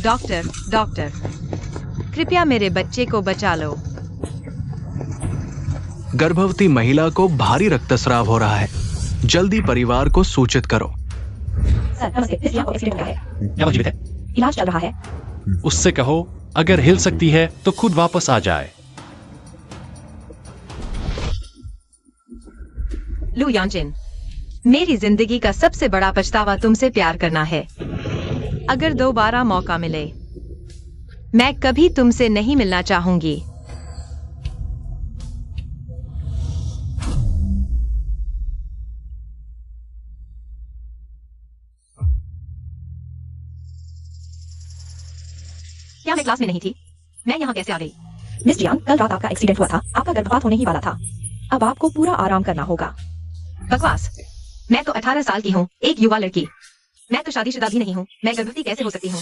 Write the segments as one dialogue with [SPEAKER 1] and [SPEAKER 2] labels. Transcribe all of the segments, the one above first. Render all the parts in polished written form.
[SPEAKER 1] Doctor, doctor, कृपया मेरे बच्चे को बचा लो।
[SPEAKER 2] गर्भवती महिला को भारी रक्तस्राव हो रहा है। जल्दी परिवार को सूचित करो।
[SPEAKER 3] सर नमस्ते, इस महिला को एक्सीडेंट हुआ है।
[SPEAKER 4] क्या वो जीवित है?
[SPEAKER 3] इलाज चल रहा है।
[SPEAKER 4] उससे कहो अगर हिल सकती है तो खुद वापस आ जाए।
[SPEAKER 1] लू यांजिन, मेरी जिंदगी का सबसे बड़ा पछतावा तुमसे प्यार करना है। अगर दोबारा मौका मिले, मैं कभी तुमसे नहीं मिलना चाहूंगी।
[SPEAKER 3] क्या मैं क्लास में नहीं थी? मैं यहाँ कैसे आ गई? मिस जियांग, कल रात आपका एक्सीडेंट हुआ था। आपका गर्भपात होने ही वाला था। अब आपको पूरा आराम करना होगा।
[SPEAKER 1] बकवास। मैं तो 18 साल की हूँ, एक युवा लड़की। मैं तो शादीशुदा भी नहीं हूँ। मैं गर्भवती कैसे हो सकती हूँ?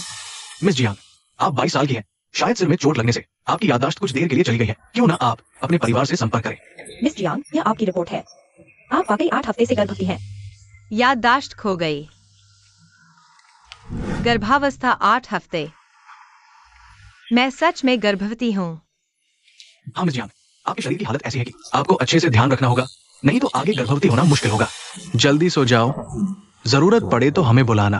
[SPEAKER 2] मिस जियांग, आप 22 साल की हैं। शायद सिर में चोट लगने से आपकी याददाश्त कुछ देर के लिए चली गई है। क्यों ना आप अपने परिवार से संपर्क करें।
[SPEAKER 3] मिस जियांग, यह आपकी रिपोर्ट है। आप वाकई 8 हफ्ते से गर्भवती हैं।
[SPEAKER 1] याददाश्त खो गई। गर्भावस्था 8 हफ्ते। मैं सच में गर्भवती हूँ।
[SPEAKER 2] हाँ मिस जियांग, आपके शरीर की हालत ऐसी है कि आपको अच्छे से ध्यान रखना होगा, नहीं तो आगे गर्भवती होना मुश्किल होगा। जल्दी सो जाओ, जरूरत पड़े तो हमें बुलाना।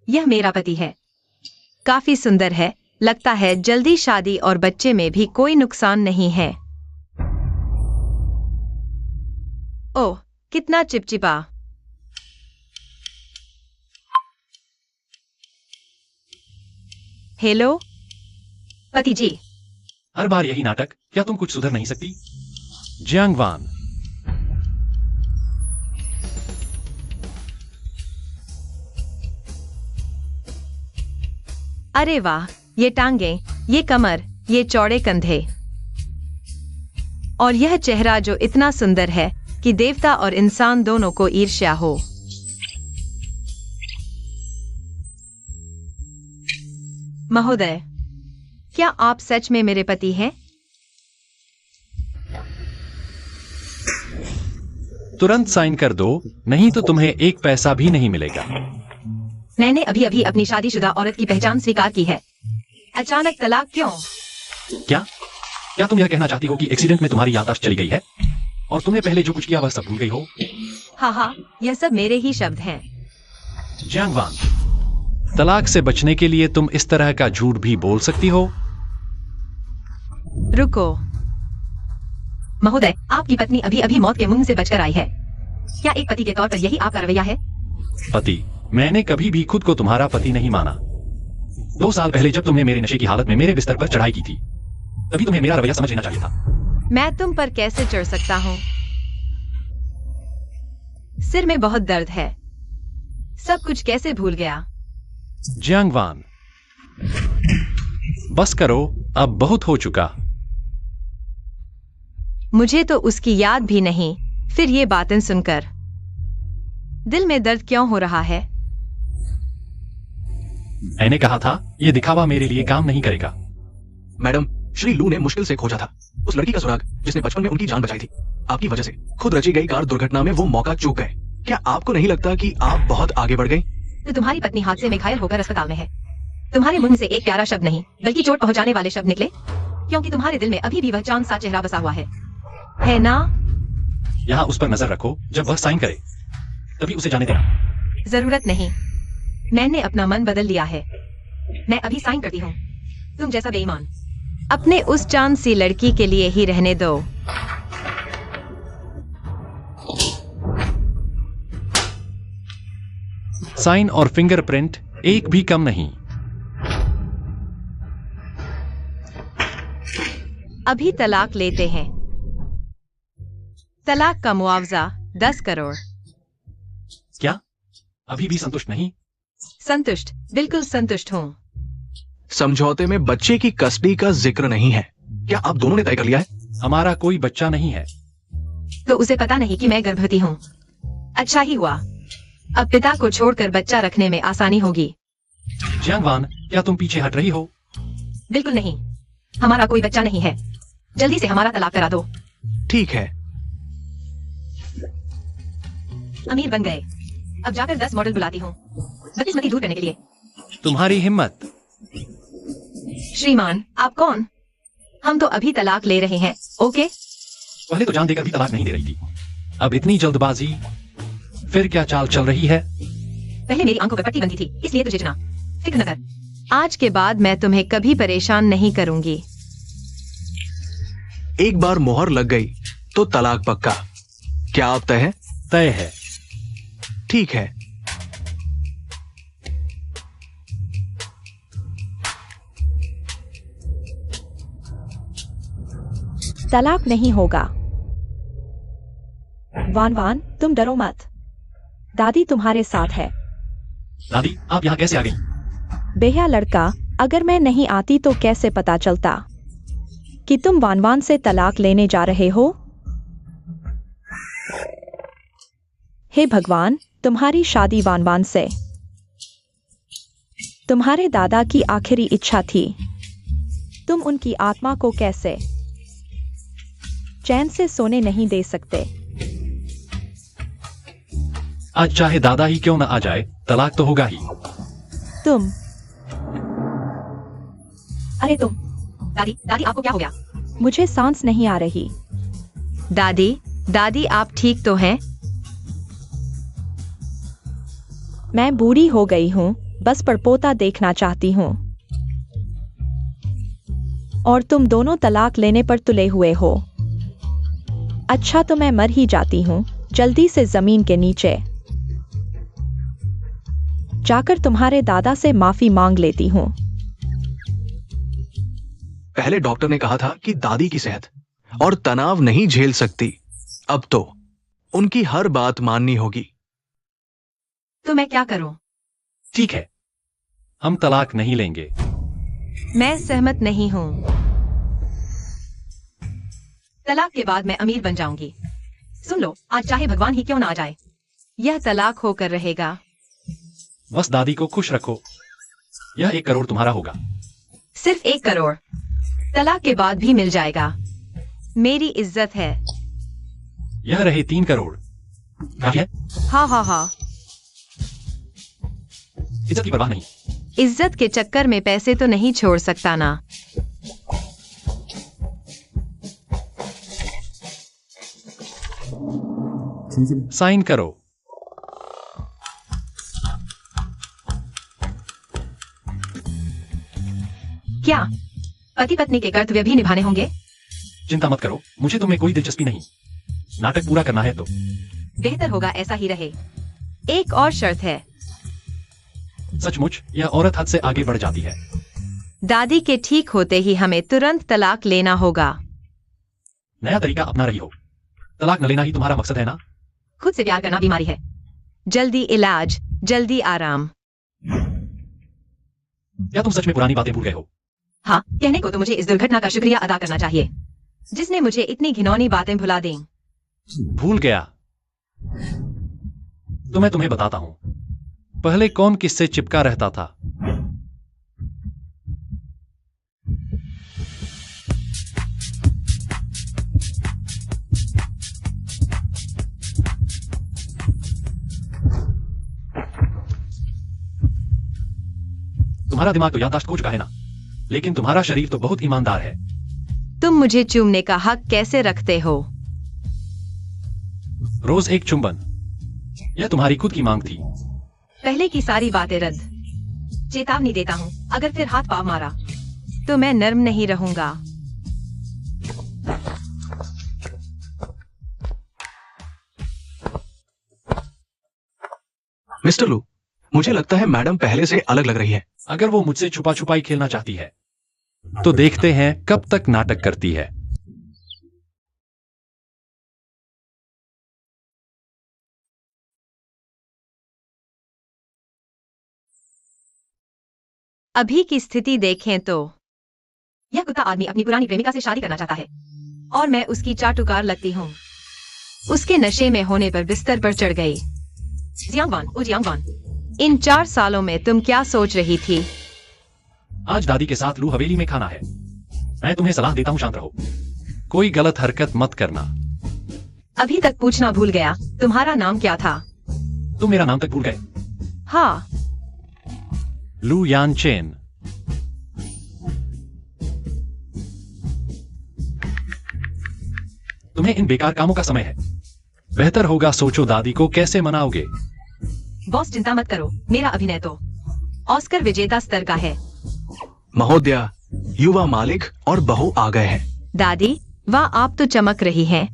[SPEAKER 1] यह मेरा पति है। काफी सुंदर है। लगता है जल्दी शादी और बच्चे में भी कोई नुकसान नहीं है। ओह, कितना चिपचिपा। हेलो पति जी।
[SPEAKER 4] हर बार यही नाटक। क्या तुम कुछ सुधर नहीं सकती? जियांग वान,
[SPEAKER 1] अरे वाह, ये टांगे, ये कमर, ये चौड़े कंधे और यह चेहरा जो इतना सुंदर है कि देवता और इंसान दोनों को ईर्ष्या हो। महोदय, क्या आप सच में मेरे पति हैं?
[SPEAKER 4] तुरंत साइन कर दो, नहीं तो तुम्हें एक पैसा भी नहीं मिलेगा।
[SPEAKER 1] मैंने अभी अभी अपनी शादीशुदा औरत की पहचान स्वीकार की है। अचानक तलाक क्यों?
[SPEAKER 4] क्या तुम यह कहना चाहती हो कि एक्सीडेंट में तुम्हारी याददाश्त चली गई है और तुमने पहले जो कुछ किया वह सब भूल गई हो?
[SPEAKER 1] हाँ, यह सब मेरे ही शब्द हैं।
[SPEAKER 4] जियांग वान, तलाक से बचने के लिए तुम इस तरह का झूठ भी बोल सकती हो?
[SPEAKER 1] रुको महोदय, आपकी पत्नी अभी अभी मौत के मुंह से बचकर आई है। क्या एक पति के तौर पर यही आपका रवैया है?
[SPEAKER 4] पति? मैंने कभी भी खुद को तुम्हारा पति नहीं माना। 2 साल पहले जब तुमने मेरे नशे की हालत में मेरे बिस्तर पर चढ़ाई की थी, तभी तुम्हें मेरा रवैया समझ लेना चाहिए था।
[SPEAKER 1] मैं तुम पर कैसे चढ़ सकता हूँ? सिर में बहुत दर्द है। सब कुछ कैसे भूल गया?
[SPEAKER 4] जियांग वान, बस करो, अब बहुत हो चुका।
[SPEAKER 1] मुझे तो उसकी याद भी नहीं। फिर ये बातें सुनकर दिल में दर्द क्यों हो रहा है?
[SPEAKER 4] मैंने कहा था ये दिखावा मेरे लिए काम नहीं करेगा।
[SPEAKER 2] मैडम, श्री लू ने मुश्किल से खोजा था उस लड़की का सुराग जिसने बचपन में उनकी जान बचाई थी। आपकी वजह से खुद रची गई कार दुर्घटना में वो मौका चूक गए। क्या आपको नहीं लगता कि आप बहुत आगे बढ़ गई?
[SPEAKER 1] तो तुम्हारी पत्नी हादसे में घायल होकर अस्पताल में है। तुम्हारे मुंह से एक प्यारा शब्द नहीं बल्कि चोट पहुंचाने वाले शब्द निकले, क्योंकि तुम्हारे दिल में अभी भी वह चांद सा चेहरा बसा हुआ है ना?
[SPEAKER 4] यहाँ उस पर नजर रखो, जब वह साइन करे तभी उसे जाने देना।
[SPEAKER 1] जरूरत नहीं, मैंने अपना मन बदल लिया है। मैं अभी साइन करती हूँ। तुम जैसा बेईमान अपने उस चांद सी लड़की के लिए ही रहने दो।
[SPEAKER 4] साइन और फिंगरप्रिंट एक भी कम नहीं।
[SPEAKER 1] अभी तलाक लेते हैं। तलाक का मुआवजा 10 करोड़।
[SPEAKER 4] क्या अभी भी संतुष्ट नहीं?
[SPEAKER 1] संतुष्ट, बिल्कुल संतुष्ट हूँ।
[SPEAKER 2] समझौते में बच्चे की कस्टडी का जिक्र नहीं है। क्या आप दोनों ने तय कर लिया है?
[SPEAKER 4] हमारा कोई बच्चा नहीं है।
[SPEAKER 1] तो उसे पता नहीं कि मैं गर्भवती हूँ। अच्छा ही हुआ। अब पिता को छोड़कर बच्चा रखने में आसानी होगी।
[SPEAKER 4] जियांग वान, क्या तुम पीछे हट रही हो?
[SPEAKER 1] बिल्कुल नहीं।
[SPEAKER 3] हमारा कोई बच्चा नहीं है, जल्दी से हमारा तलाक करा दो।
[SPEAKER 2] ठीक है।
[SPEAKER 3] अमीर बन गए, अब जाकर 10 मॉडल बुलाती हूँ बदकिस्मती दूर करने के लिए।
[SPEAKER 4] तुम्हारी हिम्मत।
[SPEAKER 3] श्रीमान, आप कौन? हम तो अभी तलाक ले रहे हैं। ओके,
[SPEAKER 4] पहले तो जान देकर भी तलाक नहीं दे रही थी, अब इतनी जल्दबाजी। फिर क्या चाल चल रही है?
[SPEAKER 3] पहले मेरी आंखों पर पट्टी बंधी थी, इसलिए तुझे चुना। फिक्र न कर।
[SPEAKER 1] आज के बाद मैं तुम्हें कभी परेशान नहीं करूंगी।
[SPEAKER 2] एक बार मोहर लग गई तो तलाक पक्का। क्या आप तय है?
[SPEAKER 4] तय है।
[SPEAKER 2] ठीक है।
[SPEAKER 3] तलाक नहीं होगा। वान वान, तुम डरो मत, दादी तुम्हारे साथ है।
[SPEAKER 4] दादी, आप यहाँ कैसे आ गई?
[SPEAKER 3] बेहया लड़का, अगर मैं नहीं आती तो कैसे पता चलता कि तुम वान वान से तलाक लेने जा रहे हो? हे भगवान, तुम्हारी शादी वान वान से तुम्हारे दादा की आखिरी इच्छा थी। तुम उनकी आत्मा को कैसे चैन से सोने नहीं दे सकते?
[SPEAKER 4] आज चाहे दादा ही क्यों न आ जाए, तलाक तो होगा ही।
[SPEAKER 3] तुम अरे तुम दादी, दादी आपको क्या हो गया? मुझे सांस नहीं आ रही।
[SPEAKER 1] दादी, दादी आप ठीक तो हैं?
[SPEAKER 3] मैं बूढ़ी हो गई हूँ, बस परपोता देखना चाहती हूँ। और तुम दोनों तलाक लेने पर तुले हुए हो। अच्छा तो मैं मर ही जाती हूँ, जल्दी से जमीन के नीचे जाकर तुम्हारे दादा से माफी मांग लेती हूँ।
[SPEAKER 2] पहले डॉक्टर ने कहा था कि दादी की सेहत और तनाव नहीं झेल सकती, अब तो उनकी हर बात माननी होगी।
[SPEAKER 3] तो मैं क्या करूं?
[SPEAKER 4] ठीक है, हम तलाक नहीं लेंगे।
[SPEAKER 1] मैं सहमत नहीं हूँ।
[SPEAKER 3] तलाक के बाद मैं अमीर बन जाऊंगी। सुन लो, आज चाहे भगवान ही क्यों ना आ जाए,
[SPEAKER 1] यह तलाक होकर रहेगा।
[SPEAKER 4] बस दादी को खुश रखो। यह 1 करोड़ तुम्हारा होगा।
[SPEAKER 3] सिर्फ 1 करोड़? तलाक के बाद भी मिल जाएगा।
[SPEAKER 1] मेरी इज्जत है।
[SPEAKER 4] यह रहे 3 करोड़। काफी है?
[SPEAKER 1] हाँ हाँ हाँ।
[SPEAKER 4] इज्जत की परवाह नहीं।
[SPEAKER 1] इज्जत के चक्कर में पैसे तो नहीं छोड़ सकता ना।
[SPEAKER 4] साइन करो।
[SPEAKER 3] क्या पति पत्नी के कर्तव्य भी निभाने होंगे?
[SPEAKER 4] चिंता मत करो, मुझे तुम्हें कोई दिलचस्पी नहीं। नाटक पूरा करना है तो
[SPEAKER 3] बेहतर होगा ऐसा ही रहे।
[SPEAKER 1] एक और शर्त है।
[SPEAKER 4] सचमुच यह औरत हद से आगे बढ़ जाती है।
[SPEAKER 1] दादी के ठीक होते ही हमें तुरंत तलाक लेना होगा।
[SPEAKER 4] नया तरीका अपना रही हो। तलाक न लेना ही तुम्हारा मकसद है ना?
[SPEAKER 3] खुद से प्यार करना बीमारी है।
[SPEAKER 1] जल्दी इलाज, जल्दी आराम।
[SPEAKER 4] या तुम सच में पुरानी बातें भूल गए हो?
[SPEAKER 3] हाँ, कहने को तो मुझे इस दुर्घटना का शुक्रिया अदा करना चाहिए, जिसने मुझे इतनी घिनौनी बातें भुला दी।
[SPEAKER 4] भूल गया तो मैं तुम्हें बताता हूं। पहले कौन किससे चिपका रहता था। तुम्हारा दिमाग तो याददाश्त खो चुका है ना, लेकिन तुम्हारा शरीर तो बहुत ईमानदार है।
[SPEAKER 1] तुम मुझे चूमने का हक कैसे रखते हो?
[SPEAKER 4] रोज एक चुंबन, यह तुम्हारी खुद की मांग थी।
[SPEAKER 3] पहले की सारी बातें रद्द। चेतावनी देता हूँ, अगर फिर हाथ पाव मारा
[SPEAKER 1] तो मैं नर्म नहीं रहूंगा।
[SPEAKER 2] मिस्टर लू, मुझे लगता है मैडम पहले से अलग लग रही है।
[SPEAKER 4] अगर वो मुझसे छुपा छुपाई खेलना चाहती है तो देखते हैं कब तक नाटक करती है।
[SPEAKER 1] अभी की स्थिति देखें तो
[SPEAKER 3] यह कुत्ता आदमी अपनी पुरानी प्रेमिका से शादी करना चाहता है और मैं उसकी चाटुकार लगती हूँ।
[SPEAKER 1] उसके नशे में होने पर बिस्तर पर चढ़ गई।
[SPEAKER 3] जियांगवान, ओ जियांगवान,
[SPEAKER 1] इन 4 सालों में तुम क्या सोच रही थी?
[SPEAKER 4] आज दादी के साथ लू हवेली में खाना है। मैं तुम्हें सलाह देता हूँ, शांत रहो। कोई गलत हरकत मत करना।
[SPEAKER 1] अभी तक पूछना भूल गया, तुम्हारा नाम क्या था?
[SPEAKER 4] तुम मेरा नाम तक भूल गए?
[SPEAKER 1] हाँ।
[SPEAKER 4] लू यान चेन। तुम्हें इन बेकार कामों का समय है। बेहतर होगा सोचो दादी को कैसे मनाओगे।
[SPEAKER 1] बॉस चिंता मत करो, मेरा अभिनय तो ऑस्कर विजेता स्तर का है।
[SPEAKER 2] महोदया, युवा मालिक और बहू आ गए हैं।
[SPEAKER 1] दादी, वाह, आप तो चमक रही हैं।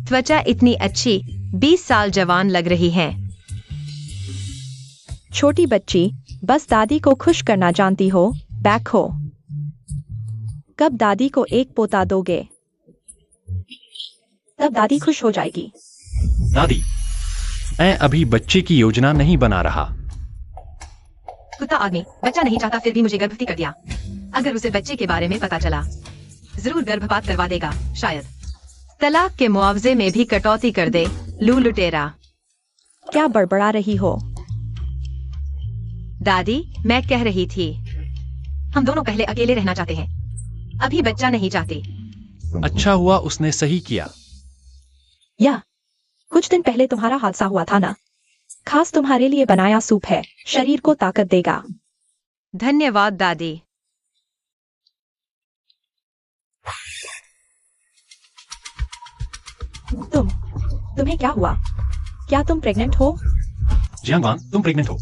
[SPEAKER 1] त्वचा इतनी अच्छी, 20 साल जवान लग रही हैं।
[SPEAKER 3] छोटी बच्ची, बस दादी को खुश करना जानती हो। बैक हो। कब दादी को एक पोता दोगे? तब दादी खुश हो जाएगी।
[SPEAKER 4] दादी, मैं अभी बच्चे की योजना नहीं बना रहा।
[SPEAKER 1] कुत्ता आदमी बच्चा नहीं चाहता, फिर भी मुझे गर्भवती कर दिया। अगर उसे बच्चे के बारे में पता चला, जरूर गर्भपात करवा देगा। शायद तलाक के मुआवजे में भी कटौती कर दे। लू लुटेरा।
[SPEAKER 3] क्या बड़बड़ा रही हो?
[SPEAKER 1] दादी, मैं कह रही थी, हम दोनों पहले अकेले रहना चाहते हैं, अभी बच्चा नहीं चाहते।
[SPEAKER 4] अच्छा हुआ उसने सही किया।
[SPEAKER 3] या कुछ दिन पहले तुम्हारा हादसा हुआ था ना? खास तुम्हारे लिए बनाया सूप है, शरीर को ताकत देगा।
[SPEAKER 1] धन्यवाद दादी।
[SPEAKER 3] तुम्हें क्या हुआ? क्या तुम प्रेग्नेंट हो?
[SPEAKER 4] जियांग वान, तुम प्रेग्नेंट हो।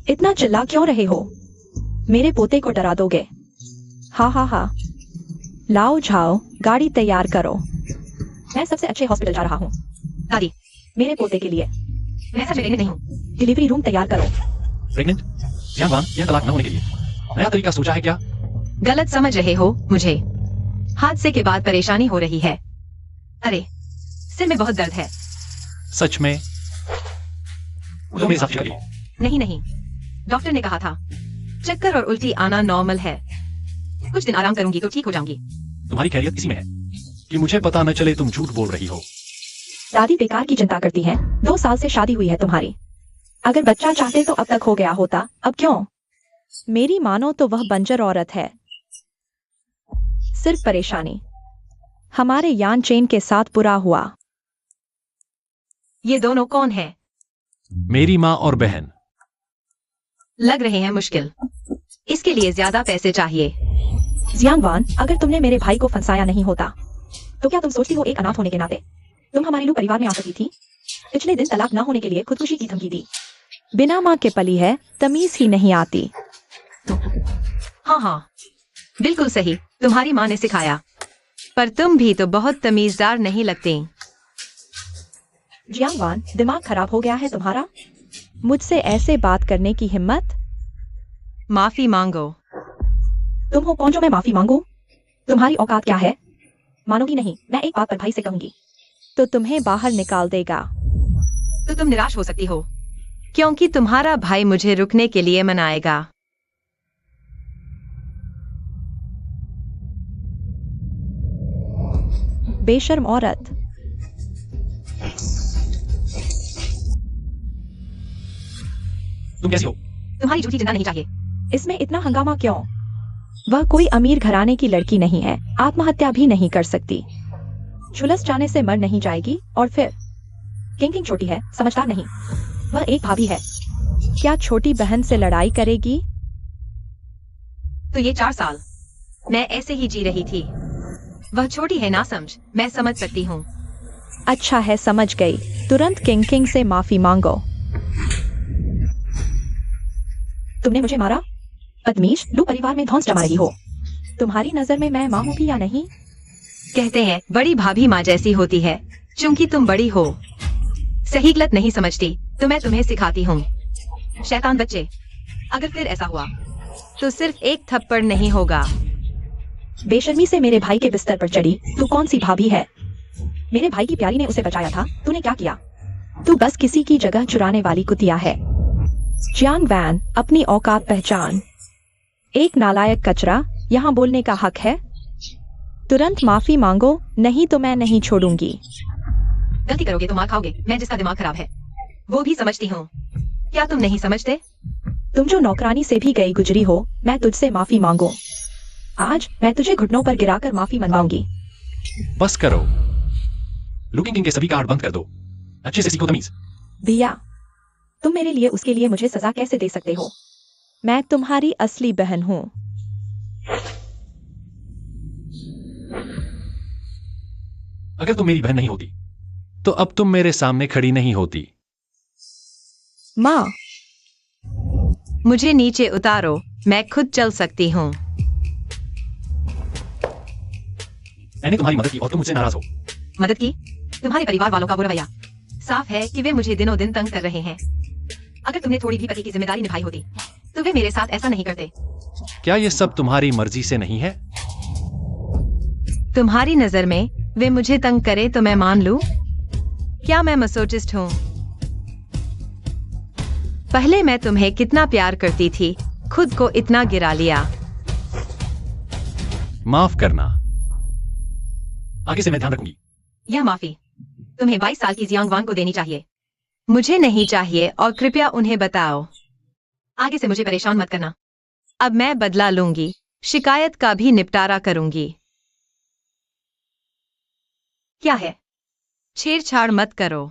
[SPEAKER 3] इतना चिल्ला क्यों रहे हो? मेरे पोते को डरा दोगे? हाँ हाँ हाँ। लाओ झाओ, गाड़ी तैयार करो। मैं सबसे अच्छे हॉस्पिटल जा रहा हूँ।
[SPEAKER 1] दादी,
[SPEAKER 3] मेरे पोते के लिए।
[SPEAKER 1] मैं सच में प्रेग्नेंट नहीं हूँ।
[SPEAKER 3] डिलीवरी रूम तैयार करो।
[SPEAKER 4] प्रेग्नेंट? जियांग वान, यह तलाक न होने के लिए नया तरीका सोचा है क्या?
[SPEAKER 1] गलत समझ रहे हो मुझे। हादसे के बाद परेशानी हो रही है। अरे, सिर में बहुत दर्द है।
[SPEAKER 4] सच में? तो मेरे साथ चलिए।
[SPEAKER 1] नहीं नहीं, डॉक्टर ने कहा था चक्कर और उल्टी आना नॉर्मल है। कुछ दिन आराम करूंगी तो ठीक हो जाऊंगी।
[SPEAKER 4] तुम्हारी खैरियत इसी में है कि मुझे पता न चले तुम झूठ बोल रही हो।
[SPEAKER 3] दादी बेकार की चिंता करती है। 2 साल से शादी हुई है तुम्हारी। अगर बच्चा चाहते तो अब तक हो गया होता, अब क्यों? मेरी मानो तो वह बंजर औरत है। सिर्फ परेशानी। हमारे यान चेन के साथ बुरा हुआ।
[SPEAKER 1] ये दोनों कौन है?
[SPEAKER 4] मेरी माँ और बहन।
[SPEAKER 1] लग रहे हैं मुश्किल। इसके लिए ज्यादा पैसे चाहिए।
[SPEAKER 3] जियांग वान, अगर तुमने मेरे भाई को फंसाया नहीं होता तो क्या तुम सोचती हो एक अनाथ होने के नाते तुम हमारे लू परिवार में आ सकती थी? पिछले दिन तलाक न होने के लिए खुदकुशी की धमकी दी। बिना माँ के पली है, तमीज ही नहीं आती।
[SPEAKER 1] हाँ हाँ, बिल्कुल सही, तुम्हारी माँ ने सिखाया। पर तुम भी तो बहुत तमीजदार नहीं लगती।
[SPEAKER 3] जियांग वान, दिमाग खराब हो गया है तुम्हारा? मुझसे ऐसे बात करने की हिम्मत?
[SPEAKER 1] माफी मांगो।
[SPEAKER 3] तुम हो कौन जो मैं माफी मांगू? तुम्हारी औकात क्या है? मानोगी नहीं, मैं एक बात पर भाई से कहूंगी तो तुम्हें बाहर निकाल देगा।
[SPEAKER 1] तो तुम निराश हो सकती हो, क्योंकि तुम्हारा भाई मुझे रुकने के लिए मनाएगा।
[SPEAKER 3] बेशर्म औरत।
[SPEAKER 4] तुम कैसी हो?
[SPEAKER 1] तुम्हारी झूठी चिंता नहीं चाहिए।
[SPEAKER 3] इसमें इतना हंगामा क्यों? वह कोई अमीर घराने की लड़की नहीं है, आत्महत्या भी नहीं कर सकती, झुलस जाने से मर नहीं जाएगी। और फिर किंग छोटी है, समझदार नहीं। वह एक भाभी है। क्या छोटी बहन से लड़ाई करेगी?
[SPEAKER 1] तो ये 4 साल मैं ऐसे ही जी रही थी। वह छोटी है ना समझ, मैं समझ सकती हूँ।
[SPEAKER 3] अच्छा है, समझ गई। तुरंत किंग से माफी मांगो। तुमने मुझे मारा? बदतमीज, लू परिवार में धौंस जमा रही हो। तुम्हारी नजर में मैं माँ हूँ भी या नहीं?
[SPEAKER 1] कहते हैं बड़ी भाभी माँ जैसी होती है, चूंकि तुम बड़ी हो। सही गलत नहीं समझती तो मैं तुम्हें सिखाती हूँ। शैतान बच्चे, अगर फिर ऐसा हुआ तो सिर्फ एक थप्पड़ नहीं होगा।
[SPEAKER 3] बेशर्मी से मेरे भाई के बिस्तर पर चढ़ी तू कौन सी भाभी है? मेरे भाई की प्यारी ने उसे बचाया था, तूने क्या किया? तू बस किसी की जगह चुराने वाली कुतिया है। जियांग वैन, अपनी औकात पहचान। एक नालायक कचरा, यहाँ बोलने का हक है? तुरंत माफी मांगो, नहीं तो मैं नहीं छोड़ूंगी।
[SPEAKER 1] गलती करोगे तो मार खाओगे। मैं जिसका दिमाग खराब है वो भी समझती हूँ, क्या तुम नहीं समझते?
[SPEAKER 3] तुम जो नौकरानी से भी गई गुजरी हो, मैं तुझसे माफी मांगो। आज मैं तुझे घुटनों पर गिराकर माफी मनवाऊंगी।
[SPEAKER 4] बस करो। लुकिंग किंग के सभी कार्ड बंद कर दो। अच्छे से सीखो तमीज।
[SPEAKER 3] भैया, तुम मेरे लिए उसके लिए मुझे सजा कैसे दे सकते हो? मैं तुम्हारी असली बहन हूँ।
[SPEAKER 4] अगर तुम मेरी बहन नहीं होती तो अब तुम मेरे सामने खड़ी नहीं होती।
[SPEAKER 3] माँ,
[SPEAKER 1] मुझे नीचे उतारो, मैं खुद चल सकती हूँ।
[SPEAKER 4] मैंने तुम्हारी मदद की और तुम मुझसे नाराज हो।
[SPEAKER 1] मदद की? तुम्हारे परिवार वालों का वो रवैया साफ है कि वे मुझे दिनों दिन तंग कर रहे हैं। अगर तुमने थोड़ी भी पति की जिम्मेदारी निभाई होती तो वे मेरे साथ ऐसा नहीं करते।
[SPEAKER 4] क्या ये सब तुम्हारी मर्जी से नहीं है?
[SPEAKER 1] तुम्हारी नजर में वे मुझे तंग करे तो मैं मान लूं? क्या मैं मसोचिस्ट हूँ? पहले मैं तुम्हें कितना प्यार करती थी, खुद को इतना गिरा लिया।
[SPEAKER 4] माफ करना। आगे से मैं ध्यान रखूंगी।
[SPEAKER 1] यह माफी तुम्हें 22 साल की जियांग वांग को देनी चाहिए। मुझे नहीं चाहिए और कृपया उन्हें बताओ। आगे से मुझे परेशान मत करना। अब मैं बदला लूंगी, शिकायत का भी निपटारा करूंगी। क्या है? छेड़छाड़ मत करो।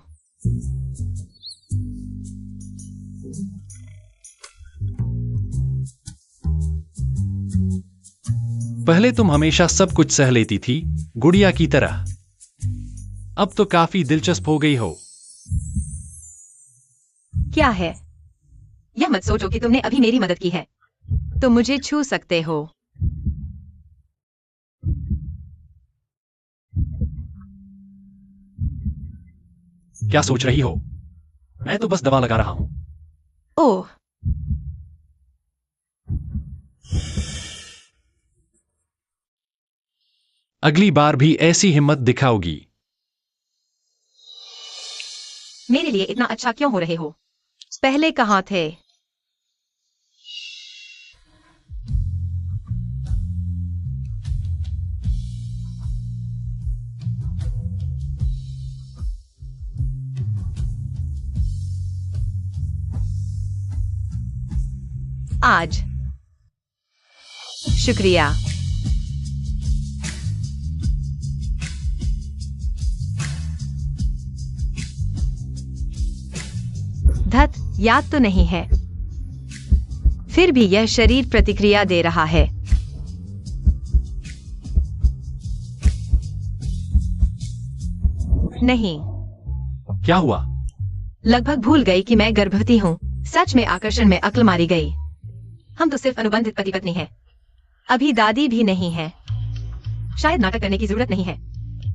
[SPEAKER 4] पहले तुम हमेशा सब कुछ सह लेती थी, गुड़िया की तरह। अब तो काफी दिलचस्प हो गई हो।
[SPEAKER 1] क्या है? यह मत सोचो कि तुमने अभी मेरी मदद की है तो मुझे छू सकते हो।
[SPEAKER 4] क्या सोच रही हो? मैं तो बस दवा लगा रहा हूं।
[SPEAKER 1] ओह,
[SPEAKER 4] अगली बार भी ऐसी हिम्मत दिखाओगी।
[SPEAKER 1] मेरे लिए इतना अच्छा क्यों हो रहे हो? पहले कहाँ थे? आज शुक्रिया। धत, याद तो नहीं है। फिर भी यह शरीर प्रतिक्रिया दे रहा है। नहीं।
[SPEAKER 4] क्या हुआ?
[SPEAKER 1] लगभग भूल गई कि मैं गर्भवती हूँ। सच में आकर्षण में अक्ल मारी गई। हम तो सिर्फ अनुबंधित पति पत्नी हैं। अभी दादी भी नहीं है। शायद नाटक करने की जरूरत नहीं है।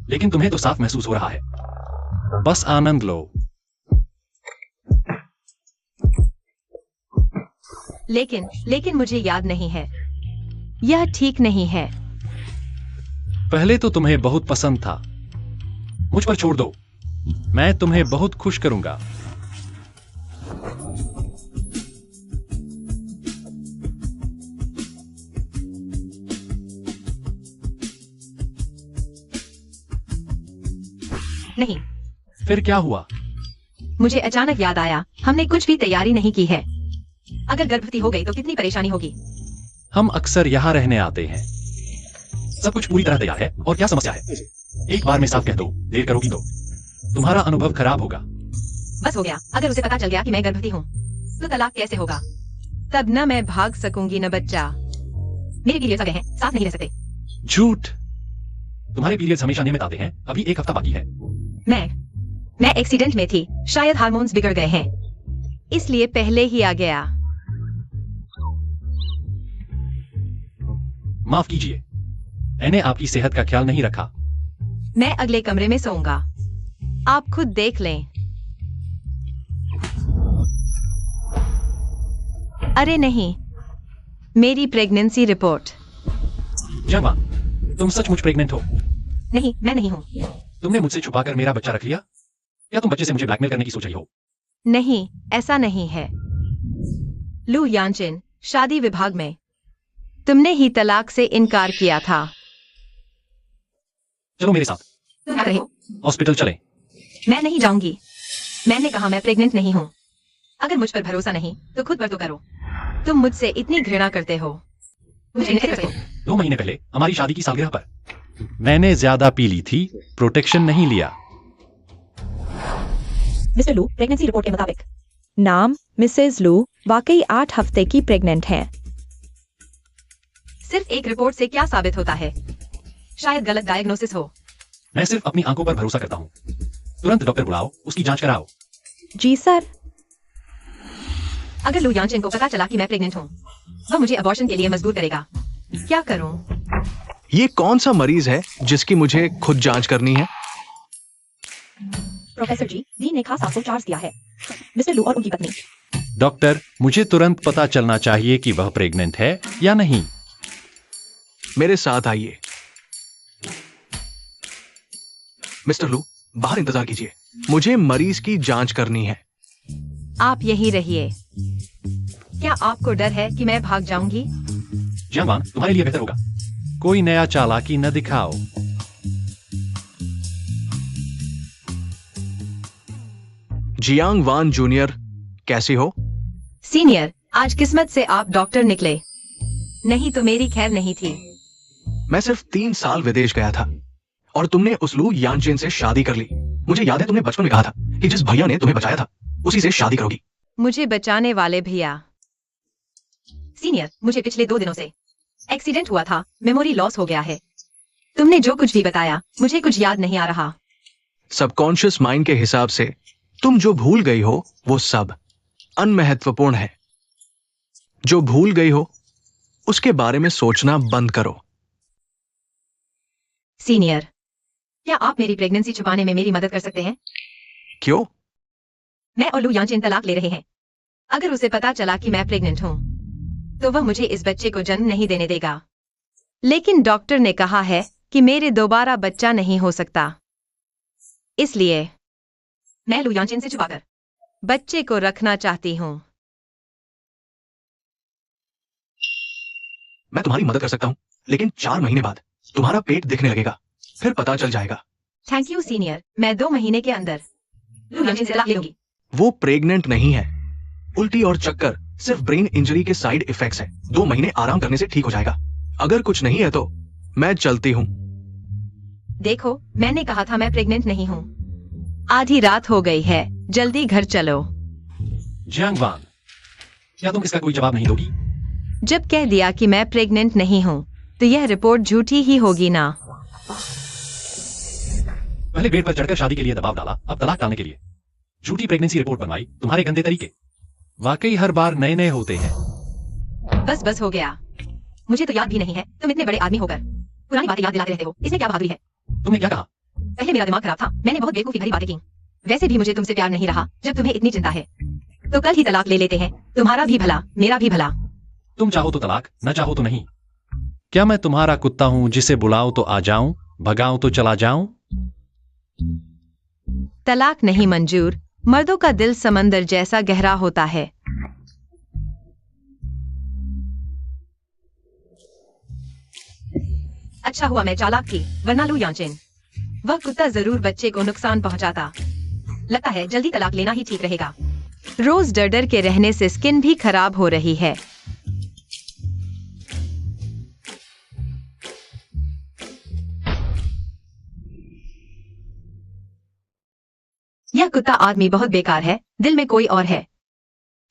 [SPEAKER 4] लेकिन तुम्हें तो साफ महसूस हो रहा है। बस आनंद लो।
[SPEAKER 1] लेकिन मुझे याद नहीं है। यह ठीक नहीं है।
[SPEAKER 4] पहले तो तुम्हें बहुत पसंद था। मुझ पर छोड़ दो। मैं तुम्हें बहुत खुश करूंगा।
[SPEAKER 1] नहीं।
[SPEAKER 4] फिर क्या हुआ?
[SPEAKER 1] मुझे अचानक याद आया, हमने कुछ भी तैयारी नहीं की है। अगर गर्भवती हो गई तो कितनी परेशानी होगी।
[SPEAKER 4] हम अक्सर यहाँ रहने आते हैं। सब कुछ पूरी तरह तैयार है और क्या समस्या है? एक बार में साफ कह दो, देर करोगी तो तुम्हारा अनुभव खराब होगा।
[SPEAKER 1] बस हो गया। अगर उसे पता चल गया कि मैं गर्भवती हूँ तो तलाक कैसे होगा? तब न मैं भाग सकूंगी न बच्चा। मेरे पीरियड्स आ गए हैं, साथ नहीं रह सकते।
[SPEAKER 4] झूठ। तुम्हारे पीरियड्स हमेशा नियमित आते हैं। अभी एक हफ्ता बाकी है।
[SPEAKER 1] मैं एक्सीडेंट में थी। शायद हार्मोन्स बिगड़ गए हैं, इसलिए पहले ही आ गया।
[SPEAKER 4] माफ कीजिए, मैंने आपकी सेहत का ख्याल नहीं रखा।
[SPEAKER 1] मैं अगले कमरे में सोऊंगा। आप खुद देख लें। अरे नहीं, मेरी प्रेगनेंसी रिपोर्ट।
[SPEAKER 4] जमा, तुम सचमुच प्रेग्नेंट हो?
[SPEAKER 1] नहीं, मैं नहीं हूँ।
[SPEAKER 4] तुमने मुझसे छुपाकर मेरा बच्चा रख लिया? या तुम बच्चे से मुझे ब्लैकमेल करने की सोच रही हो?
[SPEAKER 1] नहीं, ऐसा नहीं है। लू यांचिन, शादी विभाग में तुमने ही तलाक से इनकार किया था।
[SPEAKER 4] चलो मेरे साथ।
[SPEAKER 1] तुम क्या कर रहे हो?
[SPEAKER 4] हॉस्पिटल चलें।
[SPEAKER 1] मैं नहीं जाऊंगी। मैंने कहा मैं प्रेग्नेंट नहीं हूँ। अगर मुझ पर भरोसा नहीं तो खुद पर तो करो। तुम मुझसे इतनी घृणा करते हो। मुझे नफरत करते हो।
[SPEAKER 4] 2 महीने पहले हमारी शादी की सालगिरह पर मैंने ज्यादा पी ली थी, प्रोटेक्शन नहीं लिया।
[SPEAKER 3] मिस्टर लू, प्रेगनेंसी रिपोर्ट के मुताबिक नाम मिसेज लू वाकई 8 हफ्ते की प्रेग्नेंट हैं।
[SPEAKER 1] सिर्फ एक रिपोर्ट से क्या साबित होता है? शायद गलत डायग्नोसिस हो।
[SPEAKER 4] मैं सिर्फ अपनी आंखों पर भरोसा करता हूँ। तुरंत डॉक्टर बुलाओ, उसकी जांच कराओ।
[SPEAKER 3] जी सर।
[SPEAKER 1] अगर लू यांगचेन को पता चला कि मैं प्रेग्नेंट हूँ, वह मुझे अबॉर्शन के लिए मजबूर करेगा। क्या करूँ?
[SPEAKER 2] ये कौन सा मरीज है जिसकी मुझे खुद जांच करनी है?
[SPEAKER 3] प्रोफेसर जी, डीन ने खास आपको चार्ज दिया है। मिस्टर लू और उनकी पत्नी।
[SPEAKER 4] डॉक्टर, मुझे तुरंत पता चलना चाहिए कि वह प्रेग्नेंट है या नहीं।
[SPEAKER 2] मेरे साथ आइए। मिस्टर लू, बाहर इंतजार कीजिए, मुझे मरीज की जांच करनी है।
[SPEAKER 1] आप यहीं रहिए। क्या आपको डर है कि मैं भाग जाऊंगी?
[SPEAKER 4] जियांग, तुम्हारे लिए बेहतर होगा। कोई नया चालाकी न दिखाओ।
[SPEAKER 2] जियांग वान जूनियर, कैसी हो?
[SPEAKER 1] सीनियर, आज किस्मत से आप डॉक्टर निकले, नहीं तो मेरी खैर नहीं थी।
[SPEAKER 2] मैं सिर्फ 3 साल विदेश गया था और तुमने उस लू यांगचेन से शादी कर ली। मुझे याद है तुमने बचपन में कहा था कि जिस भैया ने तुम्हें बचाया था उसी से शादी करोगी।
[SPEAKER 1] मुझे बचाने वाले भैया? सीनियर, मुझे पिछले 2 दिनों से एक्सीडेंट हुआ था, मेमोरी लॉस हो गया है। तुमने जो कुछ भी बताया मुझे कुछ याद नहीं आ रहा।
[SPEAKER 2] सबकॉन्शियस माइंड के हिसाब से तुम जो भूल गई हो वो सब अनमहत्वपूर्ण है। जो भूल गई हो उसके बारे में सोचना बंद करो।
[SPEAKER 1] सीनियर, क्या आप मेरी प्रेगनेंसी छुपाने में मेरी मदद कर सकते हैं?
[SPEAKER 2] क्यों?
[SPEAKER 1] मैं और लू यांगचेन तलाक ले रहे हैं। अगर उसे पता चला कि मैं प्रेग्नेंट हूँ तो वह मुझे इस बच्चे को जन्म नहीं देने देगा। लेकिन डॉक्टर ने कहा है कि मेरे दोबारा बच्चा नहीं हो सकता, इसलिए मैं लू यांगचेन से छुपाकर बच्चे को रखना चाहती हूँ।
[SPEAKER 2] मैं तुम्हारी मदद कर सकता हूं, लेकिन 4 महीने बाद तुम्हारा पेट दिखने लगेगा, फिर पता चल जाएगा।
[SPEAKER 1] थैंक यू सीनियर, मैं 2 महीने के अंदर लू यांगचेन से तलाक ले लूंगी।
[SPEAKER 2] वो प्रेग्नेंट नहीं है। उल्टी और चक्कर सिर्फ ब्रेन इंजरी के साइड इफेक्ट्स है। 2 महीने आराम करने से ठीक हो जाएगा। अगर कुछ नहीं है तो मैं चलती हूँ।
[SPEAKER 1] देखो, मैंने कहा था मैं प्रेग्नेंट नहीं हूँ। आधी रात हो गई है, जल्दी घर चलो।
[SPEAKER 4] जियांग वान, क्या तुम इसका कोई जवाब नहीं दोगी?
[SPEAKER 1] जब कह दिया कि मैं प्रेग्नेंट नहीं हूँ तो यह रिपोर्ट झूठी ही होगी ना।
[SPEAKER 4] पहले बेड पर चढ़कर शादी के लिए दबाव डाला, अब तलाक टालने के लिए झूठी प्रेगनेंसी रिपोर्ट बनवाई। तुम्हारे गंदे तरीके वाकई हर बार नए नए होते हैं।
[SPEAKER 1] बस बस हो गया। मुझे तो याद भी नहीं है, तुम इतने बड़े आदमी होकर पुरानी बातें याद दिलाते रहते हो। इसमें क्या बहादुरी है?
[SPEAKER 4] तुमने क्या कहा?
[SPEAKER 1] पहले मेरा दिमाग खराब था, मैंने बहुत बेवकूफी भरी बातें की। वैसे भी मुझे तुमसे प्यार नहीं रहा। जब तुम्हें इतनी चिंता है तो कल ही तलाक ले लेते हैं। तुम्हारा भी भला, मेरा भी भला।
[SPEAKER 4] तुम चाहो तो तलाक, न चाहो तो नहीं। क्या मैं तुम्हारा कुत्ता हूं जिसे बुलाऊं तो आ जाऊं, भगाऊं तो चला जाऊं?
[SPEAKER 1] तलाक नहीं मंजूर। मर्दों का दिल समंदर जैसा गहरा होता है। अच्छा हुआ मैं चालाक थी, वरना लू यांगचेन वह कुत्ता जरूर बच्चे को नुकसान पहुंचाता। लगता है जल्दी तलाक लेना ही ठीक रहेगा। रोज डर डर के रहने से स्किन भी खराब हो रही है। यह कुत्ता आदमी बहुत बेकार है, दिल में कोई और है।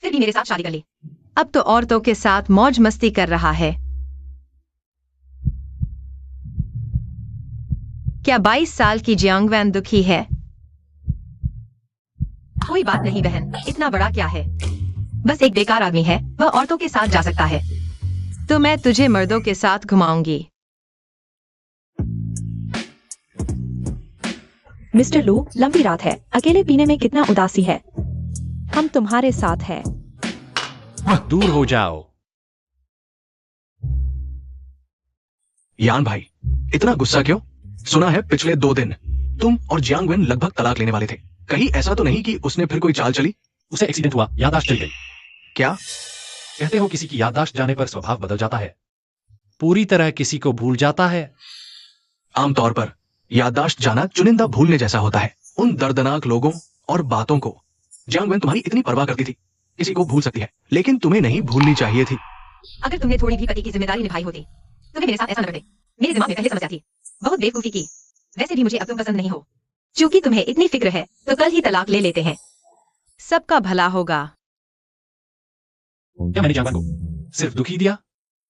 [SPEAKER 1] फिर भी मेरे साथ शादी कर ली। अब तो औरतों के साथ मौज मस्ती कर रहा है। क्या 22 साल की जियांग वैन दुखी है? कोई बात नहीं बहन, इतना बड़ा क्या है। बस एक बेकार आदमी है, वह औरतों के साथ जा सकता है। तो मैं तुझे मर्दों के साथ घुमाऊंगी।
[SPEAKER 3] मिस्टर लू, लंबी रात है, अकेले पीने में कितना उदासी है। हम तुम्हारे साथ हैं।
[SPEAKER 4] दूर हो जाओ।
[SPEAKER 2] यान भाई, इतना गुस्सा क्यों? सुना है पिछले 2 दिन तुम और जियांग वेन लगभग तलाक लेने वाले थे। कहीं ऐसा तो नहीं कि उसने फिर कोई चाल चली?
[SPEAKER 4] उसे एक्सीडेंट हुआ, याददाश्त चली गई।
[SPEAKER 2] क्या
[SPEAKER 4] कहते हो किसी की याददाश्त जाने पर स्वभाव बदल जाता है, पूरी तरह किसी को भूल जाता है।
[SPEAKER 2] आमतौर पर याददाश्त जाना चुनिंदा भूलने जैसा होता है। उन दर्दनाक लोगों और बातों को जियांग वेन तुम्हारी इतनी परवाह करती थी। किसी को भूल सकती है, लेकिन तुम्हें नहीं भूलनी चाहिए थी।
[SPEAKER 1] अगर तुमने थोड़ी भी पति की जिम्मेदारी निभाई होती तुम्हें मेरे साथ ऐसा न करते। मेरे दिमाग में पहले समस्या थी, बहुत बेवकूफी की। वैसे भी मुझे अब तुम पसंद नहीं हो। क्योंकि तुम्हें इतनी फिक्र है तो कल ही तलाक ले लेते हैं, सबका भला होगा।
[SPEAKER 4] क्या मैंने जानवर को सिर्फ दुखी दिया?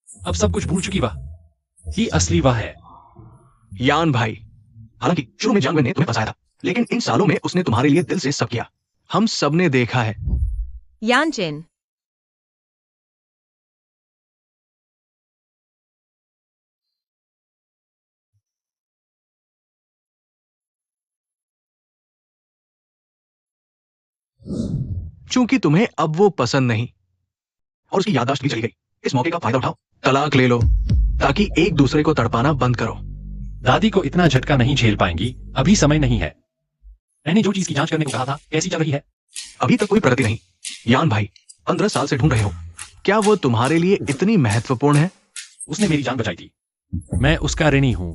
[SPEAKER 4] अब सब कुछ भूल चुकी वह ही असली वह है।
[SPEAKER 2] यान भाई, हालांकि शुरू में जानवर ने तुम्हें फंसाया था, लेकिन इन सालों में उसने तुम्हारे लिए दिल से सब किया। हम सब ने देखा है।
[SPEAKER 1] यान चेन,
[SPEAKER 2] चूंकि तुम्हें अब वो पसंद नहीं और उसकी याददाश्त भी चली गई, इस मौके का फायदा उठाओ, तलाक ले लो ताकि एक दूसरे को तड़पाना बंद करो।
[SPEAKER 4] दादी को इतना झटका नहीं झेल पाएंगी, अभी समय नहीं है। मैंने जो चीज की जांच करने को कहा था, कैसी चल रही है?
[SPEAKER 2] अभी तक कोई प्रगति नहीं। यान भाई, 15 साल से ढूंढ रहे हो, क्या वो तुम्हारे लिए इतनी महत्वपूर्ण है?
[SPEAKER 4] उसने मेरी जान बचाई थी, मैं उसका ऋणी हूं।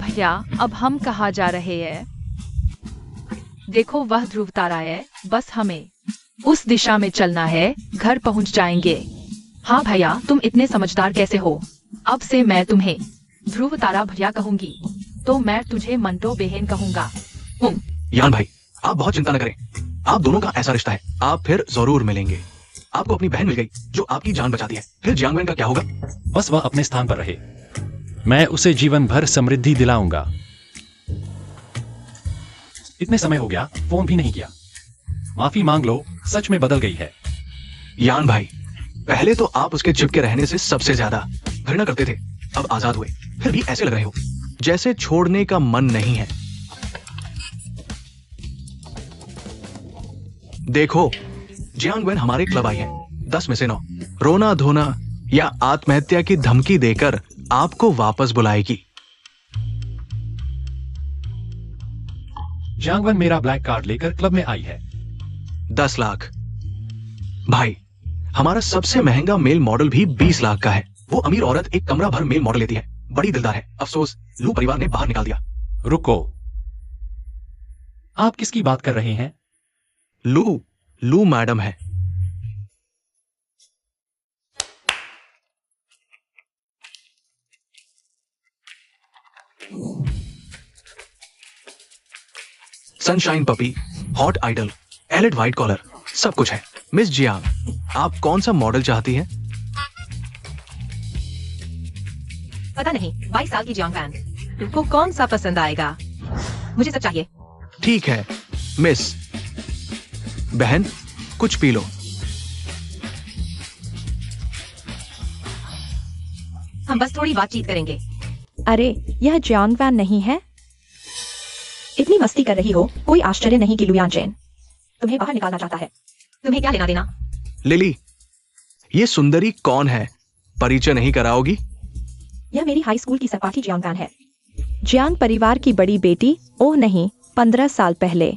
[SPEAKER 5] भैया, अब हम कहाँ जा रहे हैं? देखो, वह ध्रुव तारा है, बस हमें उस दिशा में चलना है, घर पहुँच जाएंगे। हाँ भैया, तुम इतने समझदार कैसे हो? अब से मैं तुम्हें ध्रुव तारा भैया कहूंगी, तो मैं तुझे मंटो बहन कहूंगा।
[SPEAKER 2] यान भाई, आप बहुत चिंता न करें, आप दोनों का ऐसा रिश्ता है, आप फिर जरूर मिलेंगे। आपको अपनी बहन मिल गई जो आपकी जान बचाती है, फिर जियांगवेन का क्या होगा?
[SPEAKER 4] बस वह अपने स्थान पर रहे, मैं उसे जीवन भर समृद्धि दिलाऊंगा। इतने समय हो गया, फोन भी नहीं किया। माफी मांग लो, सच में बदल गई है।
[SPEAKER 2] यान भाई, पहले तो आप उसके चिपके रहने से सबसे ज्यादा घृणा करते थे, अब आजाद हुए फिर भी ऐसे लग रहे हो जैसे छोड़ने का मन नहीं है। देखो, जियांगवेन हमारे क्लब आई है, 10 में से 9 रोना धोना या आत्महत्या की धमकी देकर आपको वापस बुलाएगी।
[SPEAKER 4] जियांगवेन मेरा ब्लैक कार्ड लेकर क्लब में आई है।
[SPEAKER 2] 10 लाख। भाई, हमारा सबसे महंगा मेल मॉडल भी 20 लाख का है। वो अमीर औरत एक कमरा भर मेल मॉडल लेती है, बड़ी दिलदार है। अफसोस, लू परिवार ने बाहर निकाल दिया।
[SPEAKER 4] रुको, आप किसकी बात कर रहे हैं?
[SPEAKER 2] लू मैडम है। Sunshine puppy, hot idol, elite white collar, सब कुछ है। मिस जियांग, आप कौन सा मॉडल चाहती हैं?
[SPEAKER 1] पता नहीं, 22 साल की जियांगवेन, तुमको कौन सा पसंद आएगा? मुझे सब चाहिए।
[SPEAKER 2] ठीक है मिस। बहन, कुछ पी लो।
[SPEAKER 1] हम बस थोड़ी बातचीत करेंगे।
[SPEAKER 3] अरे, यह जियांगवेन नहीं है? इतनी मस्ती कर रही हो, कोई आश्चर्य नहीं कि लुयान चेन तुम्हें बाहर निकालना चाहता है।
[SPEAKER 1] तुम्हें क्या लेना देना?
[SPEAKER 2] लिली, ये सुंदरी कौन है? परिचय नहीं कराओगी?
[SPEAKER 3] यह मेरी हाई स्कूल की सहपाठी जियांगवेन है। जियांग परिवार की बड़ी बेटी। ओह नहीं, 15 साल पहले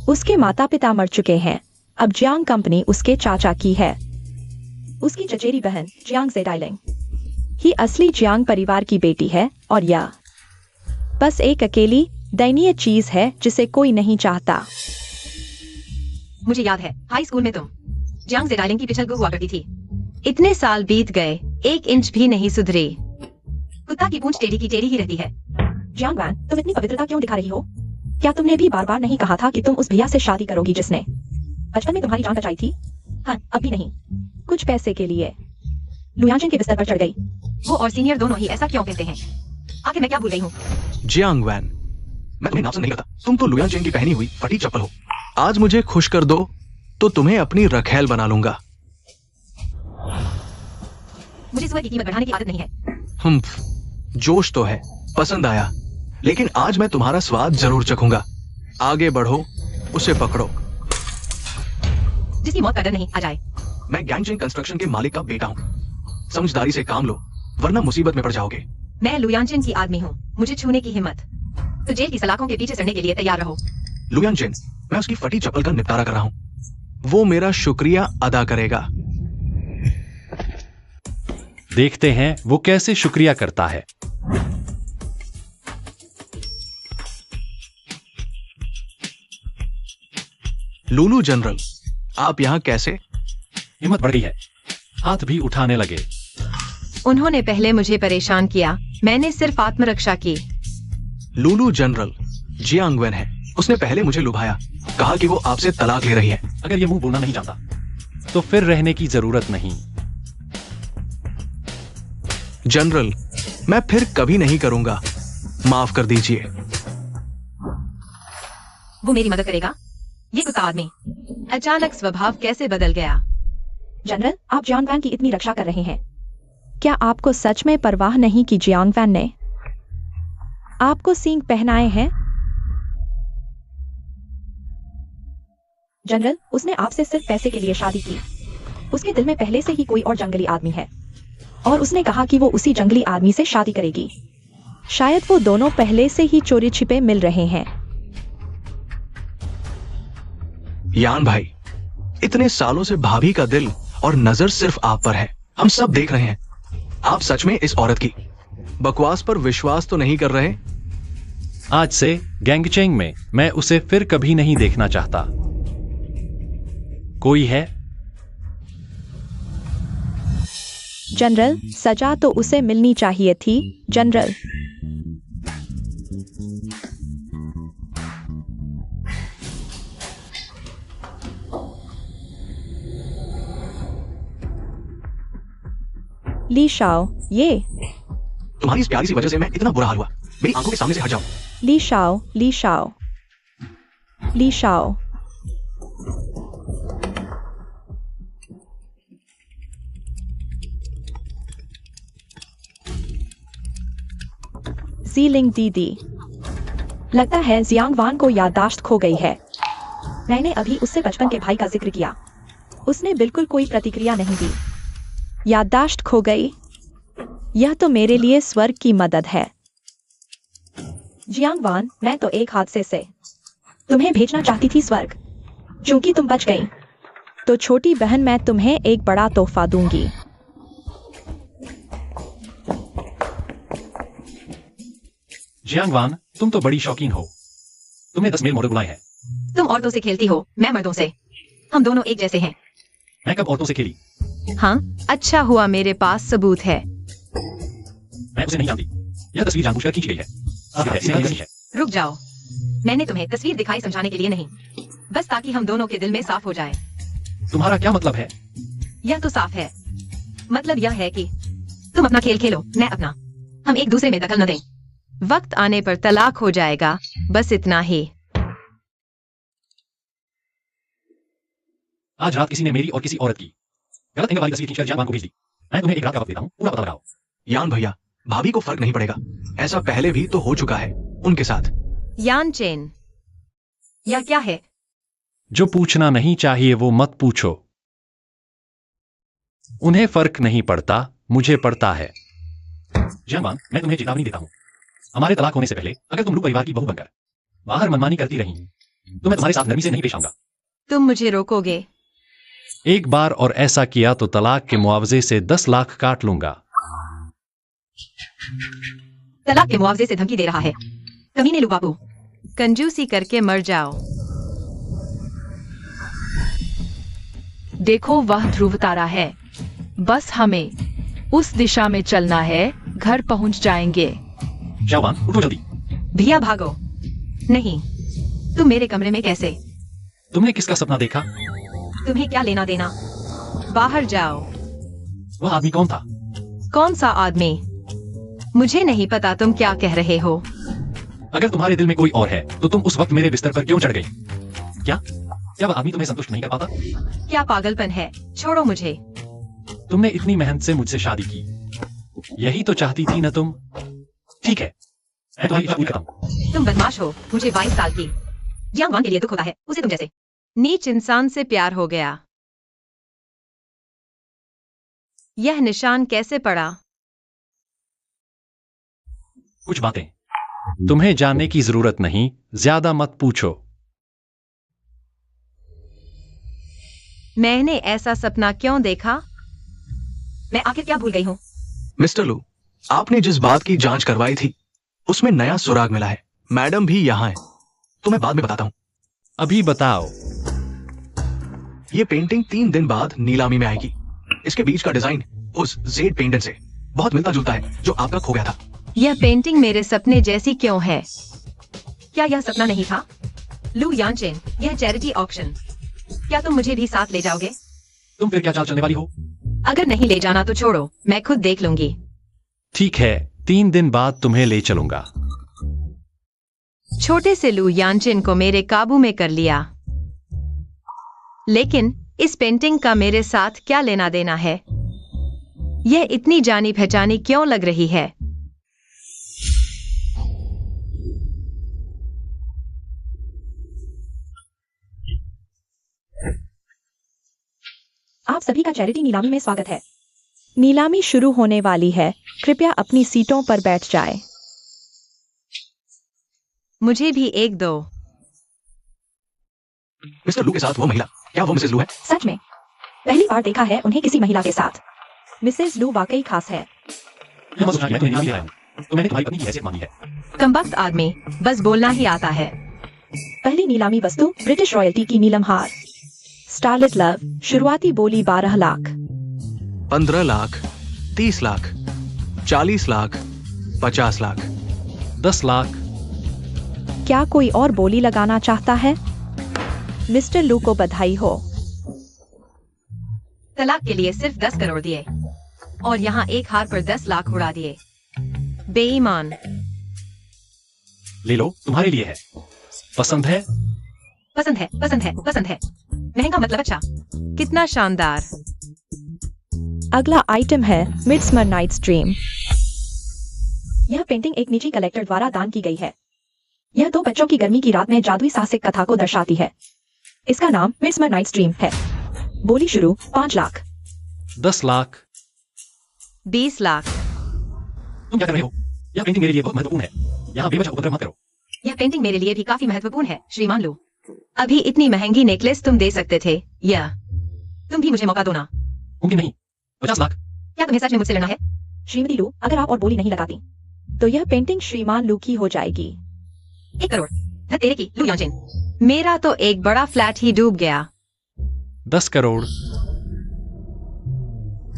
[SPEAKER 3] उसके माता पिता मर चुके हैं। अब जियांग कंपनी उसके चाचा की है। उसकी चचेरी बहन जियांग ज़ेडाइलिंग ही असली जियांग परिवार की बेटी है, और यह बस एक अकेली दयनीय चीज है जिसे कोई नहीं चाहता।
[SPEAKER 1] मुझे याद है, हाई स्कूल में तुम जियांग ज़ेडाइलिंग की पिछल को हुआ करती थी। इतने साल बीत गए, 1 इंच भी नहीं सुधरी। कुत्ता की पूंछ टेढ़ी की टेढ़ी ही रहती है।
[SPEAKER 3] जियांगवेन, तुम इतनी पवित्रता क्यों दिखा रही हो? क्या तुमने भी बार बार नहीं कहा था कि तुम उस भैया से शादी करोगी जिसने बचपन में तुम्हारी जान बचाई थी? हाँ, अभी नहीं, कुछ पैसे के लिए लुयांचेन के बिस्तर पर चढ़ गई।
[SPEAKER 1] वो और सीनियर दोनों ही ऐसा क्यों कहते हैं? आखिर मैं क्या भूल गई हूँ?
[SPEAKER 2] जियांगवेन, मैं तुम्हें नापसंद नहीं करता, तुम तो लुयान चेन की पहनी हुई फटी चप्पल हो। आज मुझे खुश कर दो तो तुम्हें अपनी रखैल बना लूंगा।
[SPEAKER 1] मुझे सुअर की कीमत बढ़ाने की आदत नहीं है।
[SPEAKER 2] जोश तो है, पसंद आया, लेकिन आज मैं तुम्हारा स्वाद जरूर चखूंगा। आगे बढ़ो, उसे पकड़ो।
[SPEAKER 1] जिसकी मौत का डर नहीं आ जाए।
[SPEAKER 2] मैं गैंगचेन कंस्ट्रक्शन के मालिक का बेटा हूं। समझदारी से काम लो, वरना मुसीबत में पड़ जाओगे।
[SPEAKER 1] मैं लुयांचिन की आदमी हूँ, मुझे छूने की हिम्मत तो जेल की सलाखों के पीछे सड़ने के लिए तैयार रहो।
[SPEAKER 2] लुयांचिन, मैं उसकी फटी चप्पल का निपटारा कर रहा हूँ, वो मेरा शुक्रिया अदा करेगा।
[SPEAKER 4] देखते हैं वो कैसे शुक्रिया करता है।
[SPEAKER 2] लूलू जनरल, आप यहाँ कैसे?
[SPEAKER 4] हिम्मत बढ़ गई है, हाथ भी उठाने लगे।
[SPEAKER 1] उन्होंने पहले मुझे परेशान किया, मैंने सिर्फ आत्मरक्षा की।
[SPEAKER 2] लूलू जनरल, जियांग वेन है, उसने पहले मुझे लुभाया, कहा कि वो आपसे तलाक ले रही है।
[SPEAKER 4] अगर ये मुंह बोलना नहीं जानता तो फिर रहने की जरूरत नहीं।
[SPEAKER 2] जनरल, मैं फिर कभी नहीं करूंगा, माफ कर दीजिए।
[SPEAKER 1] वो मेरी मदद करेगा? ये कुत्ता आदमी अचानक स्वभाव कैसे बदल गया?
[SPEAKER 3] जनरल, आप जियांग वैन की इतनी रक्षा कर रहे हैं, क्या आपको सच में परवाह नहीं कि जियांग वैन ने आपको सींग पहनाए हैं? जनरल, उसने आपसे सिर्फ पैसे के लिए शादी की। उसके दिल में पहले से ही कोई और जंगली आदमी है और उसने कहा कि वो उसी जंगली आदमी से शादी करेगी। शायद वो दोनों पहले से ही चोरी छिपे मिल रहे हैं।
[SPEAKER 2] यान भाई, इतने सालों से भाभी का दिल और नजर सिर्फ आप पर है, हम सब देख रहे हैं। आप सच में इस औरत की बकवास पर विश्वास तो नहीं कर रहे?
[SPEAKER 4] आज से गैंगचेंग में मैं उसे फिर कभी नहीं देखना चाहता। कोई है?
[SPEAKER 3] जनरल, सजा तो उसे मिलनी चाहिए थी। जनरल, ली शाओ, ये
[SPEAKER 2] तुम्हारी इस प्यारी सी वजह से मैं इतना बुरा हाल हुआ। मेरी आंखों के सामने से हट जाओ।
[SPEAKER 3] Li Shao, Li Shao, Li Shao. Jiling दीदी, लगता है जियांग वान को याददाश्त खो गई है। मैंने अभी उससे बचपन के भाई का जिक्र किया, उसने बिल्कुल कोई प्रतिक्रिया नहीं दी। याददाश्त खो गई? यह तो मेरे लिए स्वर्ग की मदद है। जियांग वान, मैं तो एक हादसे से तुम्हें भेजना चाहती थी स्वर्ग, क्योंकि तुम बच गई तो छोटी बहन मैं तुम्हें एक बड़ा तोहफा दूंगी।
[SPEAKER 4] जियांग वान, तुम तो बड़ी शौकीन हो, तुमने 10 मेल मॉडल बुलाए हैं।
[SPEAKER 1] तुम औरतों से खेलती हो, मैं मर्दों से। हम दोनों एक जैसे हैं।
[SPEAKER 4] मैं कब औरतों से खेली?
[SPEAKER 1] हाँ, अच्छा हुआ मेरे पास सबूत है।
[SPEAKER 4] मैं उसे नहीं जानती, यह तस्वीर जानबूझकर खींची गई है। इसे नहीं है।
[SPEAKER 1] रुक जाओ, मैंने तुम्हें तस्वीर दिखाई समझाने के लिए नहीं, बस ताकि हम दोनों के दिल में साफ हो जाए।
[SPEAKER 4] तुम्हारा क्या मतलब है?
[SPEAKER 1] यह तो साफ है, मतलब यह है कि तुम अपना खेल खेलो, मैं अपना। हम एक दूसरे में दखल न दें। वक्त आने पर तलाक हो जाएगा, बस इतना ही।
[SPEAKER 4] आज रात किसी ने मेरी और किसी औरत की गलत एंगल वाली तस्वीर खींचकर जियांग वान को भेज दी। मैं तुम्हें एक रात का वक्त देता हूँ, पूरा पता लगाओ।
[SPEAKER 2] यान भैया, भाभी को फर्क नहीं पड़ेगा, ऐसा पहले भी तो हो चुका है उनके साथ।
[SPEAKER 1] यान चेन, यह क्या है?
[SPEAKER 4] जो पूछना नहीं चाहिए वो मत पूछो। उन्हें फर्क नहीं पड़ता, मुझे पड़ता है। जियांग वान, मैं तुम्हें चेतावनी देता हूँ, हमारे तलाक होने से पहले अगर तुम लू परिवार की बहू बनकर बाहर मनमानी करती रही तो मैं तुम्हारे साथ नरमी से नहीं पेश आऊंगा।
[SPEAKER 1] तुम मुझे रोकोगे?
[SPEAKER 4] एक बार और ऐसा किया तो तलाक के मुआवजे से 10 लाख काट लूंगा।
[SPEAKER 1] तलाक के मुआवजे से धमकी दे रहा है। कमीने लू बाबू, कंजूसी करके मर जाओ।
[SPEAKER 5] देखो वह ध्रुव तारा है, बस हमें उस दिशा में चलना है, घर पहुंच जाएंगे।
[SPEAKER 4] जियांग वान, उठो जल्दी।
[SPEAKER 1] भैया भागो। नहीं, तुम मेरे कमरे में कैसे?
[SPEAKER 4] तुमने किसका सपना देखा?
[SPEAKER 1] तुम्हें क्या लेना देना? बाहर जाओ।
[SPEAKER 4] वह आदमी कौन था?
[SPEAKER 1] कौन सा आदमी? मुझे नहीं पता तुम क्या कह रहे हो।
[SPEAKER 4] अगर तुम्हारे दिल में कोई और है तो तुम उस वक्त मेरे बिस्तर पर क्यों चढ़ गई? क्या वह आदमी तुम्हें संतुष्ट नहीं कर पाता?
[SPEAKER 1] क्या पागलपन है, छोड़ो मुझे।
[SPEAKER 4] तुमने इतनी मेहनत से मुझसे शादी की, यही तो चाहती थी ना तुम? ठीक है, मैं तुम्हारी इच्छा पूरी करता हूं।
[SPEAKER 1] तुम बदमाश हो, मुझे 22 साल की जियांग वान के लिए दुख होता है, उसे तुम जैसे नीच इंसान से प्यार हो गया। यह निशान कैसे पड़ा?
[SPEAKER 4] कुछ बातें तुम्हें जानने की जरूरत नहीं, ज्यादा मत पूछो।
[SPEAKER 1] मैंने ऐसा सपना क्यों देखा? मैं आखिर क्या भूल गई हूँ?
[SPEAKER 2] मिस्टर लू, आपने जिस बात की जांच करवाई थी उसमें नया सुराग मिला है। मैडम भी यहाँ है, तो मैं बाद में बताता हूँ।
[SPEAKER 4] अभी बताओ।
[SPEAKER 2] ये पेंटिंग 3 दिन बाद नीलामी में आएगी। इसके बीच का डिजाइन उस जेड पेंडेंट से बहुत मिलता जुलता है जो आपका खो गया था।
[SPEAKER 1] यह पेंटिंग मेरे सपने जैसी क्यों है? क्या यह सपना नहीं था? लू यानचेन, यह चैरिटी ऑक्शन, क्या तुम मुझे भी साथ ले जाओगे?
[SPEAKER 4] तुम फिर क्या चाल चलने वाली हो?
[SPEAKER 1] अगर नहीं ले जाना तो छोड़ो, मैं खुद देख लूंगी।
[SPEAKER 4] ठीक है, 3 दिन बाद तुम्हें ले चलूंगा।
[SPEAKER 1] छोटे से लू यानचेन को मेरे काबू में कर लिया। लेकिन इस पेंटिंग का मेरे साथ क्या लेना देना है? यह इतनी जानी पहचानी क्यों लग रही है?
[SPEAKER 3] आप सभी का चैरिटी नीलामी में स्वागत है। नीलामी शुरू होने वाली है, कृपया अपनी सीटों पर बैठ जाएं।
[SPEAKER 1] मुझे भी एक दो।
[SPEAKER 2] मिस्टर लू के साथ वो महिला, क्या वो मिसेस लू है?
[SPEAKER 3] सच में पहली बार देखा है उन्हें किसी महिला के साथ। मिसेस लू वाकई खास है।
[SPEAKER 4] मैं मत सोचना कि मैं तुम्हें नीलामी लाया हूं। तो मैंने तुम्हारी पत्नी की हैसियत मांगी है।
[SPEAKER 1] कमबख्त आदमी, बस बोलना ही आता है।
[SPEAKER 3] पहली नीलामी वस्तु ब्रिटिश रॉयल्टी की नीलम हार स्टारलेट लव, शुरुआती बोली 12 लाख।
[SPEAKER 2] 15 लाख, 30 लाख, 40 लाख, 50 लाख,
[SPEAKER 4] 10 लाख।
[SPEAKER 3] क्या कोई और बोली लगाना चाहता है? मिस्टर लू को बधाई हो।
[SPEAKER 1] तलाक के लिए सिर्फ 10 करोड़ दिए और यहाँ एक हार पर 10 लाख उड़ा दिए। बेईमान।
[SPEAKER 4] ले लो, तुम्हारे लिए है। पसंद है?
[SPEAKER 1] पसंद है, पसंद है, पसंद है। महंगा मतलब अच्छा। कितना शानदार।
[SPEAKER 3] अगला आइटम है मिडसमर नाइट्स ड्रीम। यह पेंटिंग एक निजी कलेक्टर द्वारा दान की गई है। यह 2 बच्चों की गर्मी की रात में जादुई साहसिक कथा को दर्शाती है। इसका नाम मिडसमर नाइट्स ड्रीम है। बोली शुरू 5 लाख,
[SPEAKER 4] 10 लाख,
[SPEAKER 1] 20 लाख।
[SPEAKER 4] तुम क्या कर रहे हो? यह पेंटिंग मेरे लिए बहुत महत्वपूर्ण है। यहाँ बेवजह उपद्रव मत करो।
[SPEAKER 1] यह पेंटिंग मेरे लिए भी काफी महत्वपूर्ण है, श्रीमान लू। अभी इतनी महंगी नेकलेस तुम दे सकते थे। या तुम भी मुझे मौका दो ना।
[SPEAKER 4] मुमकिन नहीं। 50 लाख।
[SPEAKER 1] क्या तुम्हें सच में मुझसे लड़ना है?
[SPEAKER 3] श्रीमती लू, अगर आप और बोली नहीं लगाती तो यह पेंटिंग श्रीमान लू की हो जाएगी।
[SPEAKER 1] 1 करोड़। धत तेरे की, लू यानचेन। मेरा तो एक बड़ा फ्लैट ही डूब गया।
[SPEAKER 4] 10 करोड़।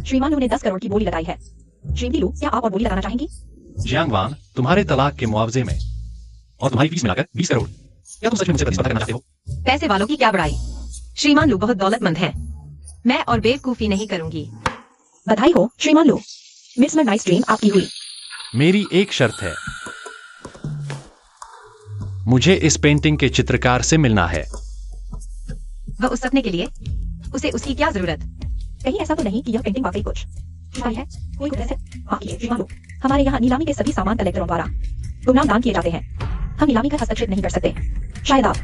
[SPEAKER 3] श्रीमान लू ने 10 करोड़ की बोली लगाई है। श्रीमती लू, क्या आप और बोली लगाना चाहेंगी?
[SPEAKER 4] जियांग वान, तुम्हारे तलाक के मुआवजे में और तुम्हारी फीस मिलाकर 20 करोड़। क्या तुम सच में मुझसे प्रतिस्पर्धा करना चाहते हो?
[SPEAKER 1] पैसे वालों की क्या बड़ाई। श्रीमान लू बहुत दौलतमंद हैं। मैं और बेवकूफी नहीं करूंगी।
[SPEAKER 3] बधाई हो श्रीमान लू, मिडसमर नाइट्स ड्रीम आपकी हुई।
[SPEAKER 4] मेरी एक शर्त है, मुझे इस पेंटिंग के चित्रकार से मिलना है।
[SPEAKER 1] वह उस सपने के लिए, उसे उसकी क्या जरूरत?
[SPEAKER 3] कहीं ऐसा तो नहीं कि यह पेंटिंग वाकई कुछ छुपाई है? कोई कुछ ऐसे बाकी है श्रीमान लू, हमारे यहाँ नीलामी के सभी सामान कलेक्टरों द्वारा गुमनाम दान किए जाते हैं। हम नीलामी का हस्तक्षेप नहीं कर सकते। शायद आप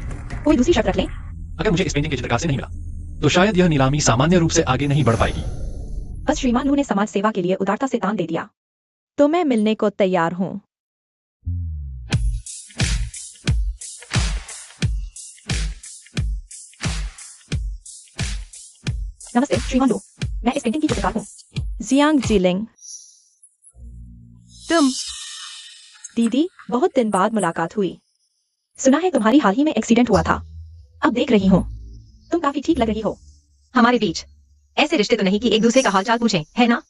[SPEAKER 3] कोई दूसरी शर्त रख लें।
[SPEAKER 4] अगर मुझे इस पेंटिंग के चित्रकार से नहीं मिला तो शायद यह नीलामी सामान्य रूप से आगे नहीं बढ़ पाएगी।
[SPEAKER 3] बस श्रीमान लू ने समाज सेवा के लिए उदारता से दान दे दिया तो मैं मिलने को तैयार हूँ। नमस्ते श्रीमान लू, मैं इस पेंटिंग की चित्रकार हूँ, जियांग जीलिंग।
[SPEAKER 1] तुम?
[SPEAKER 3] दीदी, बहुत दिन बाद मुलाकात हुई। सुना है तुम्हारी हाल ही में एक्सीडेंट हुआ था। अब देख रही हूँ तुम काफी ठीक लग रही हो।
[SPEAKER 1] हमारे बीच ऐसे रिश्ते तो नहीं कि एक दूसरे का हालचाल पूछें, है ना?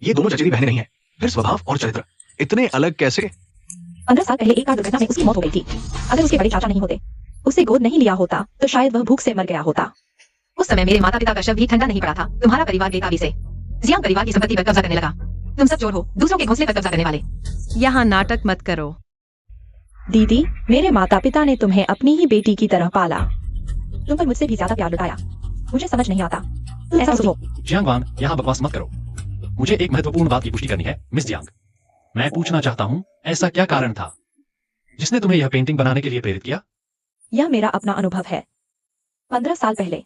[SPEAKER 2] ये दोनों चचेरी बहनें नहीं है, फिर स्वभाव और चरित्र इतने अलग कैसे?
[SPEAKER 3] 15 साल पहले एक कार दुर्घटना में उसकी मौत हो गई थी। अगर उसके बड़े चाचा नहीं होते, उसे गोद नहीं लिया होता तो शायद वह भूख से मर गया होता।
[SPEAKER 1] उस समय मेरे माता पिता का शव भी ठंडा नहीं पड़ा था। तुम्हारा परिवार बेताबी से जियांग परिवार की संपत्ति पर कब्जा करने लगा। तुम सब चोर हो, दूसरों के घोंसले पर कब्जा करने वाले। यहाँ नाटक मत करो।
[SPEAKER 3] दीदी, मेरे माता पिता ने तुम्हें अपनी ही बेटी की तरह पाला। तुम पर मुझसे भी ज्यादा प्यार लुटाया। मुझे समझ नहीं आता तुम ऐसा सोचो।
[SPEAKER 4] जियांग वान, यहाँ बकवास मत करो। मुझे एक महत्वपूर्ण बात की पुष्टि करनी है, मिस जियांग। मैं पूछना चाहता हूँ, ऐसा क्या कारण था जिसने तुम्हें यह पेंटिंग बनाने के लिए प्रेरित किया?
[SPEAKER 3] यह मेरा अपना अनुभव है। 15 साल पहले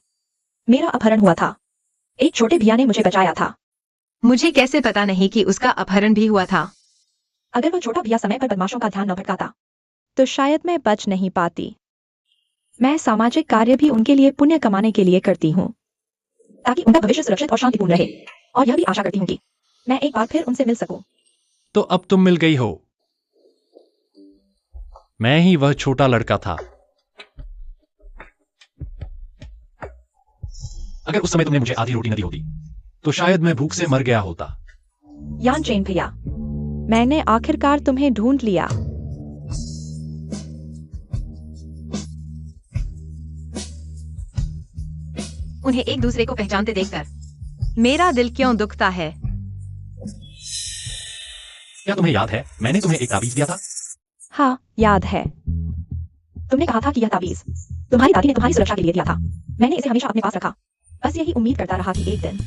[SPEAKER 3] मेरा अपहरण हुआ था। एक छोटे भैया ने मुझे बचाया था।
[SPEAKER 1] मुझे कैसे पता नहीं कि उसका अपहरण भी हुआ था?
[SPEAKER 3] अगर वह छोटा भैया समय पर बदमाशों का ध्यान न भटकाता तो शायद मैं बच नहीं पाती। मैं सामाजिक कार्य भी उनके लिए पुण्य कमाने के लिए करती हूँ ताकि उनका भविष्य सुरक्षित और शांतिपूर्ण रहे, और यह भी आशा करती हूँ कि मैं एक बार फिर उनसे मिल सकूं।
[SPEAKER 4] तो अब तुम मिल गई हो। मैं ही वह छोटा लड़का था। अगर उस समय तुमने मुझे आधी रोटी न दी होती तो शायद मैं भूख से मर गया होता।
[SPEAKER 3] यान चेन भैया, मैंने आखिरकार तुम्हें ढूंढ लिया।
[SPEAKER 1] उन्हें एक दूसरे को पहचानते देखकर मेरा दिल क्यों दुखता है।
[SPEAKER 4] क्या तुम्हें याद है मैंने तुम्हें एक ताबीज दिया था?
[SPEAKER 3] हाँ, याद है। तुमने कहा था कि यह ताबीज तुम्हारी दादी ने तुम्हारी सुरक्षा के लिए दिया था। मैंने इसे हमेशा अपने पास रखा, बस यही उम्मीद करता रहा कि एक दिन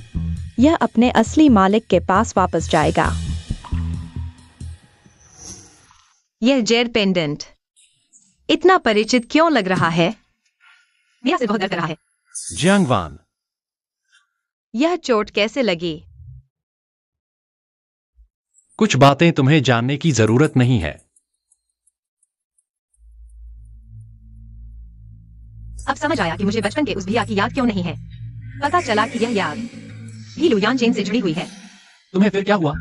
[SPEAKER 3] यह अपने असली मालिक के पास वापस जाएगा।
[SPEAKER 1] यह जेड पेंडेंट इतना परिचित क्यों लग रहा है? मिया से बहुत डर रहा है।
[SPEAKER 4] जियांगवान,
[SPEAKER 1] यह चोट कैसे लगी?
[SPEAKER 4] कुछ बातें तुम्हें जानने की जरूरत नहीं है।
[SPEAKER 1] अब समझ आया कि मुझे बचपन के उस भैया की याद क्यों नहीं है। पता चला कि यह याद भी लू यानचेन से जुड़ी हुई है।
[SPEAKER 4] तुम्हें फिर क्या हुआ?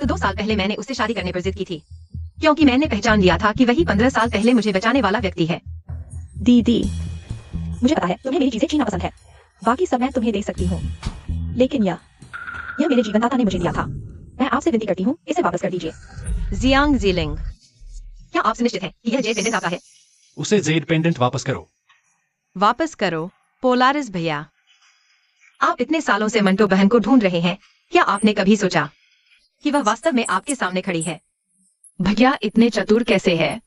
[SPEAKER 1] तो 2 साल पहले मैंने उससे शादी करने पर जिद की थी, क्योंकि मैंने पहचान लिया था कि वही 15 साल पहले मुझे बचाने वाला व्यक्ति है।
[SPEAKER 3] दीदी, मुझे पता है तुम्हें मेरी चीजें छीनना पसंद है, बाकी सब मैं तुम्हें दे सकती हूँ, लेकिन यह मेरे जीवनदाता ने मुझे दिया था। मैं आपसे विनती करती हूँ, इसे वापस कर दीजिए।
[SPEAKER 1] जियांग जीलिंग, क्या आप सुनिश्चित हैं कि यह जेड पेंडेंट आपका है?
[SPEAKER 4] उसे जेड पेंडेंट वापस करो।
[SPEAKER 1] वापस करो पोलारिस भैया। आप इतने सालों से मंटो बहन को ढूंढ रहे हैं, क्या आपने कभी सोचा कि वह वास्तव में आपके सामने खड़ी है?
[SPEAKER 5] भैया इतने चतुर कैसे है?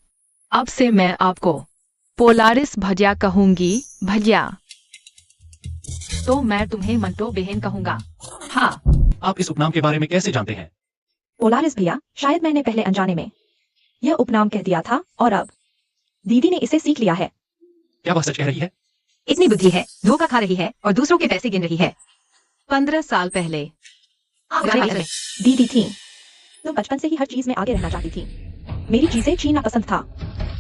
[SPEAKER 5] अब से मैं आपको पोलारिस भैया कहूंगी। भैया तो मैं तुम्हें मंटो बहन कहूंगा। हाँ।
[SPEAKER 4] आप इस उपनाम के बारे में कैसे जानते हैं?
[SPEAKER 3] पोलारिस भैया, शायद मैंने पहले अनजाने में यह उपनाम कह दिया था और अब दीदी ने इसे सीख लिया है।
[SPEAKER 4] क्या वह सच कह रही है?
[SPEAKER 1] इतनी बुद्धि है, धोखा खा रही है और दूसरों के पैसे गिन रही है। 15 साल पहले आप
[SPEAKER 3] दीदी थी। तुम बचपन से ही हर चीज में आगे रहना चाहती थी। मेरी चीजें छीनना पसंद था,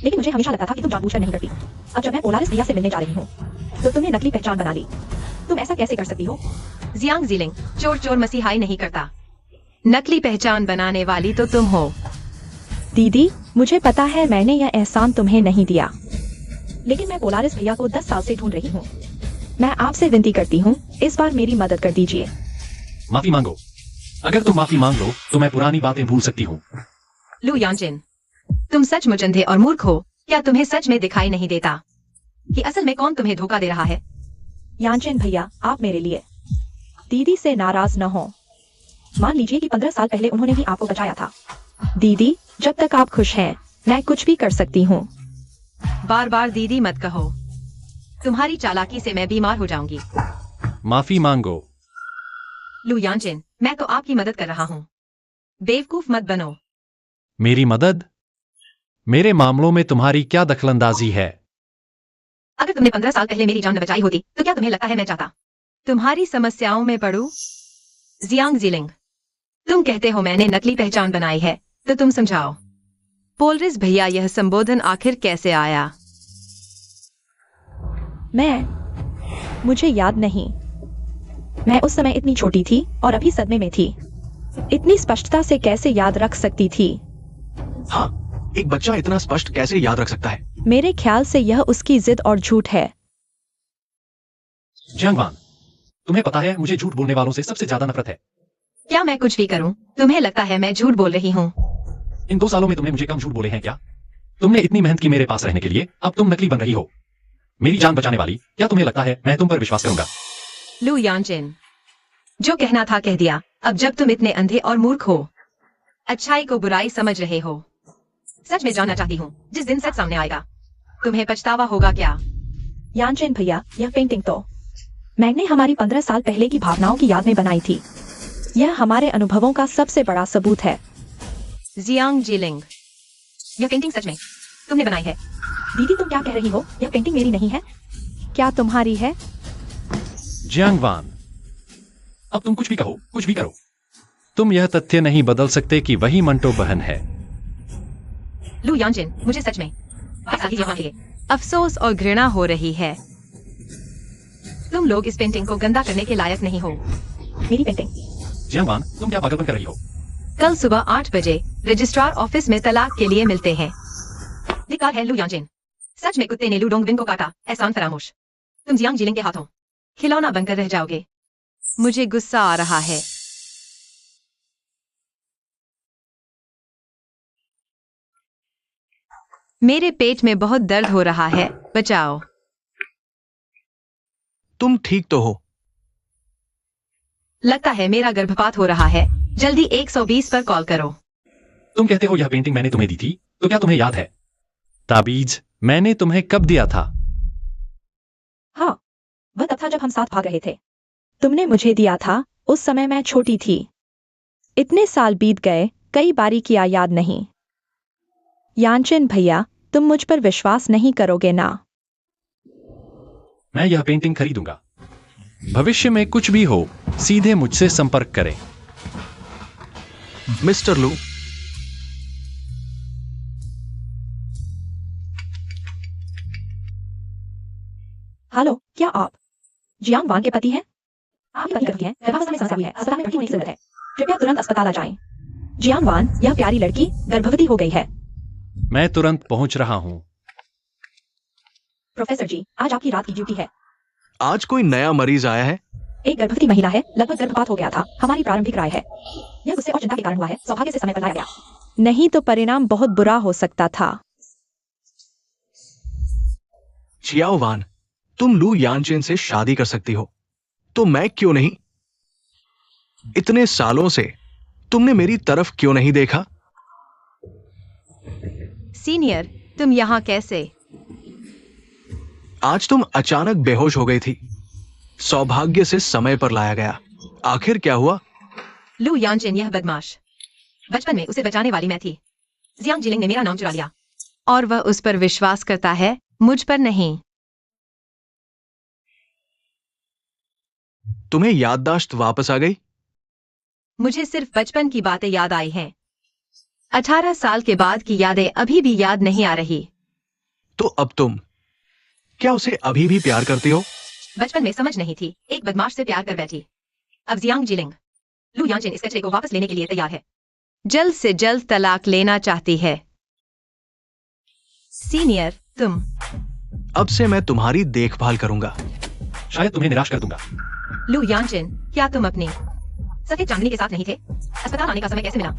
[SPEAKER 3] लेकिन मुझे हमेशा लगता था कि तुम जानबूझकर नहीं करती। अब जब मैं पोलारिस भैया से मिलने जा रही हूँ तो तुमने नकली पहचान बना ली। तुम ऐसा कैसे कर सकती हो?
[SPEAKER 1] जियांग जीलिंग, चोर चोर मसीहाई नहीं करता। नकली पहचान बनाने वाली तो तुम हो।
[SPEAKER 3] दीदी, मुझे पता है मैंने यह एहसान तुम्हें नहीं दिया, लेकिन मैं पोलारिस भैया को 10 साल से ढूंढ रही हूँ। मैं आपसे विनती करती हूँ, इस बार मेरी मदद कर दीजिए।
[SPEAKER 4] माफी मांगो। अगर तुम माफी मांग लो तो मैं पुरानी बातें भूल सकती हूँ।
[SPEAKER 1] लू यानचेन, तुम सचमुच अंधे और मूर्ख हो। क्या तुम्हें सच में दिखाई नहीं देता कि असल में कौन तुम्हें धोखा दे रहा है?
[SPEAKER 3] यानचेन भैया, आप मेरे लिए दीदी से नाराज न हो। मान लीजिए कि 15 साल पहले उन्होंने ही आपको बचाया था। दीदी, जब तक आप खुश हैं, मैं कुछ भी कर सकती हूँ।
[SPEAKER 1] बार बार दीदी मत कहो, तुम्हारी चालाकी से मैं बीमार हो जाऊंगी।
[SPEAKER 4] माफी मांगो।
[SPEAKER 1] लू यानचेन, मैं तो आपकी मदद कर रहा हूँ, बेवकूफ मत बनो।
[SPEAKER 4] मेरी मदद? मेरे मामलों में तुम्हारी क्या दखलंदाजी है?
[SPEAKER 1] अगर तुमने 15 साल पहले मेरी जान न बचाई होती तो क्या तुम्हें लगता है मैं चाहता तुम्हारी समस्याओं में पड़ूं? जियांग जीलिंग, तुम कहते हो मैंने नकली पहचान बनाई है, तो तुम समझाओ पोलरिस भैया यह संबोधन आखिर कैसे आया?
[SPEAKER 3] मुझे याद नहीं। मैं उस समय इतनी छोटी थी और अभी सदमे में थी। इतनी स्पष्टता से कैसे याद रख सकती थी?
[SPEAKER 2] हाँ, एक बच्चा इतना स्पष्ट कैसे याद रख सकता है?
[SPEAKER 3] मेरे ख्याल से यह उसकी जिद और झूठ है।
[SPEAKER 4] जियांगवान, तुम्हें पता है मुझे झूठ बोलने वालों से सबसे ज्यादा नफरत है।
[SPEAKER 1] क्या मैं कुछ भी करूं, तुम्हें लगता है मैं झूठ बोल रही हूँ?
[SPEAKER 4] इन 2 सालों में तुमने मुझे कम झूठ बोले हैं क्या? तुमने इतनी मेहनत की मेरे पास रहने के लिए, अब तुम नकली बन रही हो। मेरी जान बचाने वाली, क्या तुम्हें लगता है मैं तुम पर विश्वास करूंगा?
[SPEAKER 1] लू यानचेन, जो कहना था कह दिया। अब जब तुम इतने अंधे और मूर्ख हो, अच्छाई को बुराई समझ रहे हो, सच में जानना चाहती हूँ, जिस दिन सच सामने आएगा तुम्हें पछतावा होगा क्या?
[SPEAKER 3] यानचेन भैया, यह पेंटिंग तो मैंने हमारी 15 साल पहले की भावनाओं की याद में बनाई थी। यह हमारे अनुभवों का सबसे बड़ा सबूत है।
[SPEAKER 1] जियांग जीलिंग, यह पेंटिंग सच में तुमने बनाई है?
[SPEAKER 3] दीदी, तुम क्या कह रही हो? यह पेंटिंग मेरी नहीं है। क्या तुम्हारी है?
[SPEAKER 4] जियांगवान, अब तुम कुछ भी कहो, कुछ भी करो, तुम यह तथ्य नहीं बदल सकते कि वही मंटो बहन है।
[SPEAKER 1] लू यांजिन, मुझे सच में अफसोस और घृणा हो रही है। तुम लोग इस पेंटिंग को गंदा करने के लायक नहीं हो।
[SPEAKER 3] मेरी पेंटिंग।
[SPEAKER 4] जियांग वांग, तुम क्या पागलपन कर रही हो?
[SPEAKER 1] कल सुबह 8 बजे रजिस्ट्रार ऑफिस में तलाक के लिए मिलते हैं। धिक्कार है लू यांजिन, सच में कुत्ते ने लू डोंगविन को काटा। एहसान फरामोश, तुम जियांग जिलिंग के हाथों खिलौना बनकर रह जाओगे। मुझे गुस्सा आ रहा है। मेरे पेट में बहुत दर्द हो रहा है, बचाओ।
[SPEAKER 2] तुम ठीक तो हो?
[SPEAKER 1] लगता है मेरा गर्भपात हो रहा है। जल्दी 120 पर कॉल करो।
[SPEAKER 4] तुम कहते हो यह पेंटिंग मैंने तुम्हें दी थी, तो क्या तुम्हें याद है? ताबीज मैंने तुम्हें कब दिया था?
[SPEAKER 3] हाँ, वह तब था जब हम साथ भाग रहे थे। तुमने मुझे दिया था, उस समय मैं छोटी थी। इतने साल बीत गए, कई बारी किया याद नहीं। यांचन भैया, तुम मुझ पर विश्वास नहीं करोगे ना?
[SPEAKER 4] मैं यह पेंटिंग खरीदूंगा। भविष्य में कुछ भी हो, सीधे मुझसे संपर्क करें।
[SPEAKER 2] मिस्टर लू,
[SPEAKER 3] हेलो, क्या आप जियांग वांग के पति हैं? आपकी पत्नी गर्भवती है, गर्भावस्था में समस्या हुई है, अस्पताल में भर्ती होने की जरूरत है। कृपया तुरंत अस्पताल आ जाएं। जियांग वान, यह प्यारी लड़की गर्भवती हो गई है।
[SPEAKER 4] मैं तुरंत पहुंच रहा हूं।
[SPEAKER 3] प्रोफेसर जी, आज आपकी रात की ड्यूटी है।
[SPEAKER 2] आज कोई नया मरीज आया है?
[SPEAKER 3] एक गर्भवती महिला है, लगभग गर्भपात हो गया था। हमारी प्रारंभिक राय है यह गुस्से और चिंता के कारण हुआ है। सौभाग्य से समय पर लाया गया, नहीं तो परिणाम बहुत बुरा हो सकता था।
[SPEAKER 2] चियाओ वान, तुम लू यांचेन से शादी कर सकती हो, तो मैं क्यों नहीं? इतने सालों से तुमने मेरी तरफ क्यों नहीं देखा?
[SPEAKER 1] सीनियर, तुम यहाँ कैसे?
[SPEAKER 2] आज तुम अचानक बेहोश हो गई थी। सौभाग्य से समय पर लाया गया। आखिर क्या हुआ?
[SPEAKER 1] लू यांजिन यह बदमाश, बचपन में उसे बचाने वाली मैं थी। जियांग जिलिंग ने मेरा नाम चुरा लिया और वह उस पर विश्वास करता है, मुझ पर नहीं।
[SPEAKER 2] तुम्हें याददाश्त वापस आ गई?
[SPEAKER 1] मुझे सिर्फ बचपन की बातें याद आई हैं। 18 साल के बाद की यादें अभी भी याद नहीं आ रही।
[SPEAKER 2] तो अब तुम क्या उसे अभी भी प्यार करती हो?
[SPEAKER 1] बचपन में समझ नहीं थी, एक बदमाश से प्यार कर बैठी। अब जियांग जिलिंग लू यांजिन इस कचरे को वापस लेने के लिए तैयार है। जल्द से जल्द तलाक लेना चाहती है। सीनियर, तुम।
[SPEAKER 2] अब से मैं तुम्हारी देखभाल करूंगा।
[SPEAKER 4] शायद तुम्हें निराश कर दूंगा।
[SPEAKER 1] लू यांजिन, क्या तुम अपनी सफेद चांदनी के साथ नहीं थे? अस्पताल आने का समय कैसे मिला?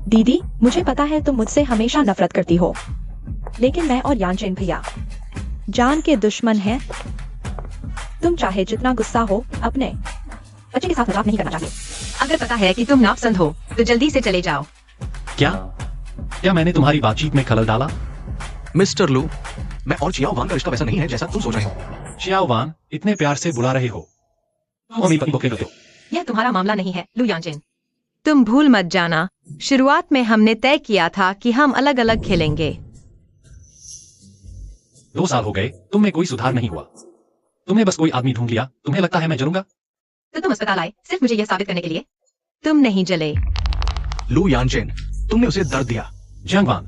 [SPEAKER 3] दीदी, मुझे पता है तुम मुझसे हमेशा नफरत करती हो, लेकिन मैं और यांचेन भैया जान के दुश्मन हैं। तुम चाहे जितना गुस्सा हो, अपने बच्चे के साथ मजाक नहीं करना चाहिए।
[SPEAKER 1] अगर पता है कि तुम नापसंद हो, तो जल्दी से चले जाओ।
[SPEAKER 4] क्या मैंने तुम्हारी बातचीत में खलल डाला?
[SPEAKER 2] मिस्टर लू, मैं और चियाओ वांग का रिश्ता वैसा नहीं है जैसा तुम सोच रहे हो।
[SPEAKER 4] चियाओ वांग, इतने प्यार से बुला रहे हो, तुम अपनी पत्नी को खेल रहे हो।
[SPEAKER 1] यह तुम्हारा मामला नहीं है लू यांजिन। तुम भूल मत जाना, शुरुआत में हमने तय किया था कि हम अलग अलग खेलेंगे।
[SPEAKER 4] 2 साल हो गए, तुम में कोई सुधार नहीं हुआ। तुमने बस कोई आदमी ढूंढ लिया। तुम्हें लगता है मैं जलूंगा?
[SPEAKER 1] तो तुम अस्पताल आए सिर्फ मुझे यह साबित करने के लिए? तुम नहीं जले।
[SPEAKER 2] लू यांचेन, तुमने उसे दर्द दिया।
[SPEAKER 4] जियांग वांग,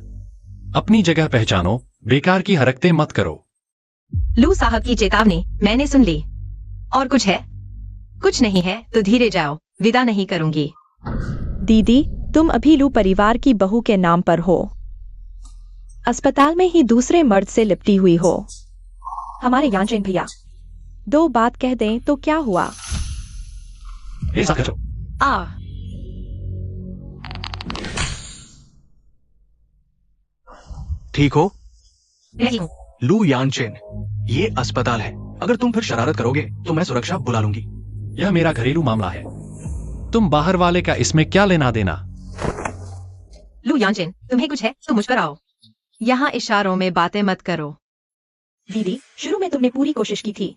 [SPEAKER 4] अपनी जगह पहचानो, बेकार की हरकतें मत करो।
[SPEAKER 1] लू साहब की चेतावनी मैंने सुन ली। और कुछ है? कुछ नहीं है तो धीरे जाओ, विदा नहीं करूंगी।
[SPEAKER 3] दीदी, तुम अभी लू परिवार की बहू के नाम पर हो, अस्पताल में ही दूसरे मर्द से लिपटी हुई हो। हमारे यांचेन भैया 2 बात कह दें तो क्या हुआ?
[SPEAKER 4] ऐसा करो।
[SPEAKER 2] ठीक हो?
[SPEAKER 1] नहीं हूँ।
[SPEAKER 2] लू यांचेन, ये अस्पताल है। अगर तुम फिर शरारत करोगे तो मैं सुरक्षा बुला लूंगी।
[SPEAKER 4] यह मेरा घरेलू मामला है, तुम बाहर वाले का इसमें क्या लेना देना?
[SPEAKER 1] लू यांजिन, तुम्हें कुछ है तो मुझ पर आओ। यहाँ इशारों में बातें मत करो।
[SPEAKER 3] दीदी, शुरू में तुमने पूरी कोशिश की थी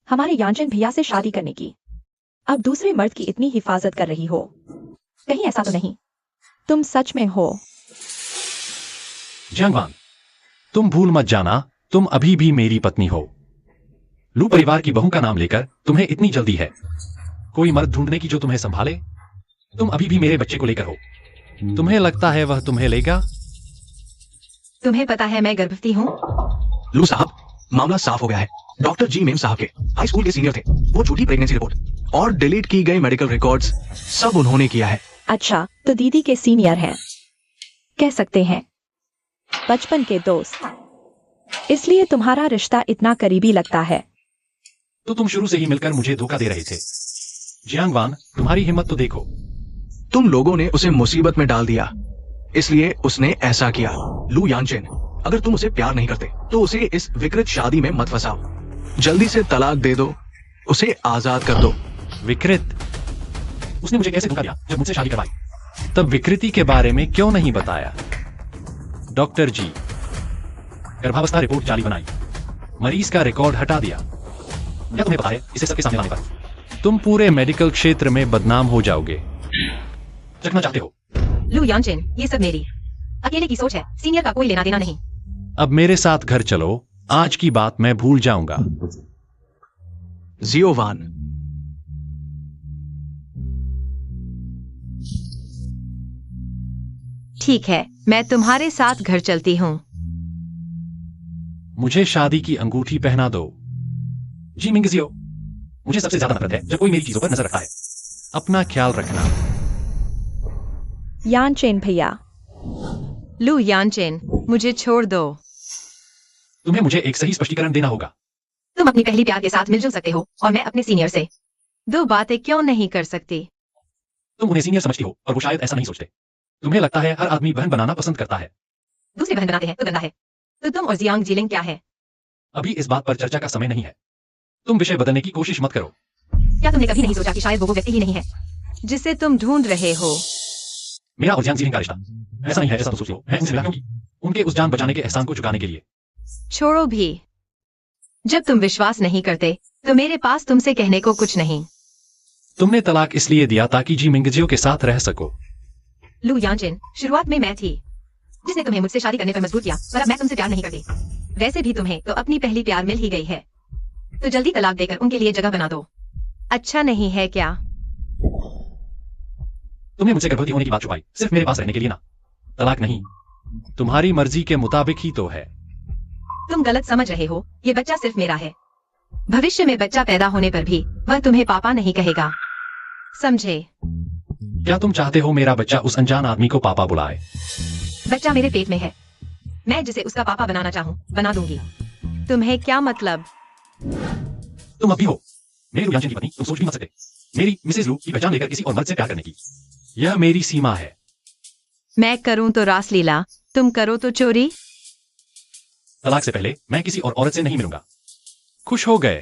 [SPEAKER 3] हमारे यांचेन भैया से शादी करने की। अब दूसरे मर्द की इतनी हिफाजत कर रही हो, कहीं ऐसा तो नहीं तुम सच में हो?
[SPEAKER 4] जियांग वांग, तुम भूल मत जाना, तुम अभी भी मेरी पत्नी हो। लू परिवार की बहू का नाम लेकर तुम्हें इतनी जल्दी है कोई मर्द ढूंढने की जो तुम्हें संभाले? तुम अभी भी मेरे बच्चे को लेकर हो। तुम्हें लगता है वह तुम्हें लेगा?
[SPEAKER 1] तुम्हें पता है मैं गर्भवती हूँ?
[SPEAKER 2] लू साहब, मामला साफ हो गया है। डॉक्टर जी मेम साहब के हाई स्कूल के सीनियर थे। वो झूठी प्रेगनेंसी रिपोर्ट और डिलीट की गई मेडिकल रिकॉर्ड्स सब उन्होंने किया है।
[SPEAKER 3] अच्छा, तो दीदी के सीनियर हैं, कह सकते हैं बचपन के दोस्त, इसलिए तुम्हारा रिश्ता इतना करीबी लगता है।
[SPEAKER 4] तो तुम शुरू से ही मिलकर मुझे धोखा दे रहे थे। जियांग वांग, तुम्हारी हिम्मत तो देखो।
[SPEAKER 2] तुम लोगों ने उसे मुसीबत में डाल दिया, इसलिए उसने ऐसा किया। लू यानचेन, अगर तुम उसे प्यार नहीं करते तो उसे इस विकृत शादी में मत फंसाओ। जल्दी से तलाक दे दो, उसे आजाद कर दो।
[SPEAKER 4] विकृत? उसने मुझे कैसे धोखा दिया जब मुझसे शादी करवाई? तब विकृति के बारे में क्यों नहीं बताया? डॉक्टर जी, गर्भावस्था रिपोर्ट जाली बनाई, मरीज का रिकॉर्ड हटा दिया। क्या तुम्हें पता है इसे सबके सामने लाने पर तुम पूरे मेडिकल क्षेत्र में बदनाम हो जाओगे? चखना चाहते हो?
[SPEAKER 1] लू यानचेन, ये सब मेरी अकेले की सोच है, सीनियर का कोई लेना देना नहीं।
[SPEAKER 4] अब मेरे साथ घर चलो, आज की बात मैं भूल जाऊंगा।
[SPEAKER 2] जियो वान,
[SPEAKER 1] ठीक है, मैं तुम्हारे साथ घर चलती हूँ।
[SPEAKER 4] मुझे शादी की अंगूठी पहना दो। जी मिंगजियो, मुझे सबसे ज्यादा नफरत है जब कोई मेरी चीजों पर नजर रखता है। अपना ख्याल रखना।
[SPEAKER 3] यानचेन भैया,
[SPEAKER 1] लू यानचेन, मुझे छोड़ दो।
[SPEAKER 4] तुम्हें मुझे एक सही स्पष्टीकरण देना होगा।
[SPEAKER 1] तुम अपनी पहली प्यार के साथ मिलजुल सकते हो और मैं अपने सीनियर से दो बातें क्यों नहीं कर सकती?
[SPEAKER 4] तुम उन्हें सीनियर समझती हो और वो शायद ऐसा नहीं सोचते। तुम्हें लगता है हर आदमी बहन बनाना पसंद करता है।
[SPEAKER 1] दूसरी बहन बनाते हैं तो गंदा है। तो तुम और जियांग जीलिंग क्या है?
[SPEAKER 4] अभी इस बात पर चर्चा का समय नहीं है। तुम विषय बदलने की कोशिश मत करो।
[SPEAKER 1] क्या तुमने कभी नहीं सोचा कि शायद वो व्यक्ति ही नहीं है जिसे तुम ढूंढ रहे हो?
[SPEAKER 4] मेरा और जियांग जीलिंग का रिश्ता ऐसा नहीं है जैसा तुम सोच रहे हो। मैं उनसे मिला क्योंकि उनके उस जान बचाने के एहसान को चुकाने के लिए।
[SPEAKER 1] छोड़ो भी, जब तुम विश्वास नहीं करते तो मेरे पास तुमसे कहने को कुछ नहीं।
[SPEAKER 4] तुमने तलाक इसलिए दिया ताकि जी मिंगजियो के साथ रह सको।
[SPEAKER 1] लू यानचेन, शुरुआत में मैं थी जिसने तुम्हें मुझसे शादी करने पर मजबूर किया, पर अब मैं तुमसे प्यार नहीं करती। वैसे भी तुम्हें तो अपनी पहली प्यार मिल ही गई है, तो जल्दी तलाक देकर उनके लिए जगह बना दो। अच्छा नहीं है क्या?
[SPEAKER 4] तुमने मुझसे गर्भवती होने की बात छुपाई सिर्फ मेरे पास रहने के लिए ना। तलाक नहीं, तुम्हारी मर्जी के मुताबिक ही तो है।
[SPEAKER 1] तुम गलत समझ रहे हो, ये बच्चा सिर्फ मेरा है। भविष्य में बच्चा पैदा होने पर भी वह तुम्हें पापा नहीं कहेगा, समझे?
[SPEAKER 4] क्या तुम चाहते हो मेरा बच्चा उस अनजान आदमी को पापा बुलाए?
[SPEAKER 1] बच्चा मेरे पेट में है, मैं जिसे उसका पापा बनाना चाहूँ बना दूंगी। तुम्हें क्या मतलब?
[SPEAKER 4] तुम अब भी हो मेरी लू यानचेन की पत्नी, तुम सोच भी मत सकते मेरी मिसेज लू की पहचान लेकर किसी और मर्द से प्यार करने की। यह मेरी सीमा है।
[SPEAKER 1] मैं करूँ तो रासलीला, तुम करो तो चोरी।
[SPEAKER 4] तलाक से पहले मैं किसी और औरत से नहीं मिलूंगा। खुश हो गए?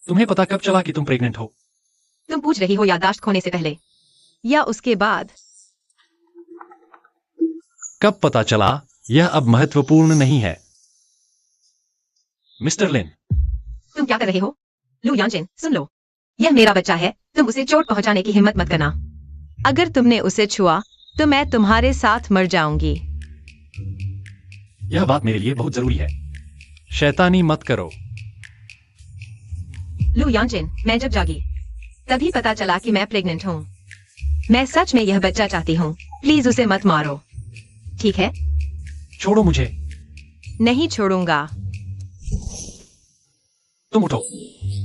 [SPEAKER 4] तुम्हें पता कब चला कि तुम प्रेग्नेंट हो?
[SPEAKER 1] तुम पूछ रही हो याददाश्त खोने से पहले या उसके बाद?
[SPEAKER 4] कब पता चला यह अब महत्वपूर्ण नहीं है। मिस्टर लिन,
[SPEAKER 1] तुम क्या कर रहे हो? लू यानचेन, सुन लो, यह मेरा बच्चा है, तुम उसे चोट पहुंचाने की हिम्मत मत करना। अगर तुमने उसे छुआ तो मैं तुम्हारे साथ मर जाऊंगी।
[SPEAKER 4] यह बात मेरे लिए बहुत जरूरी है। शैतानी मत करो।
[SPEAKER 1] लू यानचेन, मैं जब जागी तभी पता चला कि मैं प्रेग्नेंट हूँ। मैं सच में यह बच्चा चाहती हूँ, प्लीज उसे मत मारो, ठीक है?
[SPEAKER 4] छोड़ो मुझे।
[SPEAKER 1] नहीं छोड़ूंगा।
[SPEAKER 4] तुम उठो।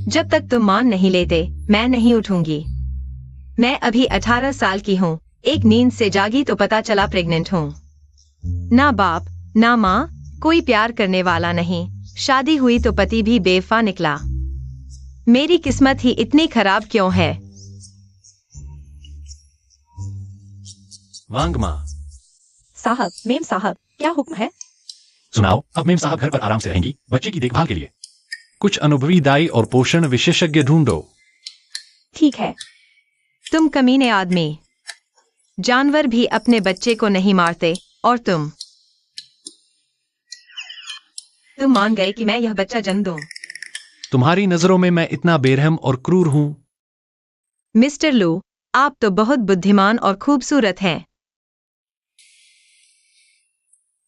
[SPEAKER 1] जब तक तुम मान नहीं लेते मैं नहीं उठूंगी। मैं अभी 18 साल की हूँ, एक नींद से जागी तो पता चला प्रेग्नेंट हूँ। ना बाप ना माँ, कोई प्यार करने वाला नहीं, शादी हुई तो पति भी बेवफा निकला। मेरी किस्मत ही इतनी खराब क्यों है?
[SPEAKER 4] वांग माँ।
[SPEAKER 3] साहब, मेम साहब, क्या हुक्म है?
[SPEAKER 4] सुनाओ। अब मेम साहब घर पर आराम से रहेंगी बच्चे की देखभाल के लिए। कुछ अनुभवी दाई और पोषण विशेषज्ञ ढूंढो।
[SPEAKER 3] ठीक है।
[SPEAKER 1] तुम कमीने आदमी, जानवर भी अपने बच्चे को नहीं मारते और तुम मान गए कि मैं यह बच्चा जन्म दूं।
[SPEAKER 4] तुम्हारी नजरों में मैं इतना बेरहम और क्रूर हूं?
[SPEAKER 1] मिस्टर लू, आप तो बहुत बुद्धिमान और खूबसूरत हैं।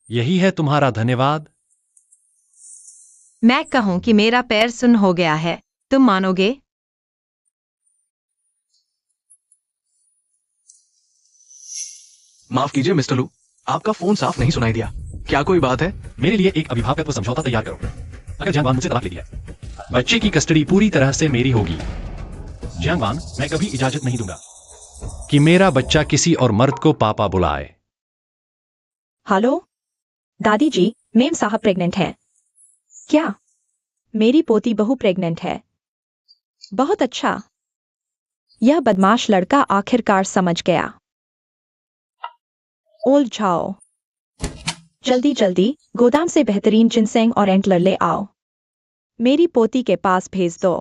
[SPEAKER 4] यही है तुम्हारा धन्यवाद?
[SPEAKER 1] मैं कहूं कि मेरा पैर सुन्न हो गया है, तुम मानोगे?
[SPEAKER 2] माफ कीजिए मिस्टर लू, आपका फोन साफ नहीं सुनाई दिया। क्या कोई बात है?
[SPEAKER 4] मेरे लिए एक अभिभावकत्व समझौता तैयार करो। अगर जियांगवान मुझसे तलाक ले लिया, बच्चे की कस्टडी पूरी तरह से मेरी होगी। जियांगवान, मैं कभी इजाजत नहीं दूंगा कि मेरा बच्चा किसी और मर्द को पापा बुलाए।
[SPEAKER 3] हेलो दादी जी, मेम साहब प्रेग्नेंट हैं। क्या? मेरी पोती बहू प्रेग्नेंट है। बहुत अच्छा। यह बदमाश लड़का आखिरकार समझ गया। ओल्ड जाओ, जल्दी जल्दी गोदाम से बेहतरीन जिनसेंग और एंटलर ले आओ। मेरी पोती के पास भेज दो।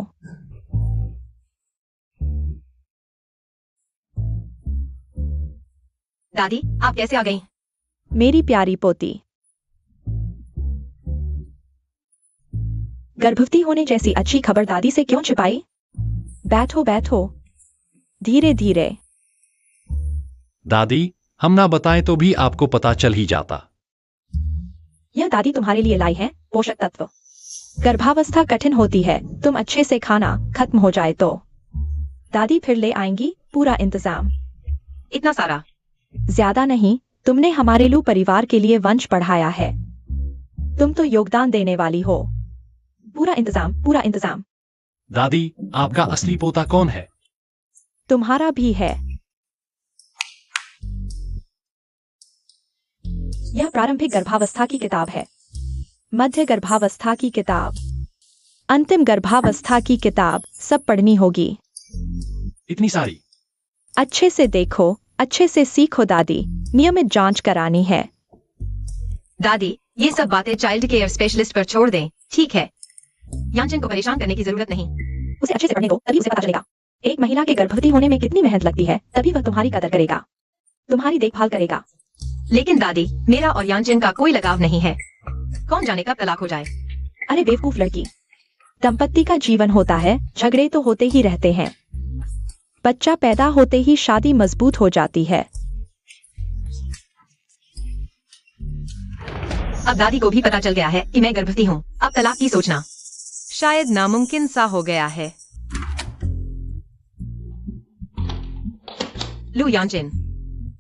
[SPEAKER 1] दादी, आप कैसे आ गई?
[SPEAKER 3] मेरी प्यारी पोती, गर्भवती होने जैसी अच्छी खबर दादी से क्यों छिपाई? बैठो बैठो, धीरे धीरे।
[SPEAKER 4] दादी, हम ना बताएं तो भी आपको पता चल ही जाता।
[SPEAKER 3] यह दादी तुम्हारे लिए लाई है पोषक तत्व। गर्भावस्था कठिन होती है, तुम अच्छे से खाना खत्म हो जाए तो दादी फिर ले आएंगी पूरा इंतजाम।
[SPEAKER 1] इतना सारा?
[SPEAKER 3] ज्यादा नहीं, तुमने हमारे लू परिवार के लिए वंश बढ़ाया है। तुम तो योगदान देने वाली हो। पूरा इंतजाम, पूरा इंतजाम।
[SPEAKER 4] दादी, आपका असली पोता कौन है?
[SPEAKER 3] तुम्हारा भी है। यह प्रारंभिक गर्भावस्था की किताब है, मध्य गर्भावस्था की किताब, अंतिम गर्भावस्था की किताब, सब पढ़नी होगी।
[SPEAKER 4] इतनी सारी?
[SPEAKER 3] अच्छे से देखो, अच्छे से सीखो दादी, नियमित जांच करानी है।
[SPEAKER 1] दादी, ये सब बातें चाइल्ड केयर स्पेशलिस्ट पर छोड़ दें, ठीक है? यांचन को परेशान करने की जरूरत नहीं।
[SPEAKER 3] उसे अच्छे से पढ़ने दो, तभी उसे पता चलेगा। एक महिला के गर्भवती होने में कितनी मेहनत लगती है, तभी वह तुम्हारी कदर करेगा, तुम्हारी देखभाल करेगा।
[SPEAKER 1] लेकिन दादी, मेरा और यांचन का कोई लगाव नहीं है। कौन जाने कब तलाक हो जाए।
[SPEAKER 3] अरे बेवकूफ लड़की, दंपत्ति का जीवन होता है, झगड़े तो होते ही रहते हैं। बच्चा पैदा होते ही शादी मजबूत हो जाती है।
[SPEAKER 1] अब दादी को भी पता चल गया है कि मैं गर्भवती हूँ। अब तलाक की सोचना शायद नामुमकिन सा हो गया है। लू यांचन,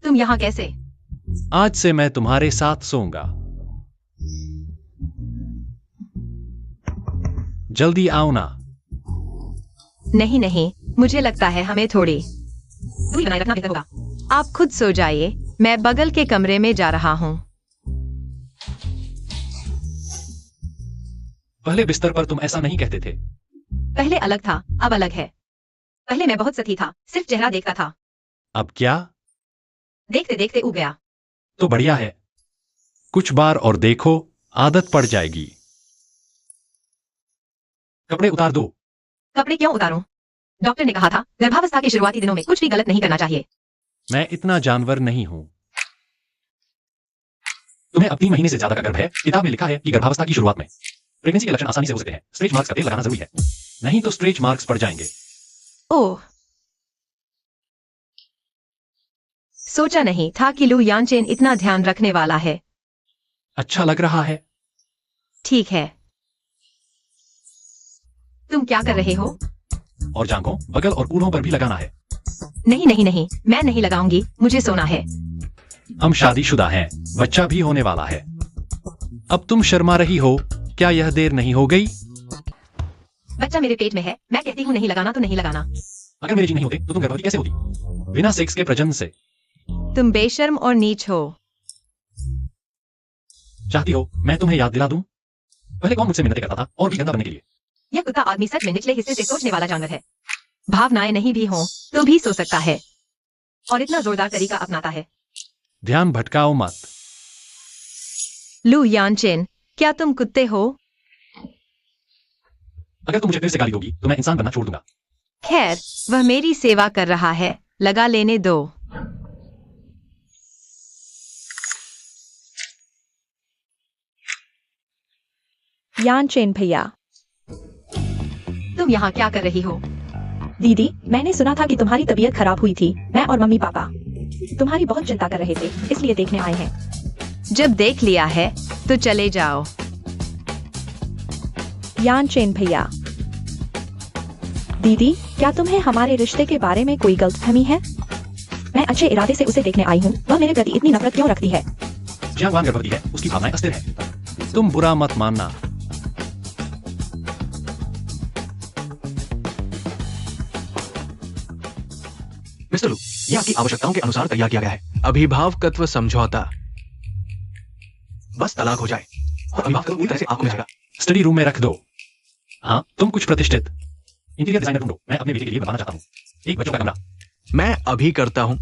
[SPEAKER 1] तुम यहाँ कैसे?
[SPEAKER 4] आज से मैं तुम्हारे साथ सोऊंगा। जल्दी आओ ना।
[SPEAKER 1] नहीं नहीं, मुझे लगता है हमें थोड़ी दूरी बनाए रखना बेहतर होगा। आप खुद सो जाइए, मैं बगल के कमरे में जा रहा हूँ।
[SPEAKER 4] पहले बिस्तर पर तुम ऐसा नहीं कहते थे।
[SPEAKER 1] पहले अलग था, अब अलग है। पहले मैं बहुत सती था, सिर्फ चेहरा देखता था।
[SPEAKER 4] अब क्या?
[SPEAKER 1] देखते देखते उब गया।
[SPEAKER 4] तो बढ़िया है, कुछ बार और देखो, आदत पड़ जाएगी। कपड़े उतार दो।
[SPEAKER 1] कपड़े क्यों उतारूं? डॉक्टर ने कहा था गर्भावस्था के शुरुआती दिनों में कुछ भी गलत नहीं करना चाहिए।
[SPEAKER 4] मैं इतना जानवर नहीं हूं। तुम्हें अब 3 महीने से ज्यादा का गर्भ है। किताब में लिखा है कि गर्भावस्था की शुरुआत में प्रेगनेंसी के लक्षण आसानी से हो सकते हैं। स्ट्रेच मार्क्स का तेल लगाना जरूरी है, नहीं तो स्ट्रेच मार्क्स पड़ जाएंगे।
[SPEAKER 1] ओह, सोचा नहीं था कि लू यांचेन इतना ध्यान रखने वाला है।
[SPEAKER 4] अच्छा लग रहा है।
[SPEAKER 1] ठीक है, तुम क्या कर रहे हो?
[SPEAKER 4] और जांघों, बगल और कूल्हों पर भी लगाना है।
[SPEAKER 1] नहीं नहीं नहीं, मैं नहीं लगाऊंगी, मुझे सोना है।
[SPEAKER 4] हम शादीशुदा हैं, बच्चा भी होने वाला है। अब तुम शर्मा रही हो, क्या यह देर नहीं हो गई?
[SPEAKER 1] बच्चा मेरे पेट में है, मैं कहती हूँ नहीं लगाना तो नहीं लगाना।
[SPEAKER 4] अगर मेरे जीन नहीं होते तो तुम गर्भवती कैसे होती? बिना सेक्स के प्रजनन से।
[SPEAKER 1] तुम बेशर्म और नीच हो।
[SPEAKER 4] चाहती हो मैं तुम्हें याद दिला दूं? पहले कौन मुझसे मिन्नतें करता था और भी गंदा बनने के लिए?
[SPEAKER 1] यह कुत्ता आदमी सच में निचले हिस्से से सोचने वाला जानवर है। भावनाएं नहीं भी हों तो भी सो सकता है, और इतना जोरदार तरीका अपनाता है।
[SPEAKER 4] ध्यान भटकाओ मत।
[SPEAKER 1] लू यांचेन, क्या तुम कुत्ते हो?
[SPEAKER 4] अगर तुम मुझे फिर से गाली दोगी तो मैं इंसान बनना छोड़ दूंगा।
[SPEAKER 1] खैर, वह मेरी सेवा कर रहा है, लगा लेने दो।
[SPEAKER 3] यांचेन भैया,
[SPEAKER 1] तुम यहाँ क्या कर रही हो?
[SPEAKER 3] दीदी, मैंने सुना था कि तुम्हारी तबीयत खराब हुई थी। मैं और मम्मी पापा तुम्हारी बहुत चिंता कर रहे थे, इसलिए देखने आए हैं।
[SPEAKER 1] जब देख लिया है तो चले जाओ।
[SPEAKER 3] यांचेन भैया, दीदी, क्या तुम्हें हमारे रिश्ते के बारे में कोई गलतफहमी है? मैं अच्छे इरादे से उसे देखने आई हूँ, वह मेरे प्रति इतनी नफरत क्यों रखती है?
[SPEAKER 4] जियांग वान गर्भवती है, उसकी भावनाएं अस्थिर है। तुम बुरा मत मानना।
[SPEAKER 2] मिस्टर लू, यह आपकी आवश्यकताओं के अनुसार तैयार किया गया है। अभिभावकत्व समझौता। बस तलाक हो जाए और अभिभावकत्व पूरी तरह से आपको मिलेगा।
[SPEAKER 4] स्टडी रूम में रख दो। हाँ, तुम कुछ प्रतिष्ठित इंटीरियर डिजाइनर ढूंढो। मैं अपने बेटे के लिए बनवाना चाहता हूँ एक बच्चों का कमरा।
[SPEAKER 2] मैं अभी करता हूँ।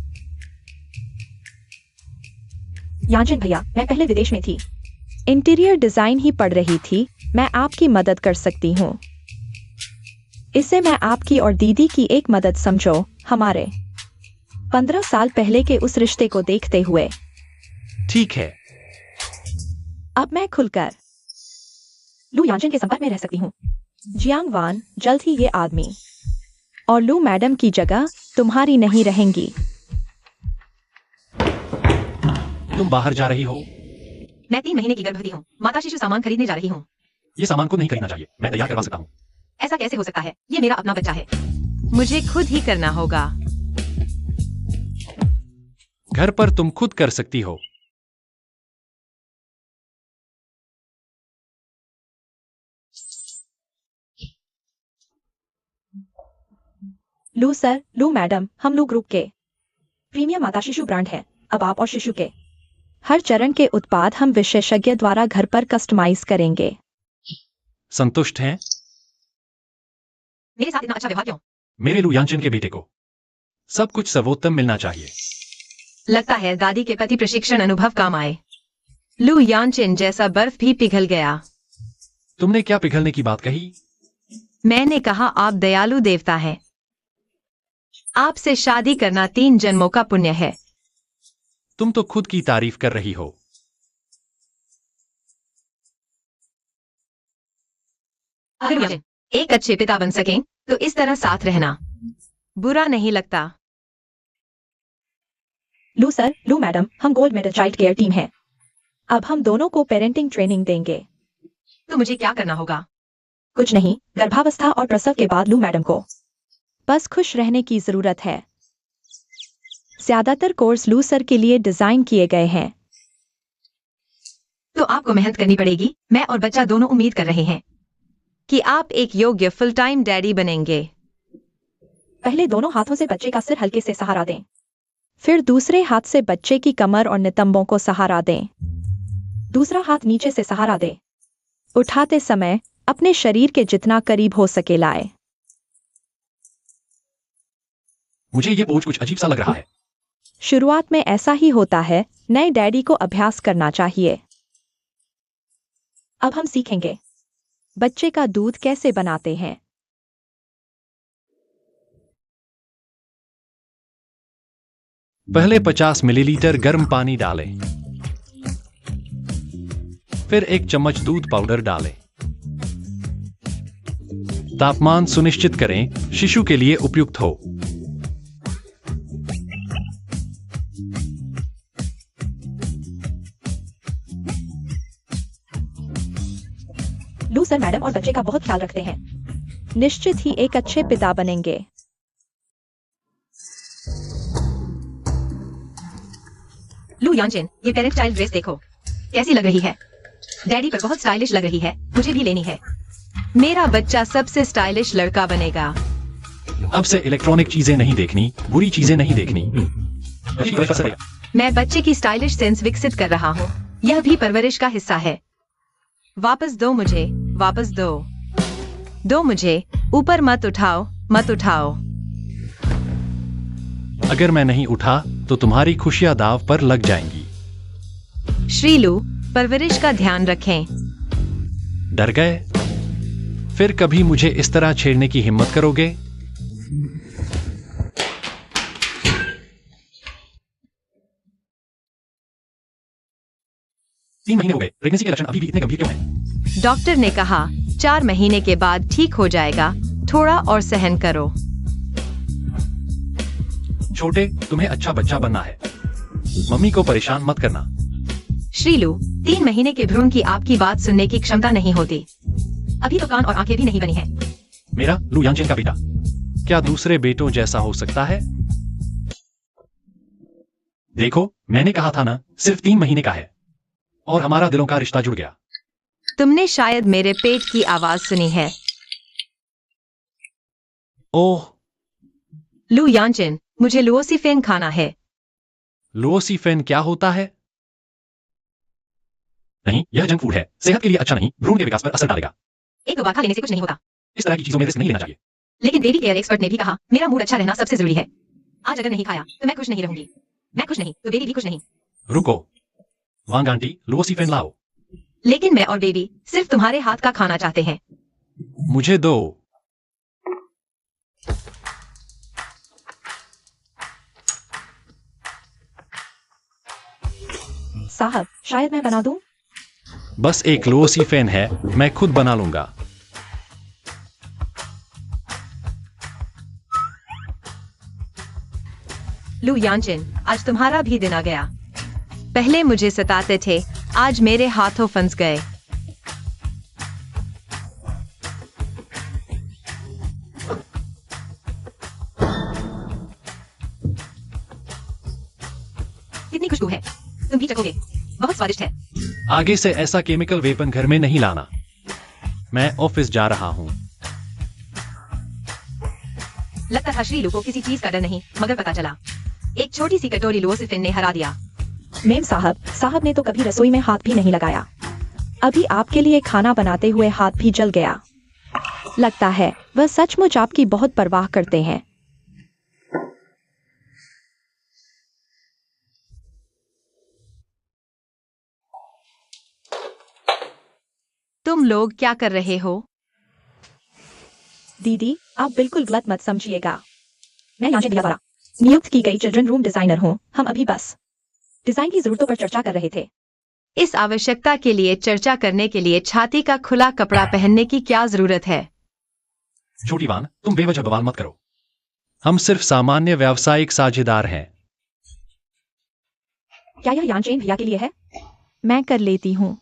[SPEAKER 3] यानचन भैया, मैं पहले विदेश में थी, इंटीरियर डिजाइन ही पढ़ रही थी। मैं आपकी मदद कर सकती हूँ। इसे मैं आपकी और दीदी की एक मदद समझो। हमारे 15 साल पहले के उस रिश्ते को देखते हुए
[SPEAKER 4] ठीक है।
[SPEAKER 3] अब मैं खुलकर लू यानचन के संपर्क में रह सकती हूँ। जियांग वान, जल्द ही ये आदमी और लू मैडम की जगह तुम्हारी नहीं रहेंगी।
[SPEAKER 4] तुम बाहर जा रही हो?
[SPEAKER 1] मैं 3 महीने की गर्भवती हूँ। माता शिशु सामान खरीदने जा रही हूँ।
[SPEAKER 4] ये सामान को नहीं खरीदना चाहिए, मैं तैयार करवा सकता हूँ।
[SPEAKER 1] ऐसा कैसे हो सकता है? ये मेरा अपना बच्चा है। मुझे खुद ही करना होगा।
[SPEAKER 4] घर पर तुम खुद कर सकती हो।
[SPEAKER 3] लू सर, लू मैडम, हम लू ग्रुप के प्रीमियम माता शिशु ब्रांड है। अब आप और शिशु के हर चरण के उत्पाद हम विशेषज्ञ द्वारा घर पर कस्टमाइज करेंगे।
[SPEAKER 4] संतुष्ट हैं?
[SPEAKER 1] मेरे साथ इतना अच्छा व्यवहार क्यों?
[SPEAKER 4] मेरे लू यानचन के बेटे को सब कुछ सर्वोत्तम मिलना चाहिए।
[SPEAKER 1] लगता है दादी के पति प्रशिक्षण अनुभव काम आए। लू यानचन जैसा बर्फ भी पिघल गया।
[SPEAKER 4] तुमने क्या पिघलने की बात कही?
[SPEAKER 1] मैंने कहा आप दयालु देवता हैं। आपसे शादी करना 3 जन्मों का पुण्य है।
[SPEAKER 4] तुम तो खुद की तारीफ कर रही हो।
[SPEAKER 1] अगर यानचन एक अच्छे पिता बन सकें तो इस तरह साथ रहना बुरा नहीं लगता।
[SPEAKER 3] लू सर, लू मैडम, हम gold medal child care team है। अब हम दोनों को पेरेंटिंग ट्रेनिंग देंगे।
[SPEAKER 1] तो मुझे क्या करना होगा?
[SPEAKER 3] कुछ नहीं, गर्भावस्था और प्रसव के बाद लू मैडम को बस खुश रहने की जरूरत है। ज्यादातर कोर्स लू सर के लिए डिजाइन किए गए हैं।
[SPEAKER 1] तो आपको मेहनत करनी पड़ेगी। मैं और बच्चा दोनों उम्मीद कर रहे हैं कि आप एक योग्य फुल टाइम डैडी बनेंगे।
[SPEAKER 3] पहले दोनों हाथों से बच्चे का सिर हल्के से सहारा दें, फिर दूसरे हाथ से बच्चे की कमर और नितंबों को सहारा दें। दूसरा हाथ नीचे से सहारा दें। उठाते समय अपने शरीर के जितना करीब हो सके लाए।
[SPEAKER 4] मुझे ये बोझ कुछ अजीब सा लग रहा है।
[SPEAKER 3] शुरुआत में ऐसा ही होता है। नए डैडी को अभ्यास करना चाहिए। अब हम सीखेंगे बच्चे का दूध कैसे बनाते हैं।
[SPEAKER 4] पहले 50 मिलीलीटर गर्म पानी डालें, फिर 1 चम्मच दूध पाउडर डालें। तापमान सुनिश्चित करें शिशु के लिए उपयुक्त हो।
[SPEAKER 3] लू सर मैडम और बच्चे का बहुत ख्याल रखते हैं। निश्चित ही एक अच्छे पिता बनेंगे।
[SPEAKER 1] लू यानचन, ये पेरेंट चाइल्ड ड्रेस देखो कैसी लग रही है। डैडी पर बहुत स्टाइलिश लग रही है। मुझे भी लेनी है। मेरा बच्चा सबसे स्टाइलिश लड़का बनेगा।
[SPEAKER 4] अब से इलेक्ट्रॉनिक चीजें नहीं देखनी, बुरी चीजें नहीं देखनी।
[SPEAKER 1] मैं बच्चे की स्टाइलिश सेंस विकसित कर रहा हूँ। यह भी परवरिश का हिस्सा है। वापस दो मुझे, वापस दो। दो मुझे। ऊपर मत उठाओ, मत उठाओ।
[SPEAKER 4] अगर मैं नहीं उठा तो तुम्हारी खुशियां दाव पर लग जाएंगी।
[SPEAKER 1] श्रीलू, परवरिश का ध्यान रखें।
[SPEAKER 4] डर गए? फिर कभी मुझे इस तरह छेड़ने की हिम्मत करोगे? तीन महीने हो गए, प्रेगनेंसी के लक्षण अभी भी इतने गंभीर क्यों हैं?
[SPEAKER 1] डॉक्टर ने कहा 4 महीने के बाद ठीक हो जाएगा। थोड़ा और सहन करो।
[SPEAKER 4] छोटे, तुम्हें अच्छा बच्चा बनना है। मम्मी को परेशान मत करना।
[SPEAKER 1] श्रीलू, 3 महीने के भ्रूण की आपकी बात सुनने की क्षमता नहीं होती। अभी तो कान और आंखें भी नहीं बनी हैं।
[SPEAKER 4] मेरा लू यानचन का बेटा क्या दूसरे बेटों जैसा हो सकता है? देखो, मैंने कहा था ना, सिर्फ 3 महीने का है। और हमारा दिलों का रिश्ता जुड़ गया।
[SPEAKER 1] तुमने शायद मेरे पेट की आवाज सुनी है।
[SPEAKER 4] ओह,
[SPEAKER 1] लू यानचिन, मुझे लुओसिफेन खाना है।
[SPEAKER 4] लुओसिफेन क्या होता है? नहीं, यह जंक फूड है, सेहत के लिए अच्छा नहीं, भ्रूण के विकास पर असर डालेगा।
[SPEAKER 1] एक दो बार खा लेने से कुछ नहीं होता।
[SPEAKER 4] इस तरह की चीजों में रिस्क नहीं लेना चाहिए।
[SPEAKER 1] लेकिन बेबी केयर एक्सपर्ट ने भी कहा मेरा मूड अच्छा रहना सबसे जरूरी है। आज अगर नहीं खाया तो मैं खुश नहीं रहूंगी। मैं खुश नहीं तो बेबी भी खुश नहीं।
[SPEAKER 4] रुको, वांग आंटी, लुओसिफेन लाओ।
[SPEAKER 1] लेकिन मैं और बेबी सिर्फ तुम्हारे हाथ का खाना चाहते हैं।
[SPEAKER 4] मुझे दो।
[SPEAKER 3] साहब, शायद मैं बना दूं?
[SPEAKER 4] बस एक लुओसिफेन है, मैं खुद बना लूंगा।
[SPEAKER 1] लू यानचिन, आज तुम्हारा भी दिन आ गया। पहले मुझे सताते थे, आज मेरे हाथों फंस गए। कितनी खुशबू है, तुम भी चखोगे, बहुत स्वादिष्ट है।
[SPEAKER 4] आगे से ऐसा केमिकल वेपन घर में नहीं लाना। मैं ऑफिस जा रहा हूँ।
[SPEAKER 1] लगता था श्री लू को किसी चीज का डर नहीं, मगर पता चला एक छोटी सी कटोरी लुओसिफेन ने हरा दिया।
[SPEAKER 3] मेम साहब ने तो कभी रसोई में हाथ भी नहीं लगाया। अभी आपके लिए खाना बनाते हुए हाथ भी जल गया। लगता है वह सचमुच आपकी बहुत परवाह करते हैं।
[SPEAKER 1] तुम लोग क्या कर रहे हो?
[SPEAKER 3] दीदी, आप बिल्कुल गलत मत समझिएगा। मैं यानचिन भैया द्वारा नियुक्त की गई चिल्ड्रन रूम डिजाइनर हूँ। हम अभी बस डिजाइन की जरूरतों पर चर्चा कर रहे थे।
[SPEAKER 1] इस आवश्यकता के लिए चर्चा करने के लिए छाती का खुला कपड़ा पहनने की क्या जरूरत है?
[SPEAKER 4] छोटी वान, तुम बेवजह बवाल मत करो। हम सिर्फ सामान्य व्यावसायिक साझेदार हैं।
[SPEAKER 3] क्या यह यानचिन भैया के लिए है? मैं कर लेती हूँ।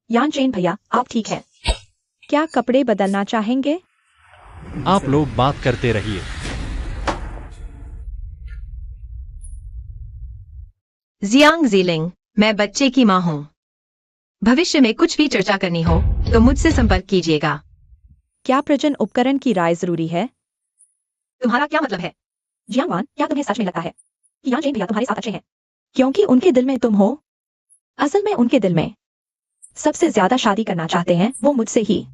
[SPEAKER 3] यानचिन भैया, आप ठीक हैं? क्या कपड़े बदलना चाहेंगे?
[SPEAKER 4] आप लोग बात करते रहिए।
[SPEAKER 1] जियांग जीलिंग, मैं बच्चे की माँ हूँ। भविष्य में कुछ भी चर्चा करनी हो तो मुझसे संपर्क कीजिएगा।
[SPEAKER 3] क्या प्रजनन उपकरण की राय जरूरी है?
[SPEAKER 1] तुम्हारा क्या मतलब है?
[SPEAKER 3] जियांग वान, क्या तुम्हें सच में लगता है कि यानचिन भैया तुम्हारे साथ अच्छे हैं? क्योंकि उनके दिल में तुम हो। असल में उनके दिल में सबसे ज्यादा शादी करना चाहते हैं वो मुझसे ही।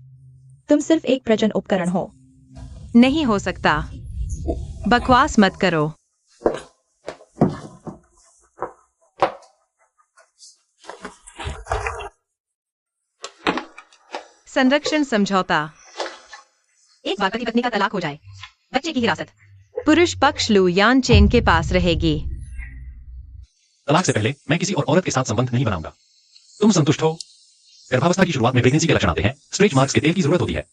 [SPEAKER 3] तुम सिर्फ एक प्रजनन उपकरण हो।
[SPEAKER 1] नहीं हो सकता। बकवास मत करो। संरक्षण समझौता। एक बार पति पत्नी का तलाक हो जाए, बच्चे की हिरासत पुरुष पक्ष लू यानचिन के पास रहेगी।
[SPEAKER 4] तलाक से पहले मैं किसी और औरत के साथ संबंध नहीं बनाऊंगा। तुम संतुष्ट हो? गर्भावस्था की शुरुआत में प्रेगनेंसी के लक्षण आते हैं, स्ट्रेच मार्क्स के तेल की जरूरत होती है,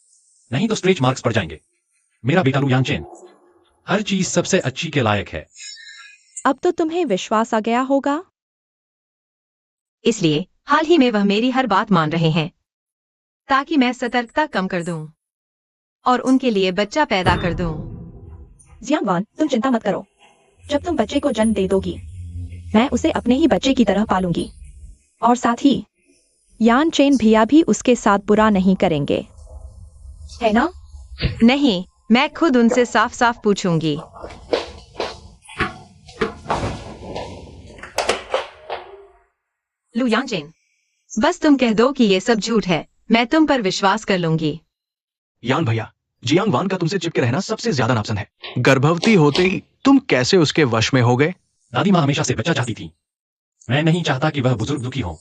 [SPEAKER 4] नहीं तो स्ट्रेच मार्क्स पड़ जाएंगे। मेरा बेटा लू यानचिन हर चीज सबसे अच्छी के लायक है।
[SPEAKER 3] अब तो तुम्हें विश्वास आ गया होगा।
[SPEAKER 1] इसलिए हाल ही में वह मेरी हर बात मान रहे हैं ताकि मैं सतर्कता कम कर दूं और उनके लिए बच्चा पैदा कर दूं।
[SPEAKER 3] जियांग वान, तुम चिंता मत करो। जब तुम बच्चे को जन्म दे दोगी, मैं उसे अपने ही बच्चे की तरह पालूंगी। और साथ ही यानचिन भैया भी उसके साथ बुरा नहीं करेंगे, है ना?
[SPEAKER 1] नहीं, मैं खुद उनसे साफ साफ पूछूंगी। लू यानचिन, बस तुम कह दो कि ये सब झूठ है, मैं तुम पर विश्वास कर लूंगी।
[SPEAKER 2] यान भैया, जियांग वान का तुमसे चिपके रहना सबसे ज्यादा नापसंद है। गर्भवती होते ही तुम कैसे उसके वश में हो गए?
[SPEAKER 4] दादी माँ हमेशा से बच्चा चाहती थी। मैं नहीं चाहता कि वह बुजुर्ग दुखी हो।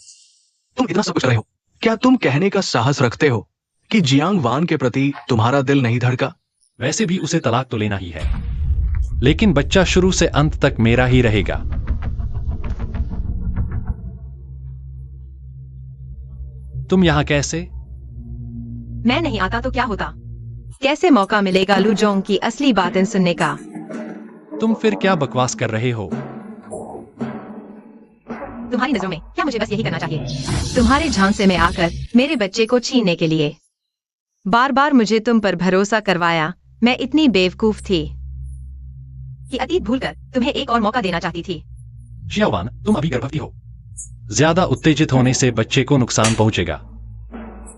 [SPEAKER 2] तुम इतना सब कुछ कर रहे हो, क्या तुम कहने का साहस रखते हो कि जियांग वान के प्रति तुम्हारा दिल नहीं धड़का?
[SPEAKER 4] वैसे भी उसे तलाक तो लेना ही है, लेकिन बच्चा शुरू से अंत तक मेरा ही रहेगा। तुम यहां कैसे?
[SPEAKER 1] मैं नहीं आता तो क्या होता? कैसे मौका मिलेगा लू जोंग की असली बातें सुनने का?
[SPEAKER 4] तुम फिर क्या बकवास कर रहे हो?
[SPEAKER 1] तुम्हारी नजरों में क्या मुझे बस यही करना चाहिए? तुम्हारे झांसे में आकर मेरे बच्चे को छीनने के लिए बार बार मुझे तुम पर भरोसा करवाया। मैं इतनी बेवकूफ थी। कि अतीत भूलकर तुम्हें एक और मौका देना चाहती थी।
[SPEAKER 4] शियावान, तुम अभी गर्भवती हो। ज्यादा उत्तेजित होने से बच्चे को नुकसान पहुंचेगा।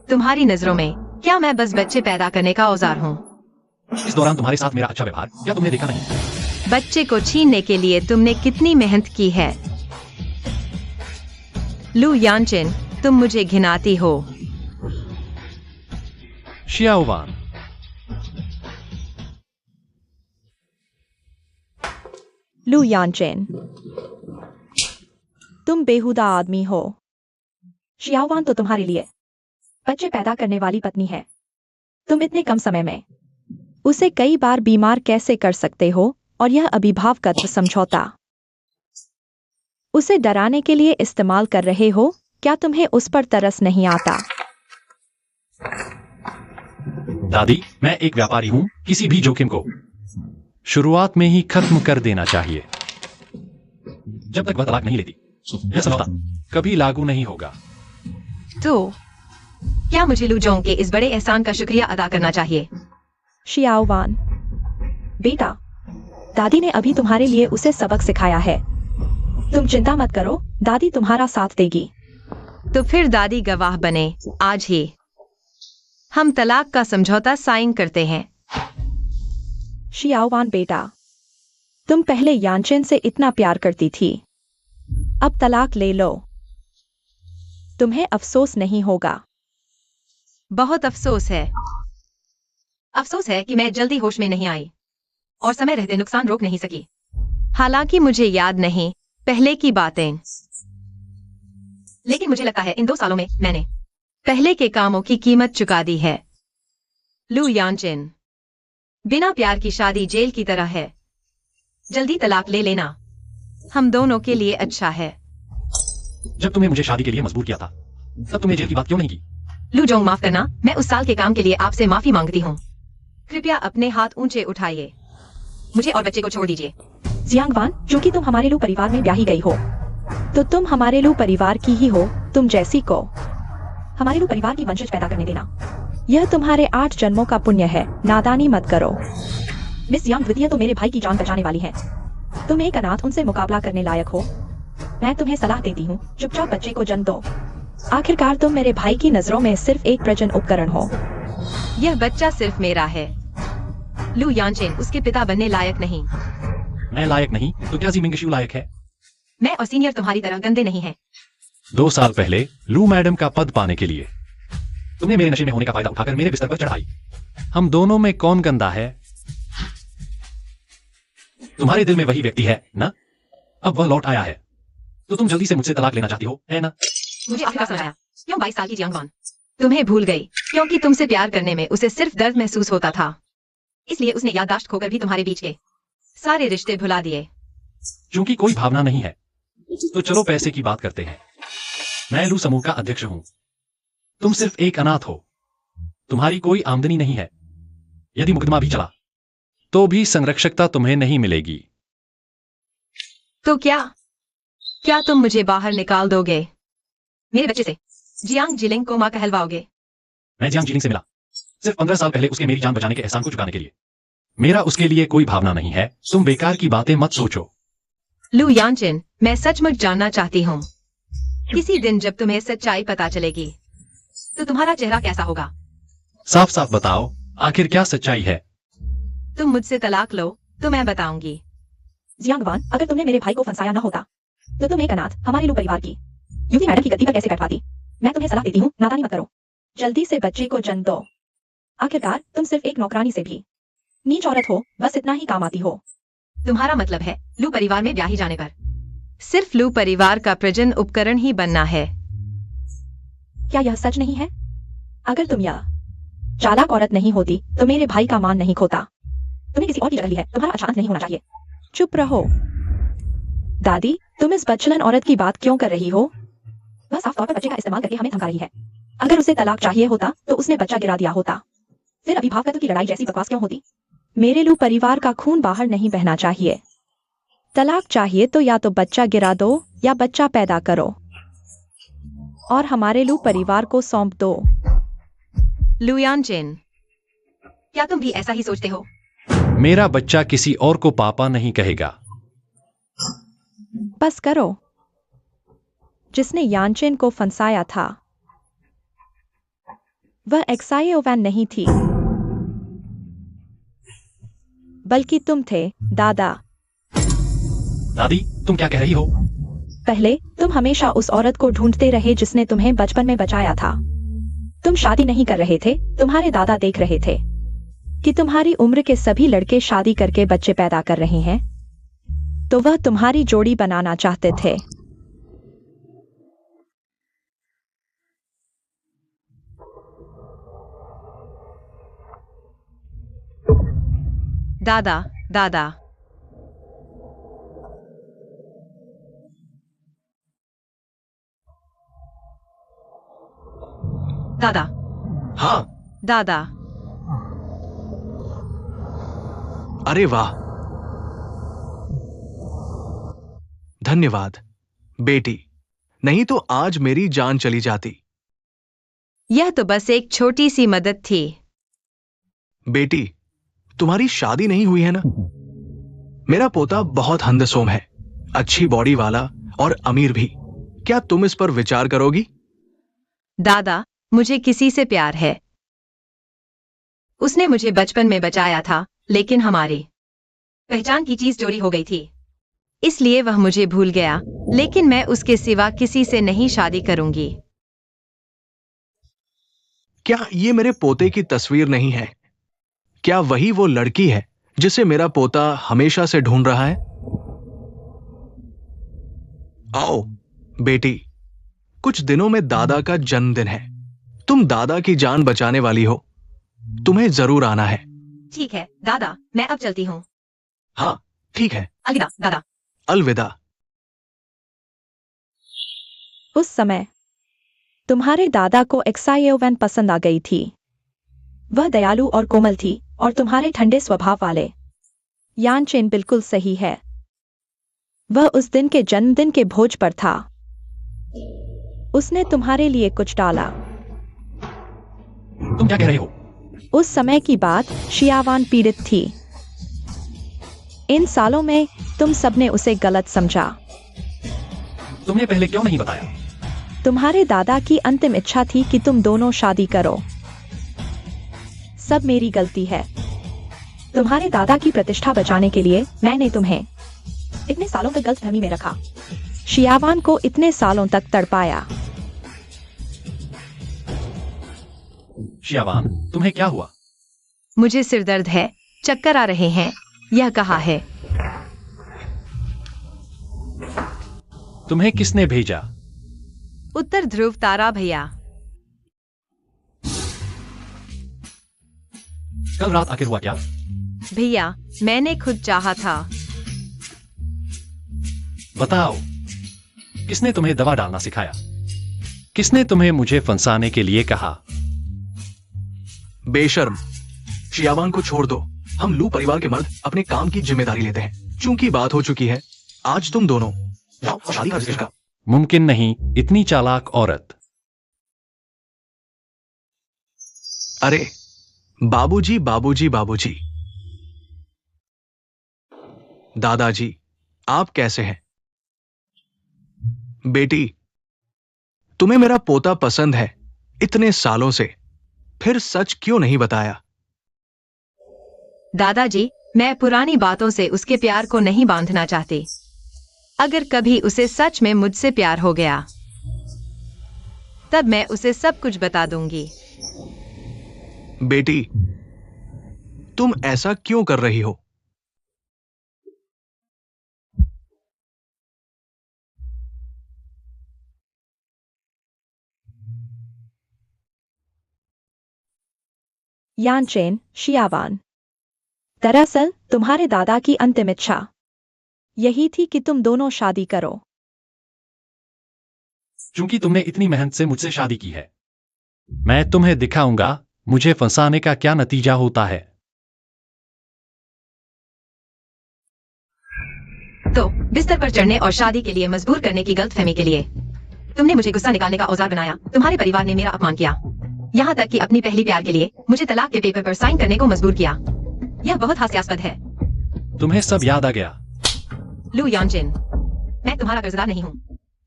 [SPEAKER 1] तुम्हारी नजरों में क्या मैं बस बच्चे पैदा करने का औजार हूँ?
[SPEAKER 4] इस दौरान तुम्हारे साथ मेरा अच्छा व्यवहार क्या तुमने देखा नहीं?
[SPEAKER 1] बच्चे को छीनने के लिए तुमने कितनी मेहनत की है। लू यानचिन, तुम मुझे घिनाती हो।
[SPEAKER 4] शियावान,
[SPEAKER 3] लू यानचेन, तुम बेहुदा आदमी हो। शियावान तो तुम्हारे लिए बच्चे पैदा करने वाली पत्नी है। तुम इतने कम समय में उसे कई बार बीमार कैसे कर सकते हो? और यह अभिभावकत्व समझौता उसे डराने के लिए इस्तेमाल कर रहे हो। क्या तुम्हें उस पर तरस नहीं आता?
[SPEAKER 4] दादी, मैं एक व्यापारी हूं। किसी भी जोखिम को शुरुआत में ही खत्म कर देना चाहिए। जब तक वह तलाक नहीं लेती, यह समझौता कभी लागू नहीं होगा।
[SPEAKER 1] तो क्या मुझे लू जोंग के इस बड़े एहसान का शुक्रिया अदा करना चाहिए?
[SPEAKER 3] शियावान, बेटा, दादी ने अभी तुम्हारे लिए उसे सबक सिखाया है। तुम चिंता मत करो, दादी तुम्हारा साथ देगी।
[SPEAKER 1] तो फिर दादी गवाह बने। आज ही हम तलाक का समझौता साइन करते हैं।
[SPEAKER 3] शियावान बेटा, तुम पहले यानचेन से इतना प्यार करती थी, अब तलाक ले लो। तुम्हें अफसोस नहीं होगा।
[SPEAKER 1] बहुत अफसोस है। अफसोस है कि मैं जल्दी होश में नहीं आई और समय रहते नुकसान रोक नहीं सकी। हालांकि मुझे याद नहीं पहले की बातें, लेकिन मुझे लगता है इन 2 सालों में मैंने पहले के कामों की कीमत चुका दी है। लू यानचिन, बिना प्यार की शादी जेल की तरह है। जल्दी तलाक ले लेना हम दोनों के लिए अच्छा है।
[SPEAKER 4] जब तुमने मुझे शादी के लिए मजबूर किया था, तब तुमने जेल की बात क्यों नहीं की?
[SPEAKER 1] लू जोंग, माफ करना, मैं उस साल के काम के लिए आपसे माफी मांगती हूँ। कृपया अपने हाथ ऊंचे उठाइए। मुझे और बच्चे को छोड़ दीजिए।
[SPEAKER 3] जियांगवान, चूंकि तुम हमारे लू परिवार में ब्याही गई हो, तो तुम हमारे लू परिवार की ही हो। तुम जैसी को हमारे लू परिवार की वंशज पैदा करने देना, यह तुम्हारे 8 जन्मों का पुण्य है। नादानी मत करो। मिस जियांग द्वितीय तो मेरे भाई की जान बचाने वाली हैं। तुम एक अनाथ उनसे मुकाबला करने लायक हो। मैं तुम्हें सलाह देती हूँ, चुपचाप बच्चे को जन्म दो। आखिरकार तुम मेरे भाई की नजरों में सिर्फ एक प्रजनन उपकरण हो।
[SPEAKER 1] यह बच्चा सिर्फ मेरा है। लू यानचेन उसके पिता बनने लायक नहीं।
[SPEAKER 4] मैं लायक नहीं तो क्या जी मिंगशू लायक है?
[SPEAKER 1] मैं और सीनियर तुम्हारी तरह गंदे नहीं हैं।
[SPEAKER 4] 2 साल पहले लू मैडम का पद पाने के लिए तुमने मेरे नशे में होने का फायदा उठाकर मेरे बिस्तर पर चढ़ाई। हम दोनों में कौन गंदा है? तुम्हारे दिल में वही व्यक्ति है ना? अब वह लौट आया है, तो तुम जल्दी से मुझसे तलाक लेना चाहती हो, है ना?
[SPEAKER 1] मुझे आखिरकार समझ आया क्यों 22 साल की जियांगवान तुम्हें भूल गई, क्योंकि तुमसे प्यार करने में उसे सिर्फ दर्द महसूस होता था। इसलिए उसने याददाश्त खोकर भी तुम्हारे बीच के सारे रिश्ते भुला दिए।
[SPEAKER 4] क्योंकि कोई भावना नहीं है, तो चलो पैसे की बात करते हैं। मैं लू समूह का अध्यक्ष हूं। तुम सिर्फ एक अनाथ हो। तुम्हारी कोई आमदनी नहीं है। यदि मुकदमा भी चला तो भी संरक्षकता तुम्हें नहीं मिलेगी।
[SPEAKER 1] तो क्या तुम मुझे बाहर निकाल दोगे? मेरे बच्चे से जियांग जिलिंग को मां कहलवाओगे?
[SPEAKER 4] मैं जियांग जिलिंग से मिला सिर्फ 15 साल पहले उसके मेरी जान बचाने के एहसान को चुकाने के लिए। मेरा उसके लिए कोई भावना नहीं है। तुम बेकार की बातें मत सोचो।
[SPEAKER 1] लू यानचिन, मैं सचमुच जानना चाहती हूँ, किसी दिन जब तुम्हें सच्चाई पता चलेगी तो तुम्हारा चेहरा कैसा होगा?
[SPEAKER 4] साफ साफ बताओ, आखिर क्या सच्चाई है?
[SPEAKER 1] तुम मुझसे तलाक लो तो मैं बताऊंगी।
[SPEAKER 3] जियांगवान, अगर तुमने मेरे भाई को फंसाया न होता तो तुम एक अनाथ हमारे लू परिवार की युवती मैडम की गद्दी पर कैसे कटवाती? मैं तुम्हें सलाह देती हूँ, नादानी मत करो। जल्दी से बच्चे को जन्म दो। आखिरकार तुम सिर्फ एक नौकरानी से भी नीच औरत हो, बस इतना ही काम आती हो।
[SPEAKER 1] तुम्हारा मतलब है लू परिवार में ब्याही जाने पर सिर्फ लू परिवार का प्रजनन उपकरण ही बनना है?
[SPEAKER 3] क्या यह सच नहीं है? अगर तुम यह चालाक औरत नहीं होती तो मेरे भाई का मान नहीं खोता। तुमने किसी और की जगह ली है, तुम्हारा अशांत नहीं होना चाहिए। चुप रहो। दादी, तुम इस बच्चलन औरत की बात क्यों कर रही हो? वह साफ तौर पर बच्चे का इस्तेमाल करके हमें धमका रही है। अगर उसे तलाक चाहिए होता तो उसने बच्चा गिरा दिया होता। फिर अभिभावकत्व की लड़ाई जैसी बकवास क्यों होती? मेरे लू परिवार का खून बाहर नहीं बहना चाहिए। तलाक चाहिए तो या तो बच्चा गिरा दो या बच्चा पैदा करो और हमारे लू परिवार को सौंप दो।
[SPEAKER 1] लू यानचिन, क्या तुम भी ऐसा ही सोचते हो?
[SPEAKER 4] मेरा बच्चा किसी और को पापा नहीं कहेगा।
[SPEAKER 3] बस करो। जिसने यानचेन को फंसाया था वह एक्सायोवैन नहीं थी, बल्कि तुम थे, दादा।
[SPEAKER 4] दादी, तुम क्या कह रही हो?
[SPEAKER 3] पहले तुम हमेशा उस औरत को ढूंढते रहे जिसने तुम्हें बचपन में बचाया था। तुम शादी नहीं कर रहे थे, तुम्हारे दादा देख रहे थे कि तुम्हारी उम्र के सभी लड़के शादी करके बच्चे पैदा कर रहे हैं, तो वह तुम्हारी जोड़ी बनाना चाहते थे।
[SPEAKER 1] दादा, दादा। दादा,
[SPEAKER 2] हाँ।
[SPEAKER 1] दादा।
[SPEAKER 2] अरे वाह, धन्यवाद बेटी, नहीं तो आज मेरी जान चली जाती।
[SPEAKER 1] यह तो बस एक छोटी सी मदद थी।
[SPEAKER 2] बेटी, तुम्हारी शादी नहीं हुई है ना? मेरा पोता बहुत हंदसोम है, अच्छी बॉडी वाला और अमीर भी। क्या तुम इस पर विचार करोगी?
[SPEAKER 1] दादा, मुझे किसी से प्यार है। उसने मुझे बचपन में बचाया था, लेकिन हमारी पहचान की चीज चोरी हो गई थी, इसलिए वह मुझे भूल गया। लेकिन मैं उसके सिवा किसी से नहीं शादी करूंगी।
[SPEAKER 2] क्या ये मेरे पोते की तस्वीर नहीं है? क्या वही वो लड़की है जिसे मेरा पोता हमेशा से ढूंढ रहा है? आओ बेटी, कुछ दिनों में दादा का जन्मदिन है। तुम दादा की जान बचाने वाली हो, तुम्हें जरूर आना है।
[SPEAKER 1] ठीक है दादा, मैं अब चलती हूँ।
[SPEAKER 2] हाँ ठीक है,
[SPEAKER 1] अलविदा दादा।
[SPEAKER 2] अलविदा।
[SPEAKER 3] उस समय तुम्हारे दादा को एक्सायोवैन पसंद आ गई थी। वह दयालु और कोमल थी और तुम्हारे ठंडे स्वभाव वाले। यानचेन बिल्कुल सही है। वह उस दिन के जन्मदिन के भोज पर था। उसने तुम्हारे लिए कुछ डाला।
[SPEAKER 4] तुम क्या कह रही हो?
[SPEAKER 3] उस समय की बात, शियावान पीड़ित थी। इन सालों में तुम सबने उसे गलत समझा।
[SPEAKER 4] तुमने पहले क्यों नहीं बताया?
[SPEAKER 3] तुम्हारे दादा की अंतिम इच्छा थी कि तुम दोनों शादी करो। सब मेरी गलती है। तुम्हारे दादा की प्रतिष्ठा बचाने के लिए मैंने तुम्हें इतने सालों तक गलतफहमी में रखा, शियावान को इतने सालों तक तड़पाया।
[SPEAKER 4] शियावान, तुम्हें क्या हुआ?
[SPEAKER 1] मुझे सिर दर्द है, चक्कर आ रहे हैं। यह कहा है।
[SPEAKER 4] तुम्हें किसने भेजा?
[SPEAKER 1] उत्तर ध्रुव तारा भैया।
[SPEAKER 4] कल रात आखिर हुआ क्या?
[SPEAKER 1] भैया, मैंने खुद चाहा था।
[SPEAKER 4] बताओ, किसने तुम्हें दवा डालना सिखाया? किसने तुम्हें मुझे फंसाने के लिए कहा?
[SPEAKER 2] बेशर्म, शियावान को छोड़ दो। हम लू परिवार के मर्द अपने काम की जिम्मेदारी लेते हैं। चूंकि बात हो चुकी है, आज तुम दोनों जाओ शादी का रिश्ता।
[SPEAKER 4] मुमकिन नहीं, इतनी चालाक औरत।
[SPEAKER 2] अरे बाबूजी, बाबूजी, बाबूजी। दादाजी, आप कैसे हैं? बेटी, तुम्हें मेरा पोता पसंद है इतने सालों से, फिर सच क्यों नहीं बताया?
[SPEAKER 1] दादाजी, मैं पुरानी बातों से उसके प्यार को नहीं बांधना चाहती। अगर कभी उसे सच में मुझसे प्यार हो गया, तब मैं उसे सब कुछ बता दूंगी।
[SPEAKER 2] बेटी, तुम ऐसा क्यों कर रही हो?
[SPEAKER 3] यानचेन, शियावान। दरअसल तुम्हारे दादा की अंतिम इच्छा यही थी कि तुम दोनों शादी करो।
[SPEAKER 4] चूंकि तुमने इतनी मेहनत से मुझसे शादी की है, मैं तुम्हें दिखाऊंगा मुझे फंसाने का क्या नतीजा होता है।
[SPEAKER 1] तो बिस्तर पर चढ़ने और शादी के लिए मजबूर करने की गलतफहमी के लिए तुमने मुझे गुस्सा निकालने का औजार बनाया। तुम्हारे परिवार ने मेरा अपमान किया, यहाँ तक कि अपनी पहली प्यार के लिए मुझे तलाक के पेपर पर साइन करने को मजबूर किया। यह बहुत हास्यास्पद है।
[SPEAKER 4] तुम्हें सब याद आ गया।
[SPEAKER 1] लू यानचिन, मैं तुम्हारा कर्जदार नहीं हूँ।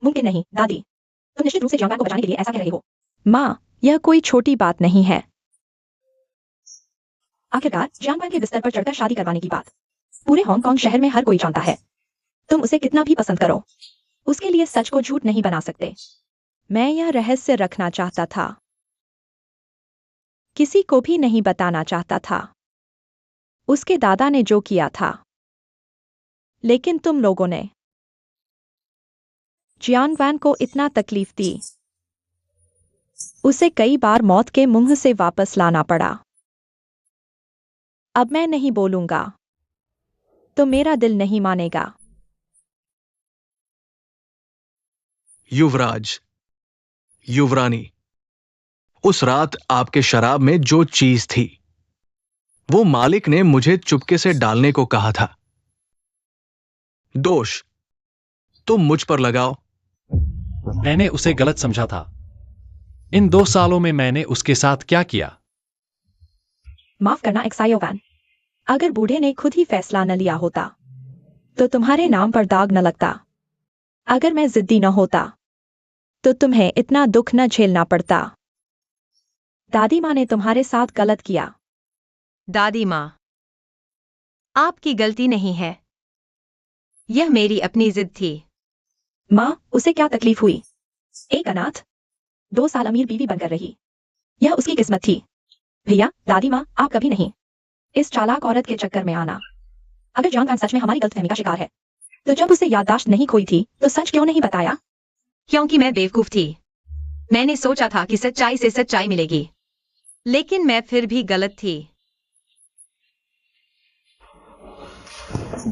[SPEAKER 3] मुमकिन नहीं दादी, तुम निश्चित रूप से जियांग वैन को बचाने के लिए ऐसा कह रहे हो। माँ, यह कोई छोटी बात नहीं है। आखिरकार जियांग वैन के बिस्तर पर चढ़कर शादी करवाने की बात पूरे हांगकांग शहर में हर कोई जानता है। तुम उसे कितना भी पसंद करो, उसके लिए सच को झूठ नहीं बना सकते। मैं यह रहस्य रखना चाहता था, किसी को भी नहीं बताना चाहता था, उसके दादा ने जो किया था। लेकिन तुम लोगों ने जियांग वैन को इतना तकलीफ दी, उसे कई बार मौत के मुंह से वापस लाना पड़ा। अब मैं नहीं बोलूंगा तो मेरा दिल नहीं मानेगा।
[SPEAKER 2] युवराज, युवरानी, उस रात आपके शराब में जो चीज थी वो मालिक ने मुझे चुपके से डालने को कहा था। दोष तुम मुझ पर लगाओ।
[SPEAKER 4] मैंने उसे गलत समझा था। इन 2 सालों में मैंने उसके साथ क्या किया?
[SPEAKER 3] माफ करना एक्सायो वैन, अगर बूढ़े ने खुद ही फैसला न लिया होता तो तुम्हारे नाम पर दाग न लगता। अगर मैं जिद्दी न होता तो तुम्हें इतना दुख न झेलना पड़ता। दादी माँ ने तुम्हारे साथ गलत किया।
[SPEAKER 1] दादी माँ, आपकी गलती नहीं है, यह मेरी अपनी जिद थी।
[SPEAKER 3] माँ, उसे क्या तकलीफ हुई? एक अनाथ 2 साल अमीर बीवी बनकर रही, यह उसकी किस्मत थी। भैया, दादी माँ, आप कभी नहीं इस चालाक औरत के चक्कर में आना। अगर जियांग वैन सच में हमारी गलतफहमी का शिकार है तो जब उसे याददाश्त नहीं खोई थी तो सच क्यों नहीं बताया?
[SPEAKER 1] क्योंकि मैं बेवकूफ थी। मैंने सोचा था कि सच्चाई से सच्चाई मिलेगी, लेकिन मैं फिर भी गलत थी।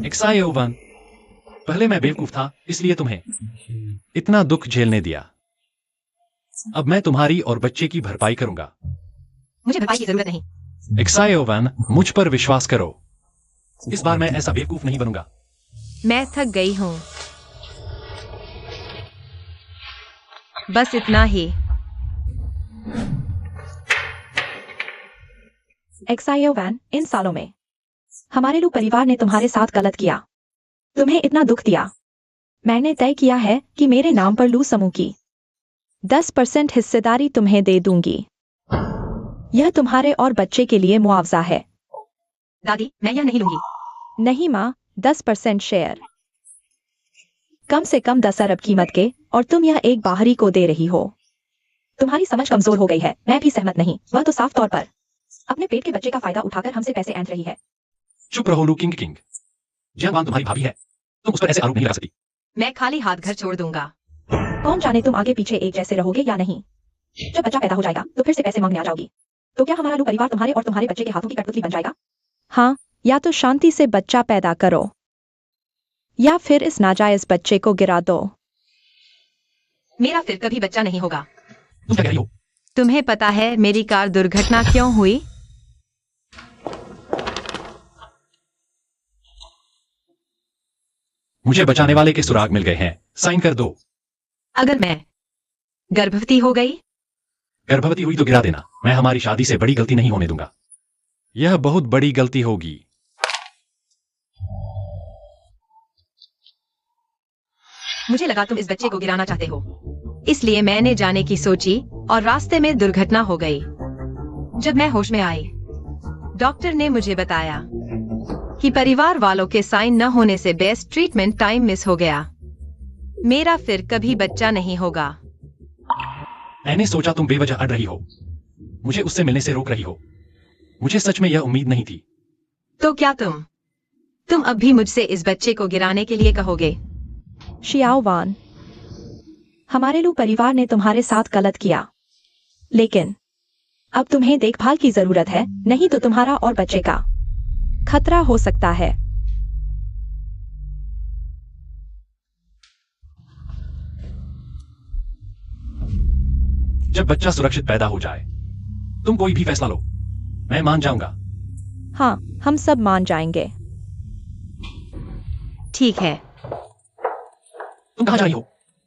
[SPEAKER 4] एक्सायो वन, पहले मैं बेवकूफ था, इसलिए तुम्हें इतना दुख झेलने दिया। अब मैं तुम्हारी और बच्चे की भरपाई करूंगा।
[SPEAKER 1] मुझे भरपाई की जरूरत नहीं।
[SPEAKER 4] एक्सायो वन, मुझ पर विश्वास करो, इस बार मैं ऐसा बेवकूफ नहीं बनूंगा।
[SPEAKER 1] मैं थक गई हूँ, बस इतना ही।
[SPEAKER 3] एक्सायो वैन, इन सालों में हमारे लू परिवार ने तुम्हारे साथ गलत किया, तुम्हें इतना दुख दिया। मैंने तय किया है कि मेरे नाम पर लू समूह की 10% हिस्सेदारी तुम्हें दे दूंगी। यह तुम्हारे और बच्चे के लिए मुआवजा है।
[SPEAKER 1] दादी, मैं यह नहीं लूंगी।
[SPEAKER 3] नहीं माँ, 10% शेयर, कम से कम 10 अरब कीमत के, और तुम यह एक बाहरी को दे रही हो। तुम्हारी समझ कमजोर हो गई है, मैं भी सहमत नहीं। वह तो साफ तौर पर अपने पेट के बच्चे का फायदा उठाकर हमसे पैसे ऐंठ रही है।
[SPEAKER 4] चुप रहो लू किंग किंग, जियांग वान तुम्हारी भाभी है, तुम उस पर ऐसे आरोप नहीं लगा सकती।
[SPEAKER 1] मैं खाली हाथ घर छोड़ दूंगा।
[SPEAKER 3] कौन जाने तुम आगे पीछे एक जैसे रहोगे या नहीं। जब बच्चा पैदा हो जाएगा तो फिर से पैसे मांगने आ जाओगी, तो क्या हमारा लू परिवार तुम्हारे और तुम्हारे बच्चे के हाथों की कठपुतली बन जाएगा? हाँ, या तो शांति से बच्चा पैदा करो या फिर इस नाजायज बच्चे को गिरा दो।
[SPEAKER 1] मेरा फिर कभी बच्चा नहीं होगा।
[SPEAKER 4] तुम क्या कह रही हो?
[SPEAKER 1] तुम्हें पता है मेरी कार दुर्घटना क्यों हुई?
[SPEAKER 4] मुझे बचाने वाले के सुराग मिल गए हैं, साइन कर दो।
[SPEAKER 1] अगर मैं गर्भवती हो गई?
[SPEAKER 4] गर्भवती हुई तो गिरा देना, मैं हमारी शादी से बड़ी गलती नहीं होने दूंगा। यह बहुत बड़ी गलती होगी।
[SPEAKER 1] मुझे लगा तुम इस बच्चे को गिराना चाहते हो, इसलिए मैंने जाने की सोची और रास्ते में दुर्घटना हो गई। जब मैं होश में आई, डॉक्टर ने मुझे बताया कि परिवार वालों के साइन न होने से बेस्ट ट्रीटमेंट टाइम मिस हो गया। मेरा फिर कभी बच्चा नहीं होगा।
[SPEAKER 4] मैंने सोचा तुम बेवजह अड़ रही हो, मुझे उससे मिलने से रोक रही हो। मुझे सच में यह उम्मीद नहीं थी।
[SPEAKER 1] तो क्या तुम अब भी मुझसे इस बच्चे को गिराने के लिए कहोगे?
[SPEAKER 3] शियाओ वान, हमारे लू परिवार ने तुम्हारे साथ गलत किया, लेकिन अब तुम्हें देखभाल की जरूरत है, नहीं तो तुम्हारा और बच्चे का खतरा हो सकता है।
[SPEAKER 4] जब बच्चा सुरक्षित पैदा हो जाए, तुम कोई भी फैसला लो, मैं मान जाऊंगा।
[SPEAKER 3] हाँ, हम सब मान जाएंगे।
[SPEAKER 1] ठीक है।
[SPEAKER 4] तुम कहाँ जा रही हो?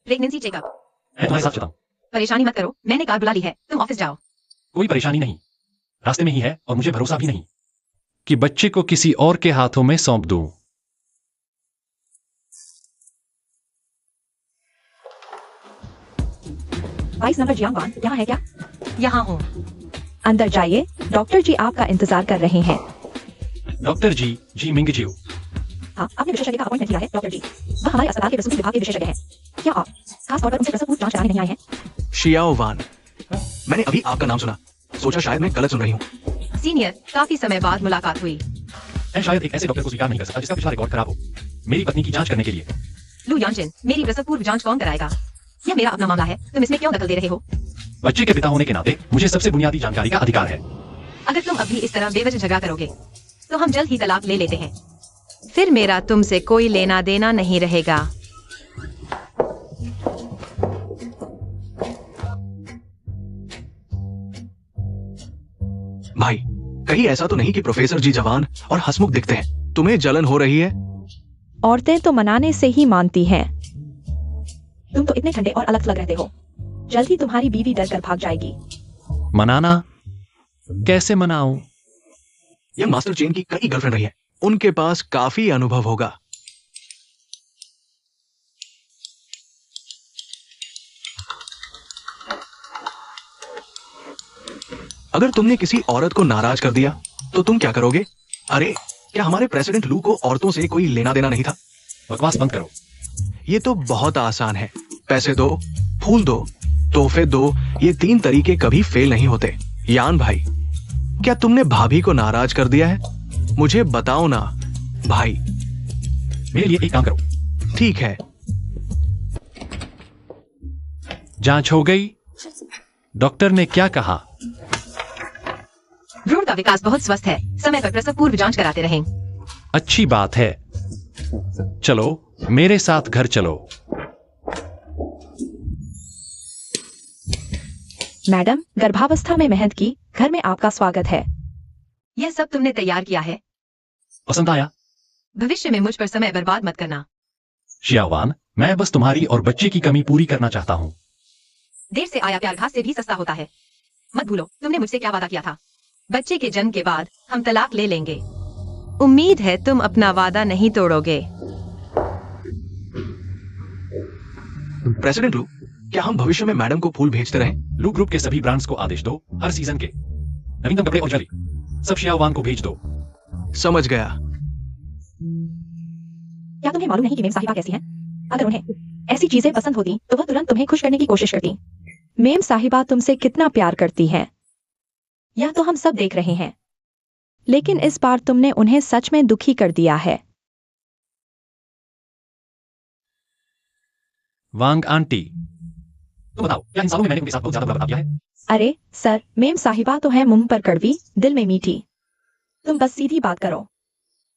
[SPEAKER 1] Pregnancy checkup.
[SPEAKER 4] मैं तुम्हारे साथ चलता हूँ।
[SPEAKER 1] परेशानी मत करो, मैंने कार बुला ली है, तुम ऑफिस जाओ।
[SPEAKER 4] कोई परेशानी नहीं, रास्ते में ही है और मुझे भरोसा भी नहीं। कि बच्चे को किसी और के हाथों में सौंप दूं।
[SPEAKER 3] 22 नंबर जियांग वान यहाँ है क्या?
[SPEAKER 1] यहाँ हूँ।
[SPEAKER 3] अंदर जाइए, डॉक्टर जी आपका इंतजार कर रहे हैं।
[SPEAKER 4] डॉक्टर जी, जी मिंग जियो।
[SPEAKER 3] हाँ, आपने विशेषज्ञ का अपॉइंटमेंट लिया है डॉक्टर जी। वह हमारे अस्पताल के प्रसूति विभाग के विशेषज्ञ हैं। क्या आप खास तौर पर उनसे प्रसव पूर्व जांच कराने नहीं आए हैं?
[SPEAKER 2] शियाओ वान, मैंने अभी आपका नाम सुना, सोचा शायद मैं गलत सुन रही हूँ।
[SPEAKER 1] सीनियर, काफी समय बाद मुलाकात हुई।
[SPEAKER 4] मैं शायद एक ऐसे डॉक्टर को स्वीकार नहीं कर सकता जिसका पिछला रिकॉर्ड खराब हो। मेरी पत्नी की जांच करने के लिए।
[SPEAKER 1] लू यानचिन, मेरी प्रसव पूर्व जांच कौन कराएगा? यह मेरा अपना मामला है, तुम इसमें क्यों दखल दे रहे हो?
[SPEAKER 4] बच्चे के पिता होने के नाते मुझे सबसे बुनियादी जानकारी का अधिकार है।
[SPEAKER 1] अगर तुम अभी इस तरह बेवजह झगड़ा करोगे तो हम जल्द ही तलाक ले लेते हैं। फिर मेरा तुमसे कोई लेना देना नहीं रहेगा।
[SPEAKER 2] भाई, कहीं ऐसा तो नहीं कि प्रोफेसर जी जवान और हंसमुख दिखते हैं? तुम्हें जलन हो रही है?
[SPEAKER 3] औरतें तो मनाने से ही मानती हैं। तुम तो इतने ठंडे और अलग थलग रहते हो। जल्द ही तुम्हारी बीवी डर कर भाग जाएगी।
[SPEAKER 4] मनाना? कैसे मनाऊं?
[SPEAKER 2] यह मास्टर चेन की कई गर्लफ्रेंड रही है, उनके पास काफी अनुभव होगा। अगर तुमने किसी औरत को नाराज कर दिया तो तुम क्या करोगे? अरे, क्या हमारे प्रेसिडेंट लू को औरतों से कोई लेना देना नहीं था?
[SPEAKER 4] बकवास बंद करो।
[SPEAKER 2] ये तो बहुत आसान है। पैसे दो, फूल दो, तोहफे दो, ये 3 तरीके कभी फेल नहीं होते। यान भाई, क्या तुमने भाभी को नाराज कर दिया है? मुझे बताओ ना भाई।
[SPEAKER 4] मेरे लिए एक काम करो।
[SPEAKER 2] ठीक है।
[SPEAKER 4] जांच हो गई? डॉक्टर ने क्या कहा?
[SPEAKER 1] भ्रूण का विकास बहुत स्वस्थ है। समय पर प्रसव पूर्व जांच कराते रहें।
[SPEAKER 4] अच्छी बात है। चलो मेरे साथ घर चलो।
[SPEAKER 3] मैडम, गर्भावस्था में मेहंद की घर में आपका स्वागत है।
[SPEAKER 1] यह सब तुमने तैयार किया है?
[SPEAKER 4] पसंद आया?
[SPEAKER 1] भविष्य में मुझ पर समय बर्बाद मत करना।
[SPEAKER 4] शियावान, मैं बस तुम्हारी और बच्चे की कमी पूरी करना चाहता हूँ।
[SPEAKER 1] देर से आया प्यार घास से भी सस्ता होता है। मत भूलो तुमने मुझसे क्या वादा किया था। बच्चे के जन्म के बाद हम तलाक ले लेंगे। उम्मीद है तुम अपना वादा नहीं तोड़ोगे।
[SPEAKER 2] प्रेसिडेंट लू, क्या हम भविष्य में मैडम को फूल भेजते रहें?
[SPEAKER 4] लू ग्रुप के सभी ब्रांड्स को आदेश दो, हर सीजन के नवीनतम कपड़े और ज्वेलरी सब शियावान को भेज दो।
[SPEAKER 2] समझ गया।
[SPEAKER 3] क्या तुम्हें मालूम नहीं कि मेम साहिबा कैसी हैं? अगर उन्हें ऐसी चीजें पसंद होती तो वह तुरंत तुम्हें खुश करने की कोशिश करती। मेम साहिबा तुमसे कितना प्यार करती हैं, यह तो हम सब देख रहे हैं। लेकिन इस बार तुमने उन्हें सच में दुखी कर दिया है।
[SPEAKER 4] वांग आंटी, तो बताओ, क्या इन सालों में मैंने उनके साथ बहुत ज्यादा बुरा बर्ताव किया है?
[SPEAKER 3] अरे सर, मेम साहिबा तो है मुंह पर कड़वी, दिल में मीठी। तुम बस सीधी बात करो।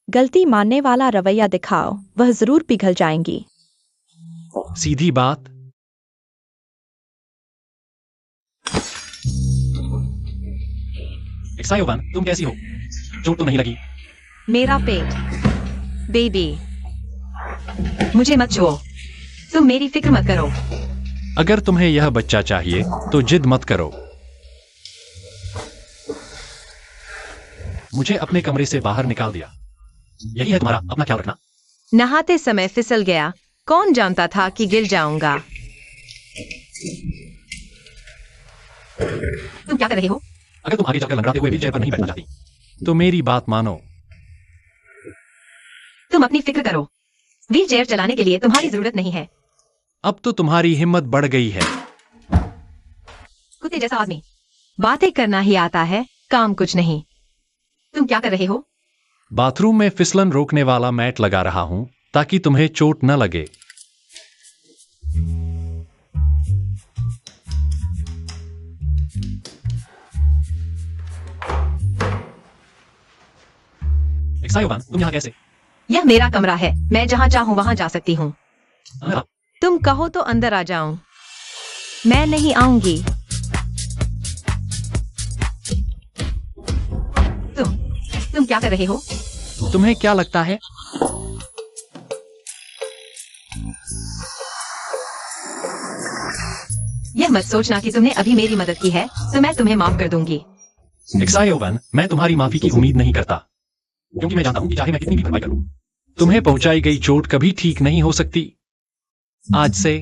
[SPEAKER 3] गलती मानने वाला रवैया दिखाओ, वह जरूर पिघल जाएंगी।
[SPEAKER 4] सीधी बात? एक्सायोवान, तुम कैसी हो? चोट तो नहीं लगी?
[SPEAKER 1] मेरा पेट, बेबी, मुझे मत छुओ। तुम मेरी फिक्र मत करो।
[SPEAKER 4] अगर तुम्हें यह बच्चा चाहिए तो जिद मत करो। मुझे अपने कमरे से बाहर निकाल दिया। यही है तुम्हारा अपना ख्याल रखना।
[SPEAKER 1] नहाते समय फिसल गया, कौन जानता था कि गिर जाऊंगा। तुम क्या कर रहे हो?
[SPEAKER 4] अगर तुम आगे जाकर लंगड़ाते हुए व्हीलचेयर पर नहीं बैठना चाहती तो मेरी बात मानो।
[SPEAKER 1] तुम अपनी फिक्र करो। व्हील चेयर चलाने के लिए तुम्हारी जरूरत नहीं है।
[SPEAKER 4] अब तो तुम्हारी हिम्मत बढ़ गई है।
[SPEAKER 1] कुत्ते जैसा आदमी, बातें करना ही आता है, काम कुछ नहीं। तुम क्या कर रहे हो?
[SPEAKER 4] बाथरूम में फिसलन रोकने वाला मैट लगा रहा हूं ताकि तुम्हें चोट न लगे। एक्सायोवान, तुम यहां कैसे?
[SPEAKER 1] यह मेरा कमरा है, मैं जहां चाहूं वहां जा सकती हूँ।
[SPEAKER 4] हाँ,
[SPEAKER 1] तुम कहो तो अंदर आ जाऊं। मैं नहीं आऊंगी। तुम क्या कर रहे हो?
[SPEAKER 4] तुम्हें क्या लगता है?
[SPEAKER 1] यह मत सोचना कि तुमने अभी मेरी मदद की है तो मैं तुम्हें माफ कर दूंगी।
[SPEAKER 4] एक्सायोवान, मैं तुम्हारी माफी की उम्मीद नहीं करता। क्योंकि मैं जानता हूं कि चाहे मैं कितनी भी भरपाई करूं, तुम्हें पहुंचाई गई चोट कभी ठीक नहीं हो सकती। आज से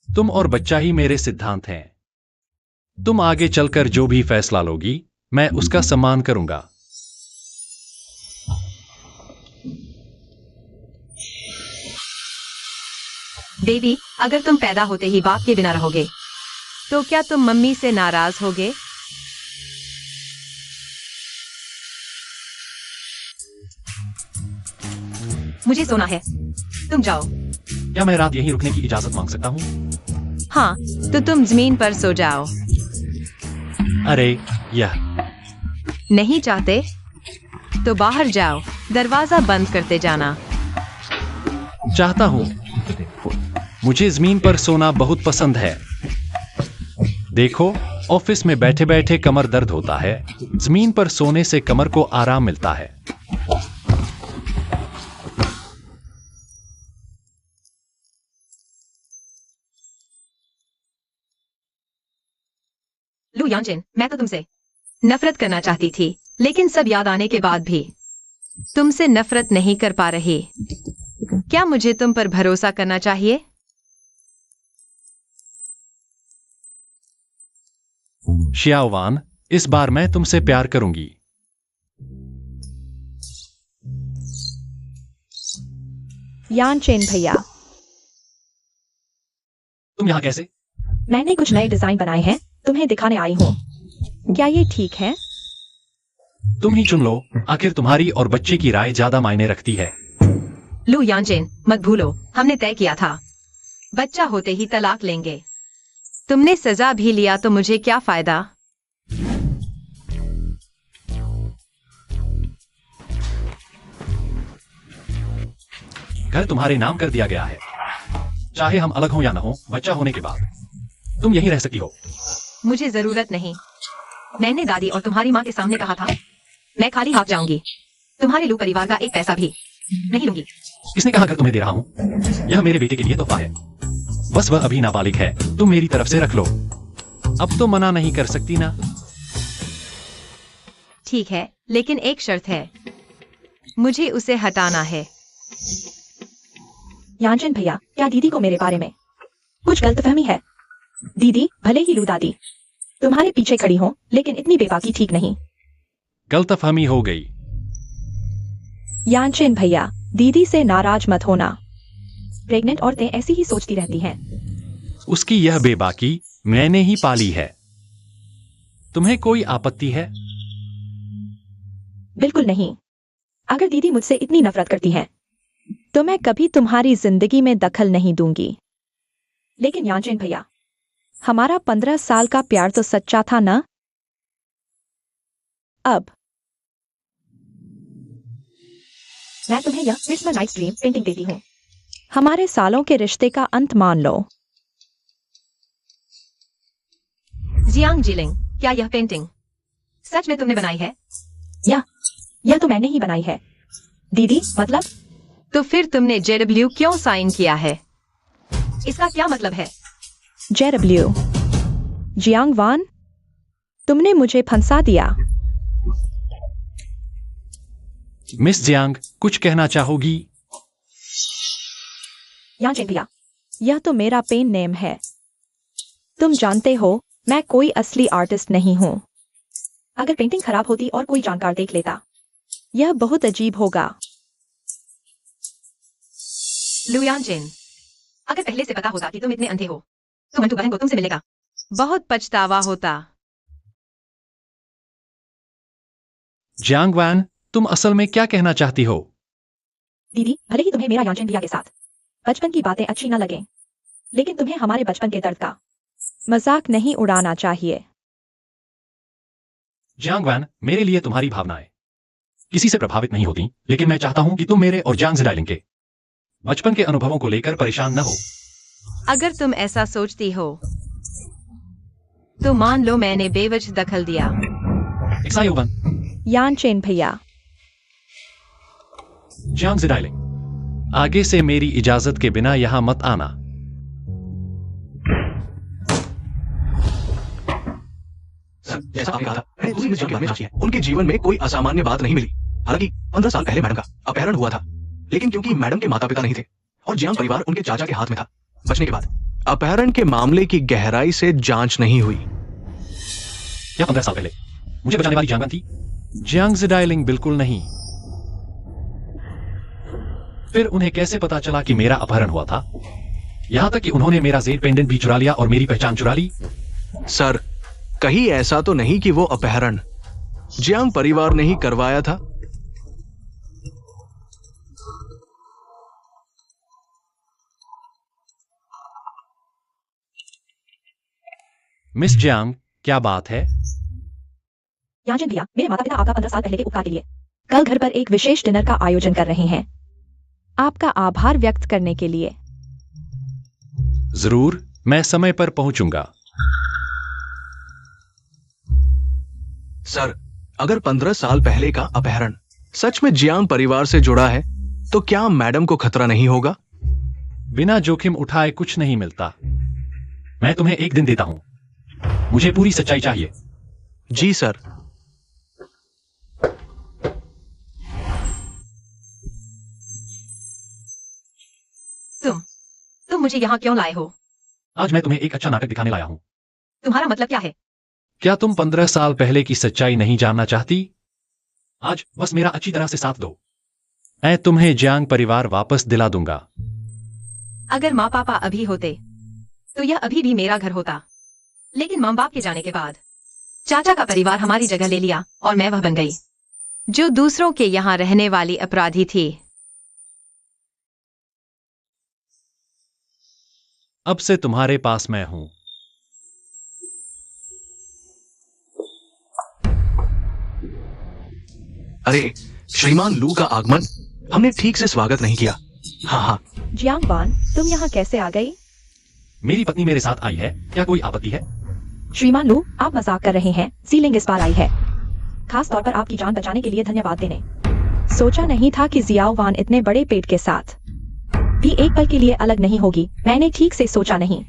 [SPEAKER 4] तुम और बच्चा ही मेरे सिद्धांत हैं। तुम आगे चलकर जो भी फैसला लोगी, मैं उसका सम्मान करूंगा।
[SPEAKER 1] बेबी, अगर तुम पैदा होते ही बाप के बिना रहोगे तो क्या तुम मम्मी से नाराज होगे? मुझे सोना है, तुम जाओ।
[SPEAKER 4] क्या मैं रात यहीं रुकने की इजाजत मांग सकता हूं?
[SPEAKER 1] हाँ, तो तुम जमीन पर सो जाओ।
[SPEAKER 4] अरे, यह
[SPEAKER 1] नहीं चाहते तो बाहर जाओ, दरवाजा बंद करते जाना।
[SPEAKER 4] चाहता हूं। मुझे जमीन पर सोना बहुत पसंद है। देखो, ऑफिस में बैठे बैठे कमर दर्द होता है। जमीन पर सोने से कमर को आराम मिलता है।
[SPEAKER 1] लू यांजिन, मैं तो तुमसे नफरत करना चाहती थी, लेकिन सब याद आने के बाद भी तुमसे नफरत नहीं कर पा रही। क्या मुझे तुम पर भरोसा करना चाहिए?
[SPEAKER 4] शियाओवान, इस बार मैं तुमसे प्यार करूंगी।
[SPEAKER 3] यानचेन भैया,
[SPEAKER 4] तुम यहां कैसे?
[SPEAKER 3] मैंने कुछ नए डिजाइन बनाए हैं, तुम्हें दिखाने आई हूँ। क्या ये ठीक है?
[SPEAKER 4] तुम ही चुन लो। आखिर तुम्हारी और बच्चे की राय ज्यादा मायने रखती है।
[SPEAKER 1] लू यांजिन, मत भूलो, हमने तय किया था बच्चा होते ही तलाक लेंगे। तुमने सजा भी लिया तो मुझे क्या फायदा?
[SPEAKER 4] घर तुम्हारे नाम कर दिया गया है। चाहे हम अलग हों या न हो, बच्चा होने के बाद तुम यहीं रह सकती हो।
[SPEAKER 1] मुझे जरूरत नहीं। मैंने दादी और तुम्हारी माँ के सामने कहा था, मैं खाली हाथ जाऊंगी। तुम्हारे लू परिवार का एक पैसा भी नहीं लूंगी।
[SPEAKER 4] किसने कहा घर तुम्हें दे रहा हूं? यह मेरे बेटे के लिए तोहफा है। बस वह अभी नाबालिग है, तुम मेरी तरफ से रख लो। अब तो मना नहीं कर सकती ना?
[SPEAKER 1] ठीक है, लेकिन एक शर्त है, मुझे उसे हटाना है।
[SPEAKER 3] यानचेन भैया, क्या दीदी को मेरे बारे में कुछ गलतफहमी है? दीदी भले ही लू दादी तुम्हारे पीछे खड़ी हो, लेकिन इतनी बेबाकी ठीक नहीं।
[SPEAKER 4] गलतफहमी हो गई।
[SPEAKER 3] यानचेन भैया, दीदी से नाराज मत होना। प्रेग्नेंट औरतें ऐसी ही सोचती रहती हैं।
[SPEAKER 4] उसकी यह बेबाकी मैंने ही पाली है। तुम्हें कोई आपत्ति है?
[SPEAKER 3] बिल्कुल नहीं। अगर दीदी मुझसे इतनी नफरत करती है तो मैं कभी तुम्हारी जिंदगी में दखल नहीं दूंगी। लेकिन यानचेन भैया, हमारा 15 साल का प्यार तो सच्चा था ना? अब मैं तुम्हें यह क्रिसमस नाइट ड्रीम पेंटिंग देती हूँ। हमारे सालों के रिश्ते का अंत मान लो।
[SPEAKER 1] जियांग जिलिंग, क्या यह पेंटिंग सच में तुमने बनाई है?
[SPEAKER 3] यह तो मैंने ही बनाई है। दीदी मतलब?
[SPEAKER 1] तो फिर तुमने JW क्यों साइन किया है? इसका क्या मतलब है?
[SPEAKER 3] JW, जियांग वान, तुमने मुझे फंसा दिया।
[SPEAKER 4] मिस जियांग, कुछ कहना चाहोगी?
[SPEAKER 3] यानचेन भैया, यह तो मेरा पेन नेम है। तुम जानते हो, मैं कोई असली आर्टिस्ट नहीं हूं। अगर पेंटिंग खराब होती और कोई जानकार देख लेता, यह बहुत अजीब होगा।
[SPEAKER 1] लू यांजिन, अगर पहले से पता होता कि तुम इतने अंधे हो तो मंटू बहन को तुमसे मिलेगा बहुत पछतावा होता।
[SPEAKER 4] जियांग वान, तुम असल में क्या कहना चाहती हो?
[SPEAKER 3] दीदी, भले ही तुम्हें मेरा यानचेन भैया के साथ बचपन की बातें अच्छी न लगें, लेकिन तुम्हें हमारे बचपन के दर्द का मजाक नहीं उड़ाना चाहिए।
[SPEAKER 4] जियांग वान, मेरे लिए तुम्हारी भावनाएं किसी से प्रभावित नहीं होती, लेकिन मैं चाहता हूं कि तुम मेरे और जियांग जिडाइलिंग के बचपन के अनुभवों को लेकर परेशान न हो।
[SPEAKER 1] अगर तुम ऐसा सोचती हो तो मान लो मैंने बेवजह दखल दिया।
[SPEAKER 4] एक्सायोवन,
[SPEAKER 3] यानचेन भैया,
[SPEAKER 4] जियांग जिडाइलिंग, आगे से मेरी इजाजत के बिना यहां मत आना।
[SPEAKER 2] सर, जैसा आपने कहा था, मैंने उसी मिस में जांची है। उनके जीवन में कोई असामान्य बात नहीं मिली। हालांकि 15 साल पहले मैडम का अपहरण हुआ था, लेकिन क्योंकि मैडम के माता पिता नहीं थे और जियांग परिवार उनके चाचा के हाथ में था, बचने के बाद अपहरण के मामले की गहराई से जांच नहीं हुई।
[SPEAKER 4] क्या 15 साल पहले मुझे बचाने वाली जियांग थी? जियांग ज़िडाइलिंग बिल्कुल नहीं। फिर उन्हें कैसे पता चला कि मेरा अपहरण हुआ था? यहां तक कि उन्होंने मेरा जेड पेंडेंट भी चुरा लिया और मेरी पहचान चुरा ली।
[SPEAKER 2] सर, कहीं ऐसा तो नहीं कि वो अपहरण जियांग परिवार ने ही करवाया था?
[SPEAKER 4] मिस जियांग, क्या बात है?
[SPEAKER 3] याजिन भैया, मेरे माता पिता आपका 15 साल पहले के उपकार के लिए कल घर पर एक विशेष डिनर का आयोजन कर रहे हैं, आपका आभार व्यक्त करने के लिए।
[SPEAKER 4] जरूर, मैं समय पर पहुंचूंगा।
[SPEAKER 2] सर, अगर 15 साल पहले का अपहरण सच में जियांग परिवार से जुड़ा है, तो क्या मैडम को खतरा नहीं होगा?
[SPEAKER 4] बिना जोखिम उठाए कुछ नहीं मिलता। मैं तुम्हें एक दिन देता हूं, मुझे पूरी सच्चाई चाहिए।
[SPEAKER 2] जी सर।
[SPEAKER 1] तुम मुझे यहाँ क्यों लाए हो?
[SPEAKER 4] आज मैं तुम्हें एक अच्छा नाटक दिखाने लाया हूं।
[SPEAKER 1] तुम्हारा मतलब क्या है?
[SPEAKER 4] क्या तुम 15 साल पहले की सच्चाई नहीं जानना चाहती? आज बस मेरा अच्छी तरह से साथ दो, मैं तुम्हें जियांग परिवार वापस दिला दूंगा।
[SPEAKER 1] अगर माँ पापा अभी होते तो यह अभी भी मेरा घर होता, लेकिन माँ बाप के जाने के बाद चाचा का परिवार हमारी जगह ले लिया और मैं वह बन गई जो दूसरों के यहाँ रहने वाली अपराधी थी।
[SPEAKER 4] अब से तुम्हारे पास मैं हूं।
[SPEAKER 2] अरे श्रीमान लू का आगमन हमने ठीक से स्वागत नहीं किया। हाँ,
[SPEAKER 3] जियांग वान, तुम यहाँ कैसे आ गई?
[SPEAKER 4] मेरी पत्नी मेरे साथ आई है, क्या कोई आपत्ति है?
[SPEAKER 3] श्रीमान लू, आप मजाक कर रहे हैं। सीलिंग इस बार आई है, खास तौर पर आपकी जान बचाने के लिए धन्यवाद देने। सोचा नहीं था कि जियाओ वान इतने बड़े पेट के साथ भी एक पल के लिए अलग नहीं होगी। मैंने ठीक से सोचा नहीं।